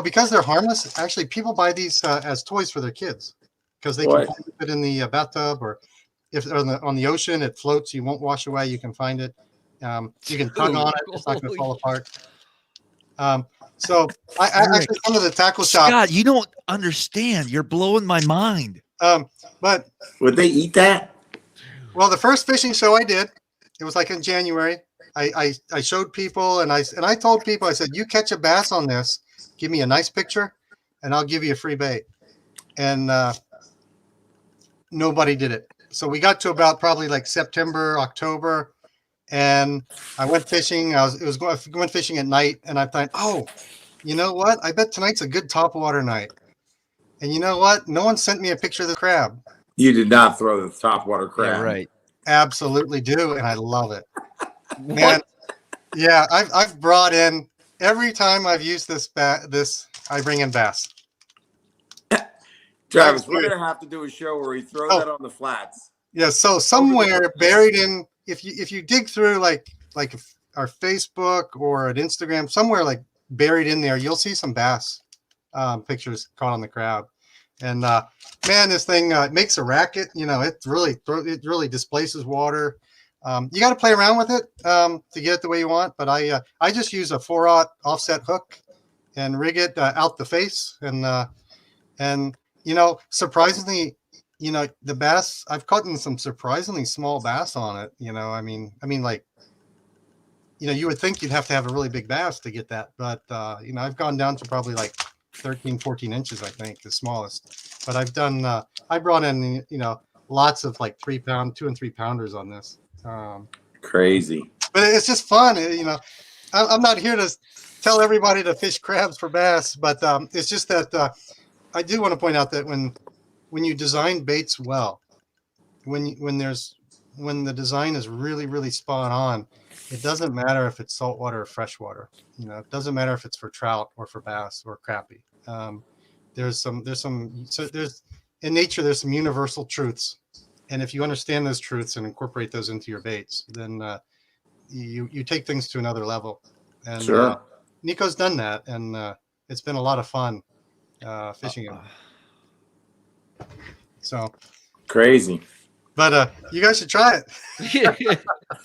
Because they're harmless. Actually, people buy these as toys for their kids because they can find it in the bathtub, or if on the ocean, it floats. You won't wash away. You can find it. You can tug on it. It's not going to fall apart. So I actually come to the tackle shop. God, you don't understand. You're blowing my mind. But would they eat that? Well, the first fishing show I did, it was like in January. I showed people and I told people, I said, you catch a bass on this, give me a nice picture, and I'll give you a free bait. And nobody did it. So we got to about probably like September, October, and I went fishing. I went fishing at night, and I thought, oh, you know what? I bet tonight's a good topwater night. And you know what? No one sent me a picture of the crab. You did not throw the topwater crab. Yeah, right. Absolutely do, and I love it. Man, yeah, I've brought in every time I've used this I bring in bass. Travis, we're gonna have to do a show where we throw that on the flats. Yeah, so somewhere buried in, if you dig through like our Facebook or an Instagram, somewhere like buried in there, you'll see some bass pictures caught on the crab. And man, this thing makes a racket. You know, it really displaces water. You got to play around with it to get it the way you want. But I just use a 4/0 offset hook and rig it out the face. And you know, surprisingly, you know, the bass, I've caught in some surprisingly small bass on it. You know, I mean, like, you know, you would think you'd have to have a really big bass to get that. But, you know, I've gone down to probably like 13, 14 inches, I think, the smallest. But I've done, I brought in, you know, lots of like 2 and 3 pounders on this. Crazy. But it's just fun. You know, I'm not here to tell everybody to fish crabs for bass, but it's just that I do want to point out that when you design baits well, when the design is really, really spot on, it doesn't matter if it's saltwater or freshwater. You know, it doesn't matter if it's for trout or for bass or crappie. There's in nature, there's some universal truths. And if you understand those truths and incorporate those into your baits, then you take things to another level. And sure. Nikko's done that, and it's been a lot of fun fishing him. So crazy. But you guys should try it.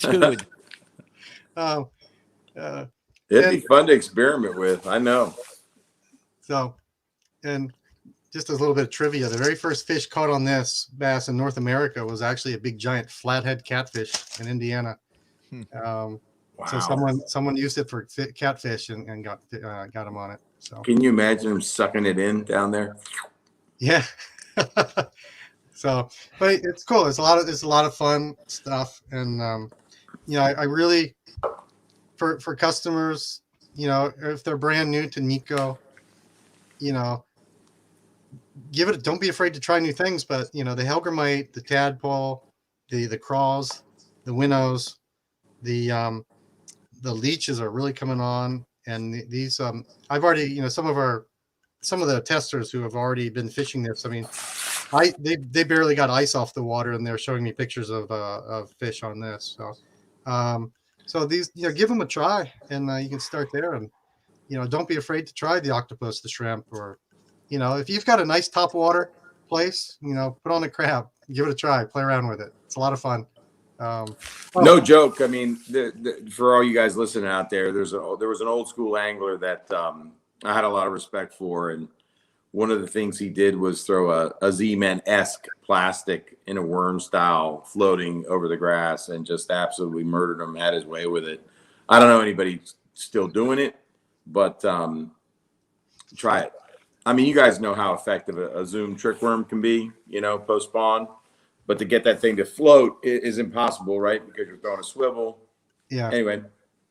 Dude. It'd be fun to experiment with. I know. So, and just a little bit of trivia. The very first fish caught on this bass in North America was actually a big giant flathead catfish in Indiana. Wow. So someone used it for catfish and got him on it. So can you imagine him sucking it in down there? Yeah. So, but it's cool. It's a lot of fun stuff. And, you know, I really, for customers, you know, if they're brand new to Nikko, you know, don't be afraid to try new things. But, you know, the Hellgrammite, the Tadpole, the craws, the Winnows, the leeches are really coming on. And these, I've already, you know, some of the testers who have already been fishing this, I mean, they barely got ice off the water, and they're showing me pictures of fish on this. So these, you know, give them a try, and you can start there. And, you know, don't be afraid to try the octopus, the shrimp, or, you know, if you've got a nice topwater place, you know, put on a crab, give it a try, play around with it. It's a lot of fun. No joke. I mean, for all you guys listening out there, there was an old school angler that I had a lot of respect for, and one of the things he did was throw a Z-Man-esque plastic in a worm style floating over the grass and just absolutely murdered him, had his way with it. I don't know anybody still doing it, but try it. I mean, you guys know how effective a Zoom trick worm can be, you know, post spawn. But to get that thing to float is impossible, right? Because you're throwing a swivel. Yeah. Anyway.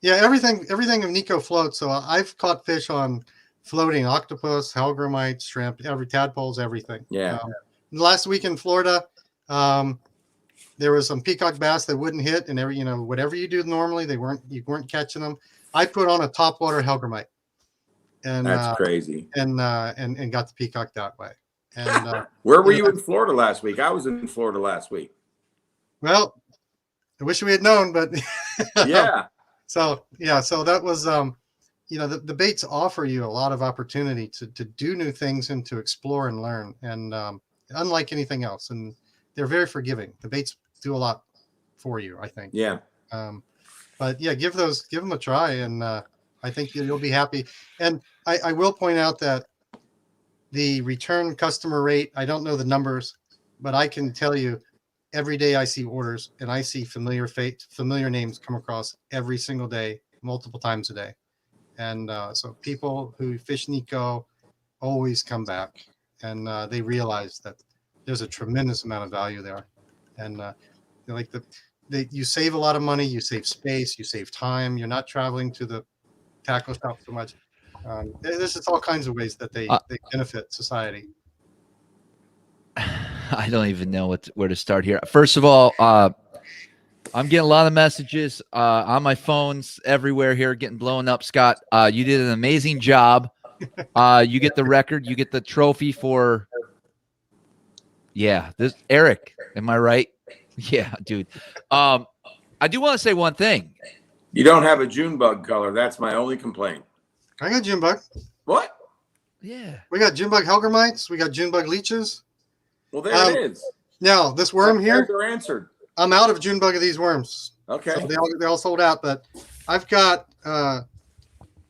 Yeah, everything of Nikko floats. So I've caught fish on floating octopus, Hellgrammite, shrimp, tadpoles, everything. Yeah. Last week in Florida, there was some peacock bass that wouldn't hit, and you know, whatever you do normally, you weren't catching them. I put on a topwater Hellgrammite, and that's crazy. And got the peacock that way. And where were you in Florida last week? I was in Florida last week. Well, I wish we had known, but Yeah. So that was the baits offer you a lot of opportunity to do new things and to explore and learn, and unlike anything else, and they're very forgiving. The baits do a lot for you, I think. Yeah. But yeah, give them a try, and I think you'll be happy. And I will point out that the return customer rate, I don't know the numbers, but I can tell you every day I see orders, and I see familiar names come across every single day, multiple times a day. And so people who fish Nikko always come back, and they realize that there's a tremendous amount of value there. And you save a lot of money, you save space, you save time. You're not traveling to the tackle shop so much. There's just all kinds of ways that they benefit society. I don't even know where to start here. First of all, I'm getting a lot of messages on my phones everywhere here, getting blown up. Scott, you did an amazing job. You get the record. You get the trophy for. Yeah, this Eric. Am I right? Yeah, dude. I do want to say one thing. You don't have a June bug color. That's my only complaint. I got June bug. What? Yeah. We got June bug Hellgrammites. We got June bug leeches. Well, there it is. Now, this worm here, They're answered. I'm out of June bug of these worms. Okay. So they all sold out, but I've got,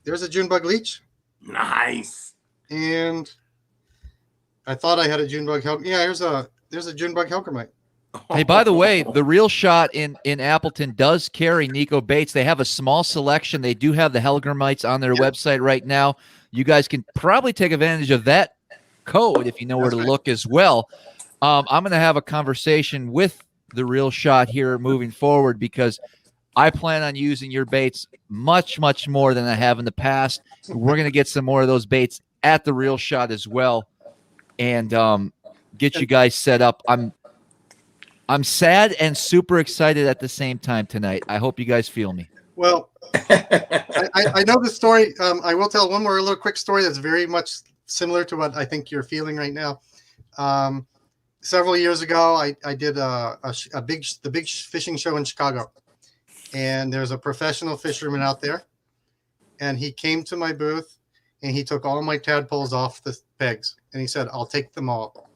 there's a June bug leech. Nice. And I thought I had a June bug. Yeah, there's a June bug Hellgrammite. Hey, by the way, the Real Shot in Appleton does carry Nikko Baits. They have a small selection. They do have the Hellgrammites on their website right now. You guys can probably take advantage of that code if you know where to look as well. I'm going to have a conversation with the Real Shot here moving forward, because I plan on using your baits much, much more than I have in the past. We're going to get some more of those baits at the Real Shot as well, and get you guys set up. I'm sad and super excited at the same time tonight. I hope you guys feel me. Well, I know the story. I will tell one more little quick story that's very much similar to what I think you're feeling right now. Several years ago, I did the big fishing show in Chicago, and there's a professional fisherman out there, and he came to my booth, and he took all my tadpoles off the pegs, and he said, "I'll take them all."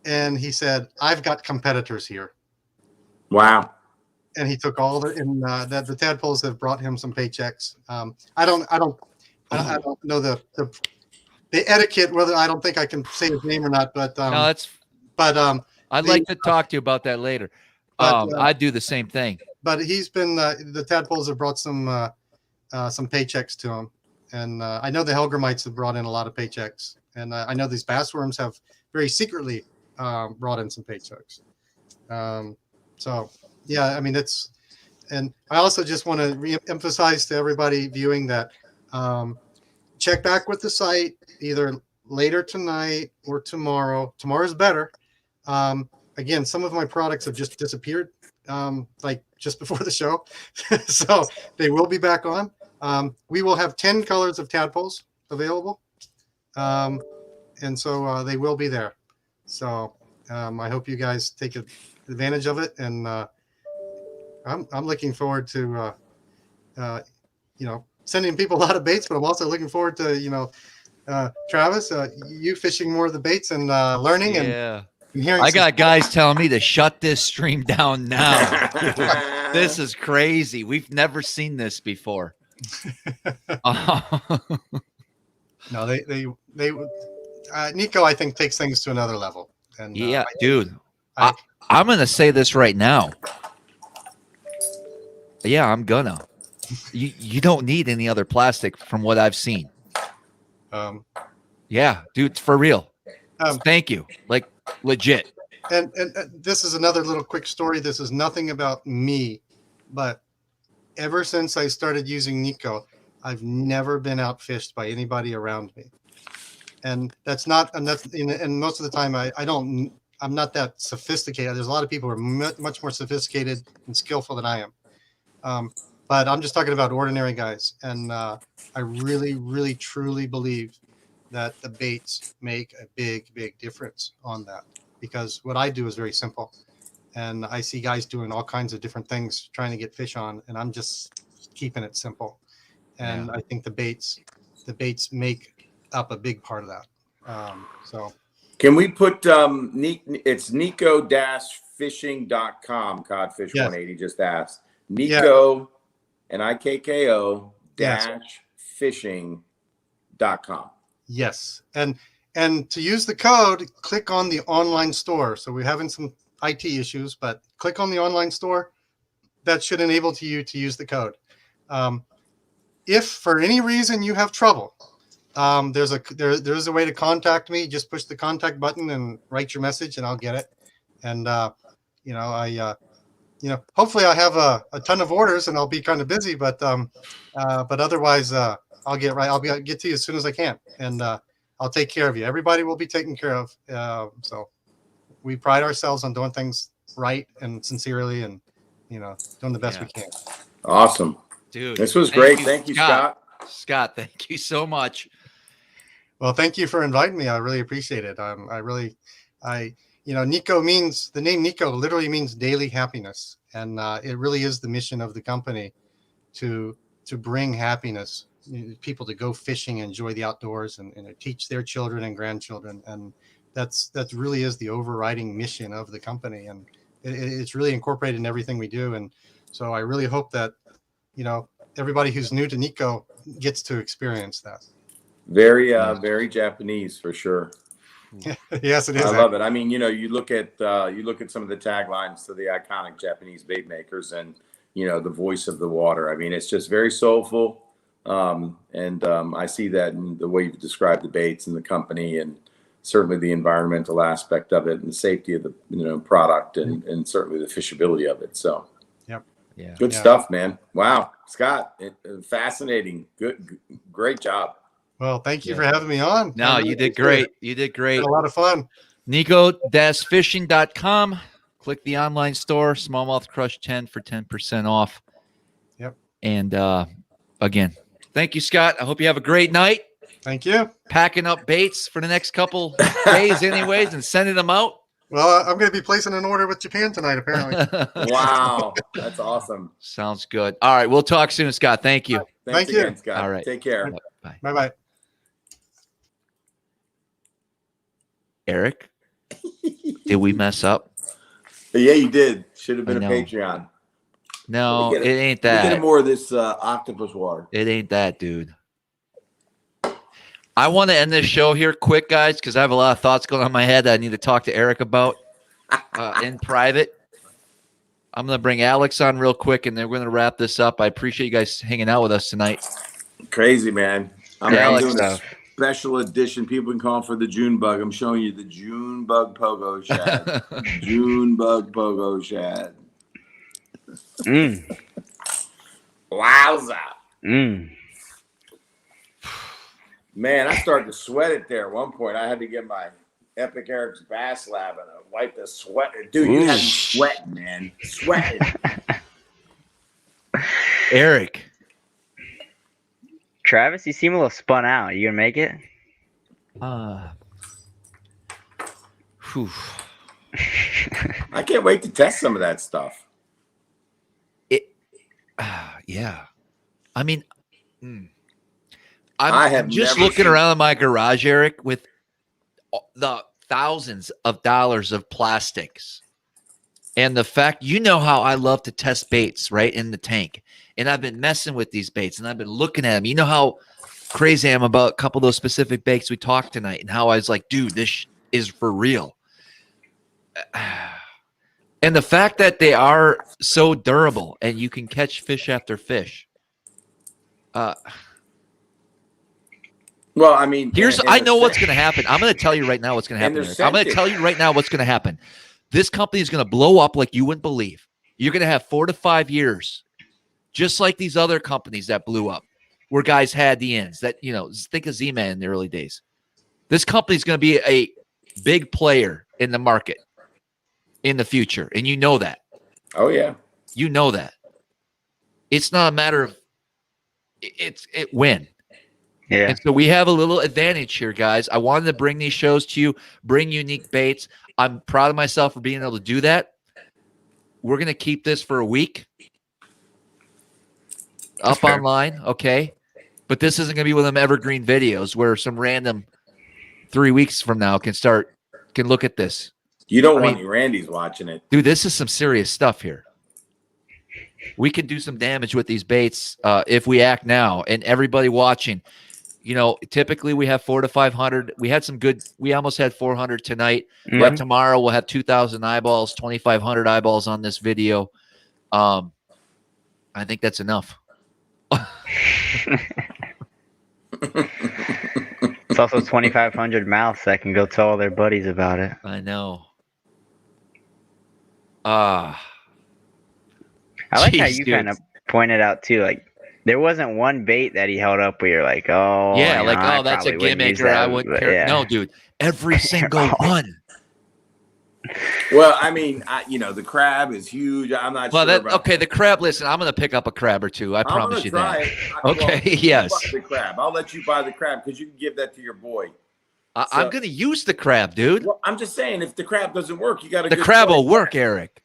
And he said, "I've got competitors here." Wow. And he took all the the tadpoles have brought him some paychecks. I don't know the etiquette, whether I don't think I can say his name or not, but no, I'd like to talk to you about that later. I do the same thing. But he's been the tadpoles have brought some paychecks to him, and I know the Hellgrammites have brought in a lot of paychecks, and I know these bass worms have very secretly brought in some paychecks. So yeah, I mean and I also just want to re-emphasize to everybody viewing that check back with the site either later tonight or tomorrow. Tomorrow's better. Again, some of my products have just disappeared, like just before the show. So they will be back on. We will have 10 colors of tadpoles available. And so they will be there. So I hope you guys take advantage of it. And I'm looking forward to, sending people a lot of baits, but I'm also looking forward to, Travis, you fishing more of the baits and learning. Yeah. And hearing I got guys telling me to shut this stream down now. This is crazy. We've never seen this before. No, they Nikko, I think, takes things to another level. And yeah, dude, I'm going to say this right now. Yeah, I'm gonna. You don't need any other plastic from what I've seen. Yeah, dude, for real. Thank you. Like, legit. And this is another little quick story. This is nothing about me, but ever since I started using Nikko, I've never been outfished by anybody around me. And that's not, and most of the time I'm not that sophisticated. There's a lot of people who are much more sophisticated and skillful than I am. But I'm just talking about ordinary guys. And I really, really, truly believe that the baits make a big, big difference on that. because what I do is very simple. And I see guys doing all kinds of different things trying to get fish on, and I'm just keeping it simple. And I think the baits make up a big part of that. So can we put it's Nikko-fishing.com, Codfish 180 just asked. Nikko Nikko fishing.com. Yes. And to use the code, click on the online store. So we're having some IT issues, but click on the online store. That should enable you to use the code. If for any reason you have trouble, there's a way to contact me. Just push the contact button and write your message, and I'll get it. And hopefully I have a ton of orders, and I'll be kind of busy. But otherwise, I'll get to you as soon as I can, and I'll take care of you. Everybody will be taken care of. So we pride ourselves on doing things right and sincerely, and doing the best we can. Awesome, dude. This was great. Thank you, Scott. Scott, thank you so much. Well, thank you for inviting me. I really appreciate it. Nikko means, the name Nikko literally means daily happiness, and it really is the mission of the company to bring happiness, people to go fishing, enjoy the outdoors, and teach their children and grandchildren, and that really is the overriding mission of the company, and it's really incorporated in everything we do. And so I really hope that everybody who's new to Nikko gets to experience that. Very Japanese for sure. Yes, it is. I love it. I mean, you look at some of the taglines to the iconic Japanese bait makers, and the voice of the water. I mean, it's just very soulful, and I see that in the way you've described the baits and the company, and certainly the environmental aspect of it, and the safety of the product, and certainly the fishability of it. So, good stuff, man. Wow, Scott, fascinating. Great job. Well, thank you for having me on. No, you did great. You did great. Had a lot of fun. Nikko-fishing.com. Click the online store, SmallmouthCrush 10 for 10% off. Yep. And again, thank you, Scott. I hope you have a great night. Thank you. Packing up baits for the next couple days anyways and sending them out. Well, I'm going to be placing an order with Japan tonight, apparently. Wow. That's awesome. Sounds good. All right. We'll talk soon, Scott. Thank you. Thanks again, Scott. All right. Take care. Bye. Bye-bye. Eric, did we mess up? Yeah, you did. Should have been a Patreon. No, it ain't that. Get more of this octopus water. It ain't that, dude. I want to end this show here quick, guys, because I have a lot of thoughts going on in my head that I need to talk to Eric about in private. I'm going to bring Alex on real quick, and then we're going to wrap this up. I appreciate you guys hanging out with us tonight. Crazy, man. I'm Alex, doing a special edition. People can call for the June bug. I'm showing you the June bug pogo shad. June bug pogo shad. Wowza. Man, I started to sweat it there at one point. I had to get my Epic Eric's Bass Lab and wipe the sweat. Dude, you had me sweating, man. Sweating. Eric. Travis, you seem a little spun out. You gonna make it? I can't wait to test some of that stuff. Yeah. I mean, I'm just looking around in my garage, Eric, with the thousands of dollars of plastics. And the fact, how I love to test baits right in the tank. And I've been messing with these baits, and I've been looking at them. You know how crazy I am about a couple of those specific baits we talked tonight, and how I was like, dude, this is for real. And the fact that they are so durable and you can catch fish after fish. Well, I mean, I know what's going to happen. I'm going to tell you right now what's going to happen. I'm going to tell you right now what's going to happen. This company is going to blow up like you wouldn't believe. You're going to have 4 to 5 years, just like these other companies that blew up, where guys had the ends. That think of Z-Man in the early days. This company is going to be a big player in the market in the future, and you know that. Oh yeah, you know that. It's not a matter of when. Yeah. And so we have a little advantage here, guys. I wanted to bring these shows to you, bring unique baits. I'm proud of myself for being able to do that. We're going to keep this for a week up online, okay? But this isn't going to be one of them evergreen videos where some random 3 weeks from now can look at this. You don't want any Randy's watching it. Dude, this is some serious stuff here. We can do some damage with these baits if we act now. And everybody watching, you know, typically we have 400 to 500. We had some good. We almost had 400 tonight. Mm-hmm. But tomorrow we'll have 2,000 eyeballs, 2,500 eyeballs on this video. I think that's enough. It's also 2,500 mouths that can go tell all their buddies about it. I know. I like how you kind of pointed out too, like there wasn't one bait that he held up where you're like, oh yeah, you like, know, oh, that's a gimmick, or I wouldn't care. Yeah. No, dude, every single one. Well, I mean, you know, the crab is huge. I'm not sure. Okay, the crab. Listen, I'm going to pick up a crab or two. I promise you that. Okay, yes. The crab. I'll let you buy the crab because you can give that to your boy. I'm going to use the crab, dude. Well, I'm just saying, if the crab doesn't work, you got to. The crab will work, Eric.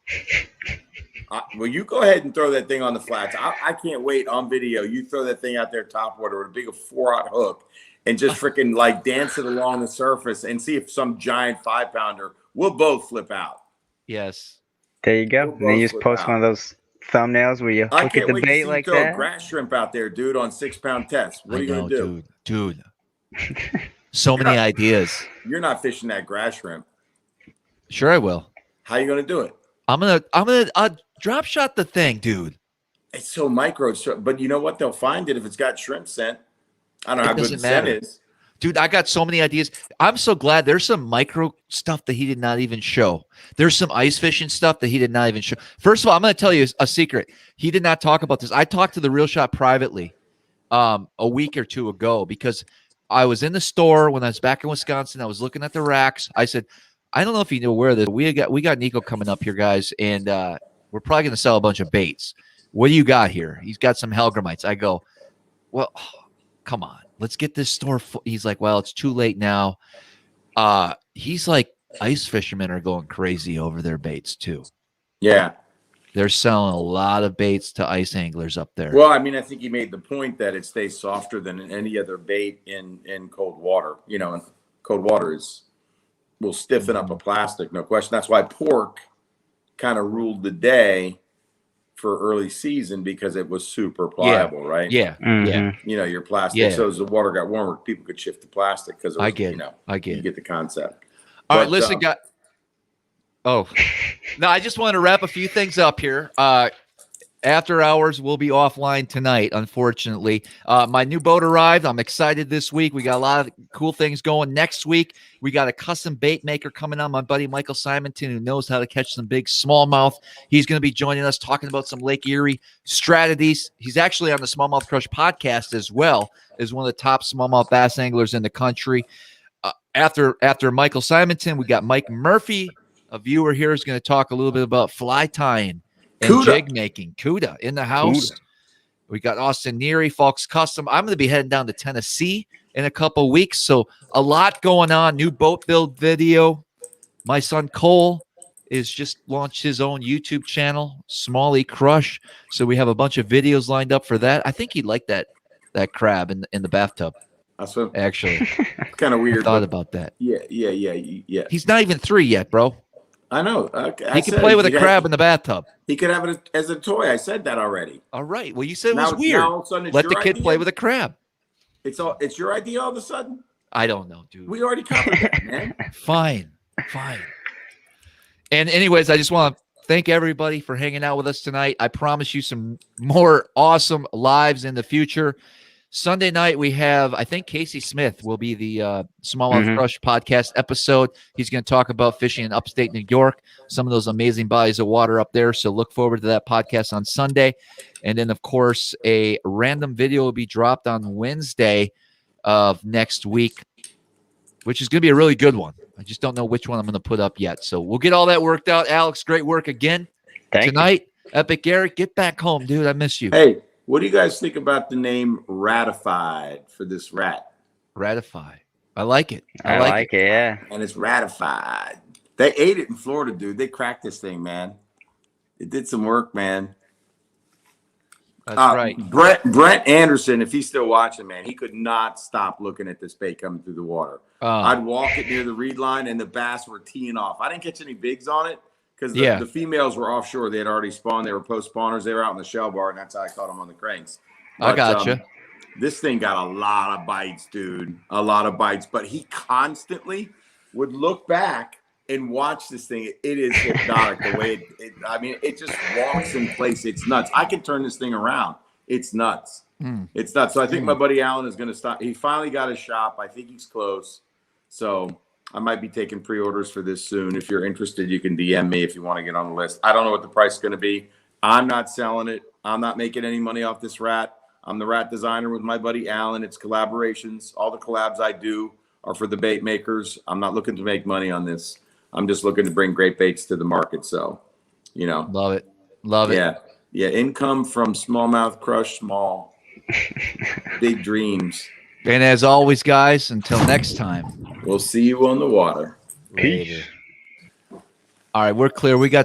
Well, you go ahead and throw that thing on the flats. I can't wait on video. You throw that thing out there top water with a big 4-aught hook and just freaking like dance it along the surface and see if some giant 5-pounder. We'll both flip out. Yes. There you go. And then you just post one of those thumbnails where you look at the bait like that. I can't wait to throw grass shrimp out there, dude, on 6-pound tests. What are you going to do? Dude. So many ideas. You're not fishing that grass shrimp. Sure I will. How you going to do it? I'm gonna drop shot the thing, dude. It's so micro, but you know what? They'll find it if it's got shrimp scent. I don't know how good the scent is. Dude, I got so many ideas. I'm so glad there's some micro stuff that he did not even show. There's some ice fishing stuff that he did not even show. First of all, I'm going to tell you a secret. He did not talk about this. I talked to the Real Shot privately a week or two ago because I was in the store when I was back in Wisconsin. I was looking at the racks. I said, I don't know if you know where this. We got Nikko coming up here, guys, and we're probably going to sell a bunch of baits. What do you got here? He's got some Hellgrammite. I go, well, come on. Let's get this store. He's like, well, it's too late now. He's like, ice fishermen are going crazy over their baits too. Yeah. They're selling a lot of baits to ice anglers up there. Well, I mean, I think he made the point that it stays softer than any other bait in cold water. You know, and cold water will stiffen up a plastic, no question. That's why pork kind of ruled the day for early season because it was super pliable, right? Yeah. Mm-hmm. Yeah. You know, your plastic. Yeah. So as the water got warmer, people could shift to plastic because I get you get the concept. All right, listen, guys. Oh, no, I just want to wrap a few things up here. After hours will be offline tonight, unfortunately. My new boat arrived. I'm excited this week. We got a lot of cool things going. Next week, we got a custom bait maker coming on, my buddy Michael Simonton, who knows how to catch some big smallmouth. He's going to be joining us talking about some Lake Erie strategies. He's actually on the SmallmouthCrush podcast as well as one of the top smallmouth bass anglers in the country. After Michael Simonton, we got Mike Murphy. A viewer here is going to talk a little bit about fly tying and jig making. Cuda in the house. Cuda. We got Austin Neary, Falks Custom. I'm going to be heading down to Tennessee in a couple weeks. So a lot going on. New boat build video. My son Cole is just launched his own YouTube channel, SmallmouthCrush. So we have a bunch of videos lined up for that. I think he'd like that crab in the bathtub. That's what, actually. It's kind of weird. I thought about that. Yeah. He's not even 3 yet, bro. I know. He can play with a crab in the bathtub. He could have it as a toy. I said that already. All right. Well, you said it was weird. Let the kid play with a crab. It's your idea all of a sudden? I don't know, dude. We already covered that, man. Fine. And anyways, I just want to thank everybody for hanging out with us tonight. I promise you some more awesome lives in the future. Sunday night, we have, I think Casey Smith will be the SmallmouthCrush podcast episode. He's going to talk about fishing in upstate New York, some of those amazing bodies of water up there. So look forward to that podcast on Sunday. And then, of course, a random video will be dropped on Wednesday of next week, which is going to be a really good one. I just don't know which one I'm going to put up yet. So we'll get all that worked out. Alex, great work again tonight. Epic Eric, get back home, dude. I miss you. Hey. What do you guys think about the name Ratified for this rat? Ratify. I like it. I like it. Yeah. And it's ratified. They ate it in Florida, dude. They cracked this thing, man. It did some work, man. That's right. Brent Anderson, if he's still watching, man, he could not stop looking at this bait coming through the water. I'd walk it near the reed line, and the bass were teeing off. I didn't catch any bigs on it because the females were offshore. They had already spawned. They were post spawners. They were out in the shell bar, and that's how I caught them on the cranks. I gotcha. This thing got a lot of bites, dude. A lot of bites. But he constantly would look back and watch this thing. It is hypnotic the way it just walks in place. It's nuts. I can turn this thing around. It's nuts. It's nuts. So I think my buddy Alan is going to stop. He finally got his shop. I think he's close. So I might be taking pre-orders for this soon. If you're interested, you can DM me if you want to get on the list. I don't know what the price is going to be. I'm not selling it. I'm not making any money off this rat. I'm the rat designer with my buddy Alan. It's collaborations. All the collabs I do are for the bait makers. I'm not looking to make money on this. I'm just looking to bring great baits to the market. So, love it. Love it. Yeah. Income from SmallmouthCrush, small, big dreams. And as always, guys, until next time, we'll see you on the water. Peace. All right, we're clear. We got